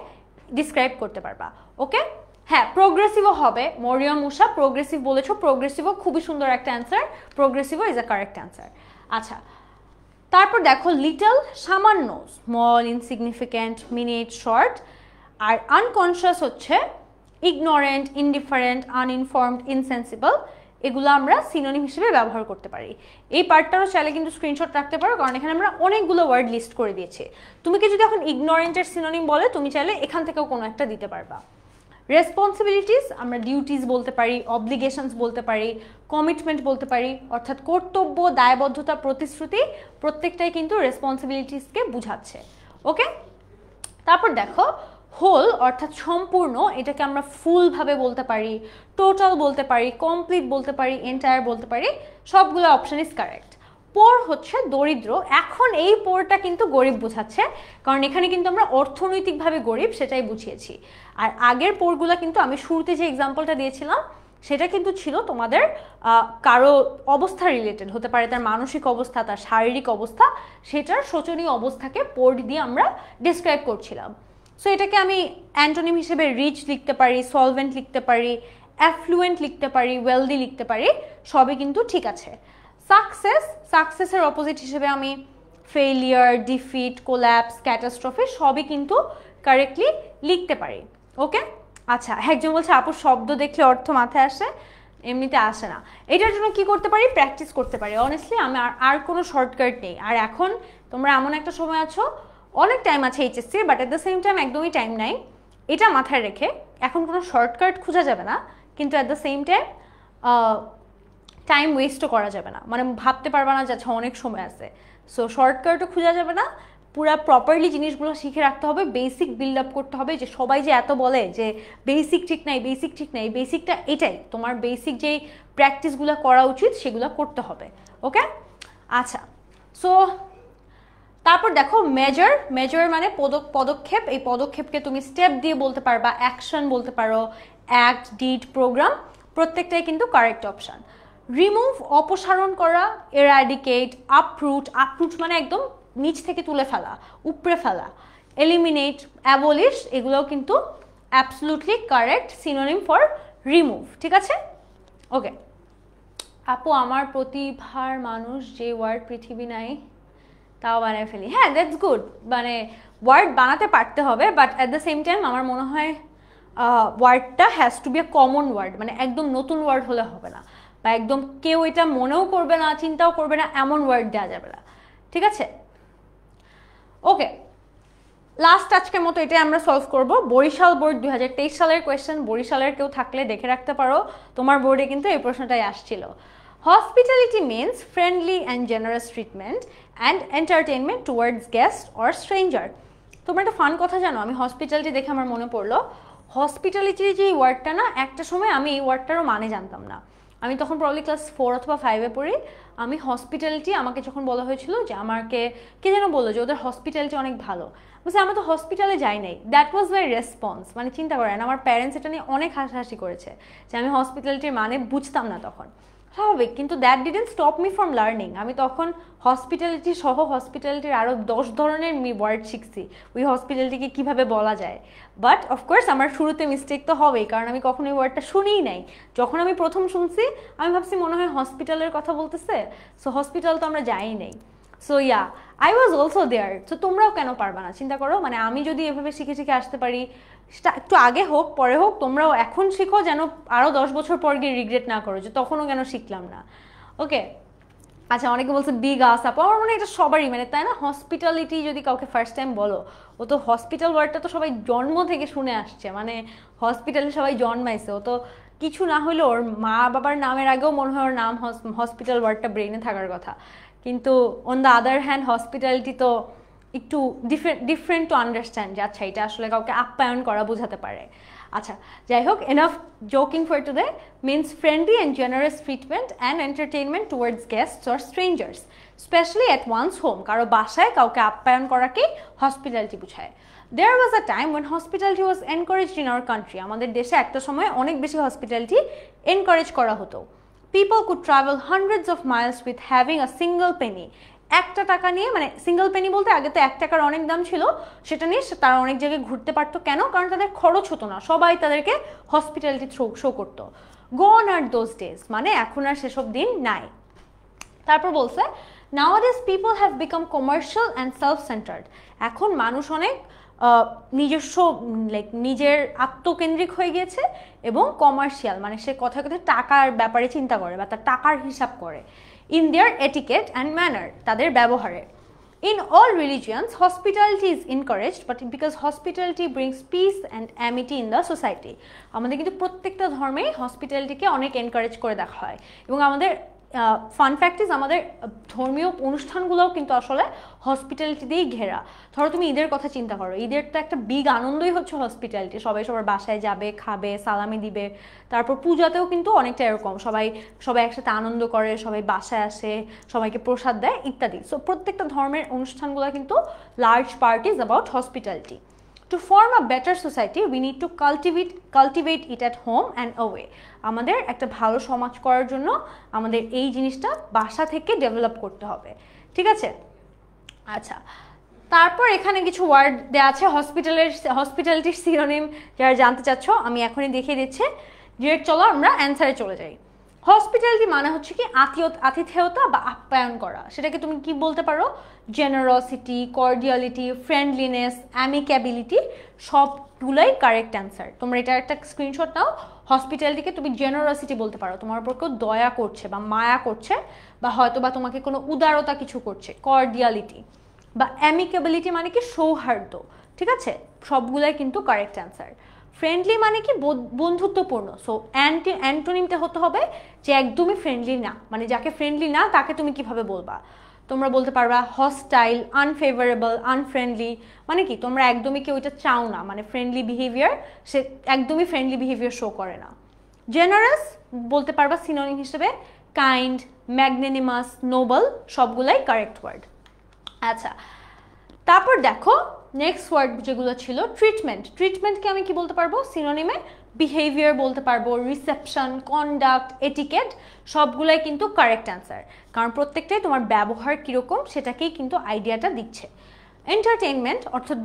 ডিসক্রাইব করতে পারবা। ওকে, হ্যাঁ প্রোগ্রেসিভও হবে। মরিয়ম উষা প্রোগ্রেসিভ বলেছো, প্রোগ্রেসিভও খুবই সুন্দর একটা অ্যান্সার, প্রোগ্রেসিভও ইজ আ কারেক্ট অ্যান্সার। আচ্ছা, তারপর দেখো লিটল, সামান্য, স্মল, ইনসিগনিফিক্যান্ট, মিনিট, শর্ট। আর আনকনশিয়াস হচ্ছে ইগনোরেন্ট, ইনডিফারেন্ট, আনইনফর্মড, ইনসেন্সিবল। এগুলো আমরা সিনোনিম হিসেবে ব্যবহার করতে পারি। এই পার্টটারও চাইলে কিন্তু স্ক্রিনশট রাখতে পারো, কারণ এখানে আমরা অনেকগুলো ওয়ার্ড লিস্ট করে দিয়েছি। তুমি কি যদি এখন ইগনোরেন্টের সিনোনিম বলে, তুমি চাইলে এখান থেকেও কোনো একটা দিতে পারবা। রেসপন্সিবিলিটিস আমরা ডিউটিস বলতে পারি, অব্লিগেশনস বলতে পারি, কমিটমেন্ট বলতে পারি, অর্থাৎ কর্তব্য, দায়বদ্ধতা, প্রতিশ্রুতি, প্রত্যেকটাই কিন্তু রেসপন্সিবিলিটিসকে বুঝাচ্ছে। ওকে, তারপর দেখো হোল অর্থাৎ সম্পূর্ণ, এটাকে আমরা ফুলভাবে বলতে পারি, টোটাল বলতে পারি, কমপ্লিট বলতে পারি, এন্টায়ার বলতে পারি, সবগুলো অপশন ইজ কারেক্ট। পোর হচ্ছে দরিদ্র। এখন এই পোরটা কিন্তু গরিব বোঝাচ্ছে, কারণ এখানে কিন্তু আমরা অর্থনৈতিকভাবে গরিব সেটাই বুঝিয়েছি। আর আগের পোরগুলো কিন্তু আমি শুরুতে যে এক্সাম্পলটা দিয়েছিলাম সেটা কিন্তু ছিল তোমাদের কারো অবস্থা রিলেটেড, হতে পারে তার মানসিক অবস্থা, তার শারীরিক অবস্থা, সেটার শোচনীয় অবস্থাকে পোর দিয়ে আমরা ডিসক্রাইব করছিলাম। সো এটাকে আমি অ্যান্টোনিম হিসেবে রিচ লিখতে পারি, সলভেন্ট লিখতে পারি, অ্যাফ্লুয়েন্ট লিখতে পারি, ওয়েলদি লিখতে পারি, সবই কিন্তু ঠিক আছে। সাকসেসের অপোজিট হিসেবে আমি ফেইলিয়ার, ডিফিট, কোল্যাপস, ক্যাটাস্ট্রফি সবই কিন্তু কারেক্টলি লিখতে পারি। ওকে, আচ্ছা, একজন বলছে আপু শব্দ দেখলে অর্থ মাথায় আসে, এমনিতে আসে না। এটার জন্য কি করতে পারি? প্র্যাকটিস করতে পারি। অনেস্টলি আমি আর কোনো শর্টকাট নেই। আর এখন তোমরা এমন একটা সময় আছো, অনেক টাইম আছে HSC, but at the same time একদমই টাইম নাই। এটা মাথায় রেখে এখন কোনো শর্টকাট খোঁজা যাবে না, কিন্তু at the same time time ওয়েস্টও করা যাবে না, মানে ভাবতে পারবে না যে আচ্ছা অনেক সময় আছে। সো শর্টকাটও খোঁজা যাবে না, পুরো প্রপারলি জিনিসগুলো শিখে রাখতে হবে, বেসিক বিল্ড আপ করতে হবে। যে সবাই যে এত বলে যে বেসিক ঠিক নাই, বেসিক ঠিক নাই, বেসিকটা এটাই, তোমার বেসিক যেই প্র্যাকটিসগুলো করা উচিত সেগুলো করতে হবে। ওকে, আচ্ছা, সো তারপর দেখো মেজর মানে পদক্ষেপ। এই পদক্ষেপকে তুমি স্টেপ দিয়ে বলতে পারবা, অ্যাকশন বলতে পারো, অ্যাক্ট, ডিড, প্রোগ্রাম, প্রত্যেকটাই কিন্তু কারেক্ট অপশন। রিমুভ অপসারণ করা, এরাডিকেট, আপরুট মানে একদম নিচ থেকে তুলে ফেলা, উপড়ে ফেলা। এলিমিনেট, অ্যাবলিশ, এগুলোও কিন্তু absolutely correct synonym for remove. ঠিক আছে, ওকে। আপু আমার প্রতিভার মানুষ যে ওয়ার্ড পৃথিবী নাই তাও বানায় ফেলি। হ্যাঁ, দ্যাটস গুড, মানে ওয়ার্ড বানাতে পারতে হবে, but at the same time আমার মনে হয় ওয়ার্ডটা has to be a common word, মানে একদম নতুন ওয়ার্ড হলে হবে না, বা একদম কেউ এটা মনেও করবে না, চিন্তাও করবে না, এমন ওয়ার্ড দেওয়া যাবে না। ঠিক আছে, ওকে, লাস্ট আজকের মতো এটাই আমরা সলভ করব। বরিশাল বোর্ড 2023 সালের কোয়েশ্চেন, বরিশালের কেউ থাকলে দেখে রাখতে পারো, তোমার বোর্ডে কিন্তু এই প্রশ্নটাই আসছিল। Hospitality means friendly and generous treatment and entertainment towards guests or stranger. তোমরা একটা ফান কথা জানো, আমি হসপিটালিটি দেখে আমার মনে পড়লো, হসপিটালিটির যে ওয়ার্ডটা না, একটা সময় আমি এই ওয়ার্ডটারও মানে জানতাম না। আমি তখন প্রবলি ক্লাস 4 অথবা 5-এ পড়ি। আমি হসপিটালিটি, আমাকে যখন বলা হয়েছিল যে আমাকে কে যেন বললো যে ওদের হসপিটালিটি অনেক ভালো, বলছে আমি তো হসপিটালে যাই নাই। That was my response. মানে চিন্তা করেন, আমার প্যারেন্টস এটা নিয়ে অনেক হাসাহাসি করেছে যে আমি হসপিটালিটির মানে বুঝতাম না তখন, স্বাভাবিক। কিন্তু that didn't stop me from learning. আমি তখন হসপিটালিটি সহ হসপিটালিটির আরও 10 ধরনের ওয়ার্ড শিখছি, ওই হসপিটালিটিকে কীভাবে বলা যায়। বাট অফকোর্স আমার শুরুতে মিস্টেক তো হবেই, কারণ আমি কখনো এই ওয়ার্ডটা শুনিই নাই। যখন আমি প্রথম শুনছি আমি ভাবছি মনে হয় হসপিটালের কথা বলতেছে, সো হসপিটাল তো আমরা যাই নাই। So yeah, I was also there. So তোমরাও কেন পারবা না? চিন্তা করো, মানে আমি যদি এভাবে শিখে শিখে আসতে পারি, সেটা একটু আগে হোক পরে হোক, তোমরাও এখন শিখো, যেন আরও 10 বছর পর গিয়ে রিগ্রেট না করো যে তখনও কেন শিখলাম না। ওকে, আচ্ছা, অনেকে বলছে বিগ আস আপু, আমার মনে হয় এটা সবারই, মানে তাই না? হসপিটালিটি যদি কাউকে ফার্স্ট টাইম বলো, ও তো হসপিটাল ওয়ার্ডটা তো সবাই জন্ম থেকে শুনে আসছে, মানে হসপিটালে সবাই জন্মাইছে, ও তো কিছু না হলেও ওর মা বাবার নামের আগেও মনে হয় ওর নাম হসপিটাল ওয়ার্ডটা ব্রেইনে থাকার কথা। কিন্তু on the other hand hospitality তো একটু ডিফারেন্ট টু আন্ডারস্ট্যান্ড, যে আচ্ছা এটা আসলে কাউকে আপ্যায়ন করা বোঝাতে পারে। আচ্ছা, যাই হোক, enough joking for today. Means friendly and generous treatment and entertainment towards guests or strangers, specially at one's home. কারো বাসায় কাউকে আপ্যায়ন করাকেই হসপিটালিটি বোঝায়। There was a time when hospitality was encouraged in our country. আমাদের দেশে একটা সময় অনেক বেশি হসপিটালিটি এনকারেজ করা হতো। People could travel hundreds of miles with having a single penny. একটা টাকা নিয়ে, মানে সিঙ্গেল পেনি বলতে আগে তো 1 টাকার অনেক দাম ছিল, সেটা নিয়ে তারা অনেক জায়গায় ঘুরতে পারতো। কেন? কারণ তাদের খরচ হতো না, সবাই তাদেরকে হসপিটালিটি শো করতো। Gone are those days, মানে এখন আর সেসব দিন নাই। তারপর বলছে nowadays people have become commercial and self-centered. এখন মানুষ অনেক নিজস্ব নিজের আত্মকেন্দ্রিক হয়ে গিয়েছে এবং কমার্শিয়াল, মানে সে কথা কথা টাকার ব্যাপারে চিন্তা করে বা তার টাকার হিসাব করে। In their etiquette and manner, তাদের ব্যবহারে। In all religions hospitality is encouraged, but because hospitality brings piece and Amity in the society. আমাদের কিন্তু প্রত্যেকটা ধর্মেই হসপিটালিটিকে অনেক এনকারেজ করে দেখা হয়, এবং আমাদের ফান ফ্যাক্ট ইজ আমাদের ধর্মীয় অনুষ্ঠানগুলোও কিন্তু আসলে হসপিটালিটি দিয়েই ঘেরা। ধরো তুমি ঈদের কথা চিন্তা করো, ঈদের তো একটা বিগ আনন্দই হচ্ছে হসপিটালিটি, সবাই সবার বাসায় যাবে, খাবে, সালামি দিবে। তারপর পূজাতেও কিন্তু অনেকটা এরকম, সবাই একসাথে আনন্দ করে, সবাই বাসায় আসে, সবাইকে প্রসাদ দেয় ইত্যাদি। সো প্রত্যেকটা ধর্মের অনুষ্ঠানগুলো কিন্তু large part is about hospitality. To form a better society, we need to cultivate it at home and away. আমাদের একটা ভালো সমাজ করার জন্য আমাদের এই জিনিসটা বাসা থেকে ডেভেলপ করতে হবে, ঠিক আছে? আচ্ছা, তারপর এখানে কিছু ওয়ার্ড দেওয়া আছে হসপিটালিটির সিনোনিম, যারা জানতে চাচ্ছ আমি এখনই দেখিয়ে দিচ্ছি। ডিরেক্ট চলো আমরা অ্যান্সারে চলে যাই। হসপিটালিটি মানে হচ্ছে কি আতিথেয়তা বা আপ্যায়ন করা। সেটাকে তুমি কি বলতে পারো? জেনারসিটি, কর্ডিয়ালিটি, ফ্রেন্ডলিনেস, অ্যামিক্যাবিলিটি, সবগুলাই কারেক্ট অ্যান্সার। তোমরা এটা একটা স্ক্রিনশট নাও। হসপিটালিটিকে তুমি জেনারসিটি বলতে পারো, তোমার উপর কেউ দয়া করছে বা মায়া করছে, বা হয়তো বা তোমাকে কোনো উদারতা কিছু করছে। কর্ডিয়ালিটি বা অ্যামিক্যাবিলিটি মানে কি সৌহার্দ্য, ঠিক আছে? সবগুলাই কিন্তু কারেক্ট অ্যান্সার। ফ্রেন্ডলি মানে কি বন্ধুত্বপূর্ণ। সো অ্যান্টোনিমটা হতে হবে যে একদমই ফ্রেন্ডলি না, মানে যাকে ফ্রেন্ডলি না তাকে তুমি কিভাবে বলবা? তোমরা বলতে পারবা হস্টাইল, আনফেভারেবল, আনফ্রেন্ডলি, মানে কি তোমরা একদমই কেউ এটা চাও না, মানে ফ্রেন্ডলি বিহেভিয়ার, সে একদমই ফ্রেন্ডলি বিহেভিয়ার শো করে না। জেনারাস বলতে পারবা সিনোনিম হিসেবে কাইন্ড, ম্যাগনেনিমাস, নোবেল, সবগুলাই কারেক্ট ওয়ার্ড। আচ্ছা, তারপর দেখো নেক্সট ওয়ার্ড যেগুলো ছিল ট্রিটমেন্টকে আমি কি বলতে পারবো সিনোনিমে? বিহেভিয়ার বলতে পারবো, রিসেপশন, কন্ডাক্ট, এটিকেট, সবগুলাই কিন্তু কারেক্ট অ্যান্সার, কারণ প্রত্যেকটাই তোমার ব্যবহার কীরকম সেটাকেই কিন্তু আইডিয়াটা দিচ্ছে। এন্টারটেইনমেন্ট অর্থাৎ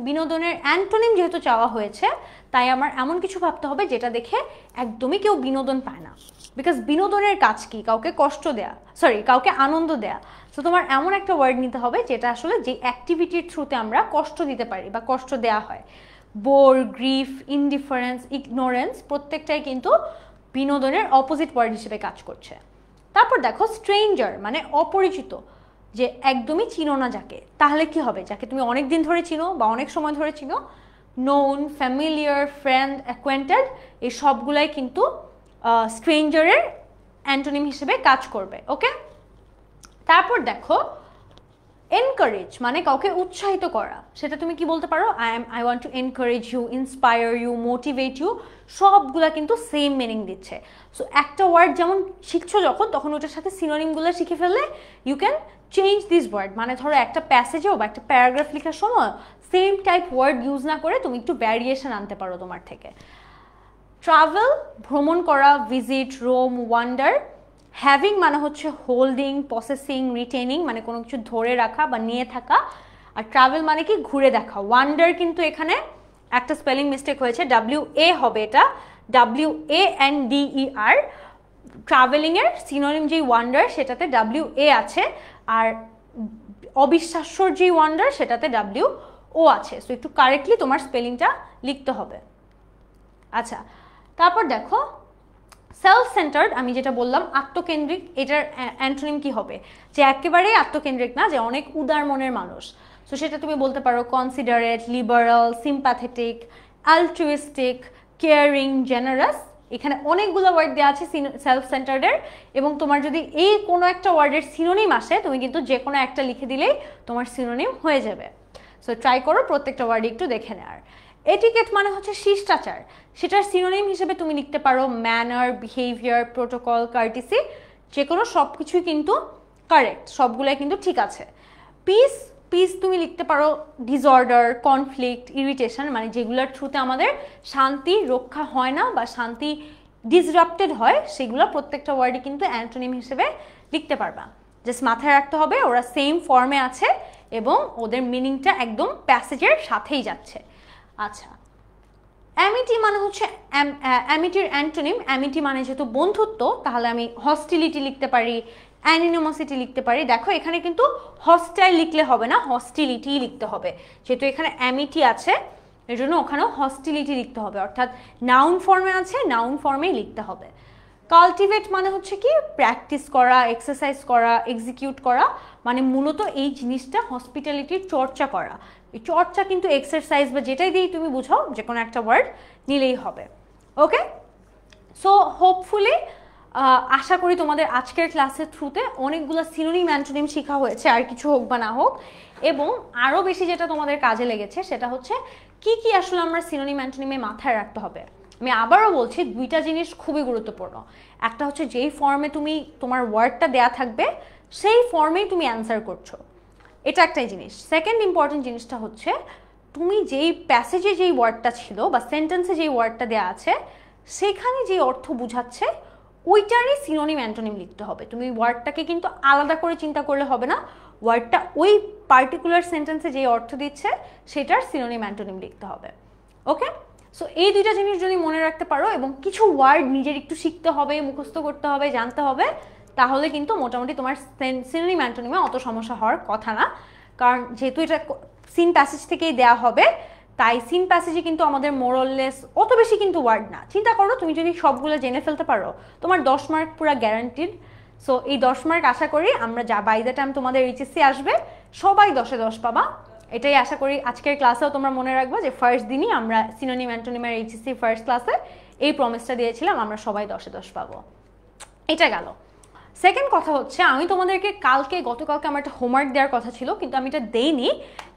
বিনোদনের অ্যান্টোনিম যেহেতু চাওয়া হয়েছে, তাই আমার এমন কিছু ভাবতে হবে যেটা দেখে একদমই কেউ বিনোদন পায় না, বিকজ বিনোদনের কাজ কি? কাউকে কাউকে আনন্দ দেয়া। তো তোমার এমন একটা ওয়ার্ড নিতে হবে যেটা আসলে যে অ্যাক্টিভিটির থ্রুতে আমরা কষ্ট দিতে পারি বা কষ্ট দেয়া হয়। বোর, গ্রিফ, ইনডিফারেন্স, ইগনোরেন্স, প্রত্যেকটাই কিন্তু বিনোদনের অপোজিট ওয়ার্ড হিসেবে কাজ করছে। তারপর দেখো স্ট্রেঞ্জার মানে অপরিচিত, যে একদমই চিনো না যাকে, তাহলে কি হবে? যাকে তুমি অনেক দিন ধরে চিনো বা অনেক সময় ধরে চিনো। নোন, ফ্যামিলিয়ার, ফ্রেন্ড, অ্যাকোয়েন্টেড, এই সবগুলাই কিন্তু স্ট্রেঞ্জারের অ্যান্টোনিম হিসেবে কাজ করবে। ওকে, তারপর দেখো এনকারেজ মানে কাউকে উৎসাহিত করা। সেটা তুমি কি বলতে পারো? I want to encourage you, inspire you, motivate you, সবগুলা কিন্তু সেম মিনিং দিচ্ছে। সো একটা ওয়ার্ড যেমন শিখছো যখন, তখন ওটার সাথে সিনোনিমগুলো শিখে ফেললে you can change this word. মানে ধরো একটা প্যাসেজেও বা একটা প্যারাগ্রাফ লেখার সময় সেম টাইপ ওয়ার্ড ইউজ না করে তুমি একটু ভ্যারিয়েশন আনতে পারো তোমার থেকে। ট্রাভেল ভ্রমণ করা, ভিজিট, রোম, ওয়ান্ডার। হ্যাভিং মানে হচ্ছে হোল্ডিং, পসেসিং, রিটেনিং, মানে কোনো কিছু ধরে রাখা বা নিয়ে থাকা। আর ট্রাভেল মানে কি ঘুরে দেখা। ওয়ান্ডার কিন্তু এখানে একটা স্পেলিং মিস্টেক হয়েছে, WA হবে এটা, WANDER। ট্রাভেলিংয়ের সিনোনিম যেই ওয়ান্ডার সেটাতে WA আছে, আর অবিশ্বাস্যর যেই ওয়ান্ডার সেটাতে WO আছে। সো একটু কারেক্টলি তোমার স্পেলিংটা লিখতে হবে। আচ্ছা, তারপর দেখো সেলফ সেন্টার্ড, আমি যেটা বললাম আত্মকেন্দ্রিক, এটার অ্যান্টোনিম কি হবে? যে একেবারেই আত্মকেন্দ্রিক না, যে অনেক উদার মনের মানুষ। সো সেটা তুমি বলতে পারো considerate, liberal, sympathetic, altruistic, caring, generous. এখানে অনেকগুলো ওয়ার্ড দেওয়া আছে সেলফ সেন্টার্ডের, এবং তোমার যদি এই কোনো একটা ওয়ার্ডের সিনোনিম আসে, তুমি কিন্তু যে কোনো একটা লিখে দিলেই তোমার সিনোনিম হয়ে যাবে। সো ট্রাই করো প্রত্যেকটা ওয়ার্ড একটু দেখে নেওয়ার। এটিকেট মানে হচ্ছে শিষ্টাচার, সেটার সিনোনিম হিসেবে তুমি লিখতে পারো ম্যানার, বিহেভিয়ার, প্রোটোকল, কার্টিসি, যে কোনো সব কিছুই কিন্তু কারেক্ট, সবগুলাই কিন্তু ঠিক আছে। পিস তুমি লিখতে পারো ডিসঅর্ডার, কনফ্লিক্ট, ইরিটেশন, মানে যেগুলোর থ্রুতে আমাদের শান্তি রক্ষা হয় না বা শান্তি ডিসরাপ্টেড হয়, সেগুলো প্রত্যেকটা ওয়ার্ডই কিন্তু অ্যান্টোনিম হিসেবে লিখতে পারবা। জাস্ট মাথায় রাখতে হবে ওরা সেম ফর্মে আছে এবং ওদের মিনিংটা একদম প্যাসেজের সাথেই যাচ্ছে। আচ্ছা, অ্যামিটি মানে হচ্ছে অ্যামিটির অ্যান্টোনিম। অ্যামিটি মানে যেহেতু বন্ধুত্ব, তাহলে আমি হস্টিলিটি লিখতে পারি, অ্যানিমোসিটি লিখতে পারি। দেখো এখানে কিন্তু হস্টাইল লিখলে হবে না, হস্টিলিটি লিখতে হবে, যেহেতু এখানে অ্যামিটি আছে এর জন্য ওখানেও হস্টিলিটি লিখতে হবে, অর্থাৎ নাউন ফর্মে আছে, নাউন ফর্মেই লিখতে হবে। কাল্টিভেট মানে হচ্ছে কি প্র্যাকটিস করা, এক্সারসাইজ করা, এক্সিকিউট করা, মানে মূলত এই জিনিসটা হসপিটালিটির চর্চা করা। এই চর্চা কিন্তু এক্সারসাইজ বা যেটাই দিয়েই তুমি বুঝাও, যে কোনো একটা ওয়ার্ড নিলেই হবে। ওকে, সো হোপফুলি আশা করি তোমাদের আজকের ক্লাসের থ্রুতে অনেকগুলো সিনোনিম অ্যান্টোনিম শেখা হয়েছে, আর কিছু হোক বা না হোক। এবং আরও বেশি যেটা তোমাদের কাজে লেগেছে সেটা হচ্ছে কি কি আসলে আমরা সিনোনিম অ্যান্টোনিমে মাথায় রাখতে হবে। আমি আবারও বলছি, দুইটা জিনিস খুবই গুরুত্বপূর্ণ। একটা হচ্ছে যেই ফর্মে তুমি তোমার ওয়ার্ডটা দেয়া থাকবে সেই ফর্মেই তুমি অ্যান্সার করছো, এটা একটাই জিনিস। সেকেন্ড ইম্পর্টেন্ট জিনিসটা হচ্ছে তুমি যেই প্যাসেজে যেই ওয়ার্ডটা ছিল বা সেন্টেন্সে যেই ওয়ার্ডটা দেওয়া আছে সেখানে যে অর্থ বুঝাচ্ছে ওইটারই সিনোনিম অ্যান্টোনিম লিখতে হবে। তুমি ওয়ার্ডটাকে কিন্তু আলাদা করে চিন্তা করলে হবে না, ওয়ার্ডটা ওই পার্টিকুলার সেন্টেন্সে যে অর্থ দিচ্ছে সেটার সিনোনিম অ্যান্টোনিম লিখতে হবে। ওকে, সো এই দুইটা জিনিস যদি মনে রাখতে পারো এবং কিছু ওয়ার্ড নিজের একটু শিখতে হবে, মুখস্থ করতে হবে, জানতে হবে, তাহলে কিন্তু মোটামুটি তোমার সিনোনিম অ্যান্টোনিমে অত সমস্যা হওয়ার কথা না। কারণ যেহেতু এটা সিন প্যাসেজ থেকেই দেওয়া হবে, তাই সিন প্যাসেজে কিন্তু আমাদের মোরললেস অত বেশি কিন্তু ওয়ার্ড না। চিন্তা করো তুমি যদি সবগুলো জেনে ফেলতে পারো তোমার 10 মার্ক পুরো গ্যারান্টিড। সো এই 10 মার্ক আশা করি আমরা যা বাই দ্য টাইম তোমাদের এইচএসসি আসবে সবাই 10-এ 10 পাবা। এটাই আশা করি আজকের ক্লাসেও তোমরা মনে রাখবো যে ফার্স্ট দিনই আমরা সিনোনিম অ্যান্টোনিমের এইচএসসি ফার্স্ট ক্লাসে এই প্রমিসটা দিয়েছিলাম আমরা সবাই 10-এ 10 পাবো। এটা গেল। সেকেন্ড কথা হচ্ছে আমি তোমাদেরকে গতকালকে আমার একটা হোমওয়ার্ক দেওয়ার কথা ছিল, কিন্তু আমি এটা দেইনি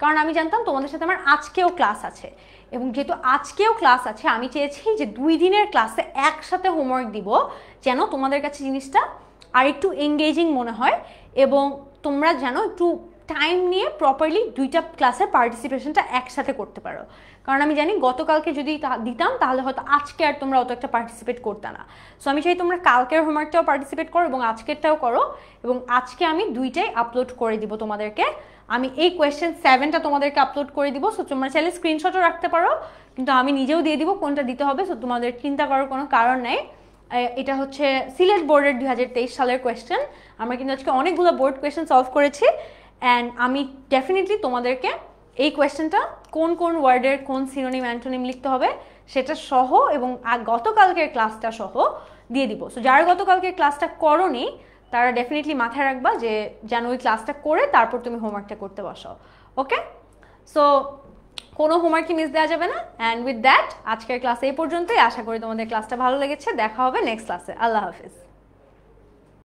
কারণ আমি জানতাম তোমাদের সাথে আমার আজকেও ক্লাস আছে। এবং যেহেতু আজকেও ক্লাস আছে আমি চেয়েছি যে 2 দিনের ক্লাসে একসাথে হোমওয়ার্ক দিব, যেন তোমাদের কাছে জিনিসটা আর একটু এঙ্গেজিং মনে হয় এবং তোমরা যেন একটু টাইম নিয়ে প্রপারলি 2টা ক্লাসের পার্টিসিপেশনটা একসাথে করতে পারো। কারণ আমি জানি গতকালকে যদি দিতাম তাহলে হয়তো আজকে আর তোমরা অত একটা পার্টিসিপেট করতে না। সো আমি চাই তোমরা কালকের হোমওয়ার্কটাও পার্টিসিপেট করো এবং আজকেরটাও করো। এবং আজকে আমি 2টাই আপলোড করে দিব তোমাদেরকে। আমি এই কোয়েশ্চেন 7টা তোমাদেরকে আপলোড করে দিব। সো তোমরা চাইলে স্ক্রিনশটও রাখতে পারো, কিন্তু আমি নিজেও দিয়ে দিব কোনটা দিতে হবে। সো তোমাদের চিন্তা করার কোনো কারণ নেই। এটা হচ্ছে সিলেট বোর্ডের 2023 সালের কোয়েশ্চেন। আমরা কিন্তু আজকে অনেকগুলো বোর্ড কোয়েশ্চেন সলভ করেছি অ্যান্ড আমি ডেফিনেটলি তোমাদেরকে এই কোয়েশ্চেনটা কোন কোন ওয়ার্ডের কোন সিনোনিম অ্যান্টোনিম লিখতে হবে সেটা সহ এবং গতকালকের ক্লাসটা সহ দিয়ে দিব। সো যারা গতকালকের ক্লাসটা করোনি তারা ডেফিনেটলি মাথায় রাখবা যে যেন ওই ক্লাসটা করে তারপর তুমি হোমওয়ার্কটা করতে বসো। ওকে, সো কোনো হোমওয়ার্কই মিস দেওয়া যাবে না। অ্যান্ড উইথ দ্যাট আজকের ক্লাস এই পর্যন্তই। আশা করি তোমাদের ক্লাসটা ভালো লেগেছে। দেখা হবে নেক্সট ক্লাসে। আল্লাহ হাফিজ।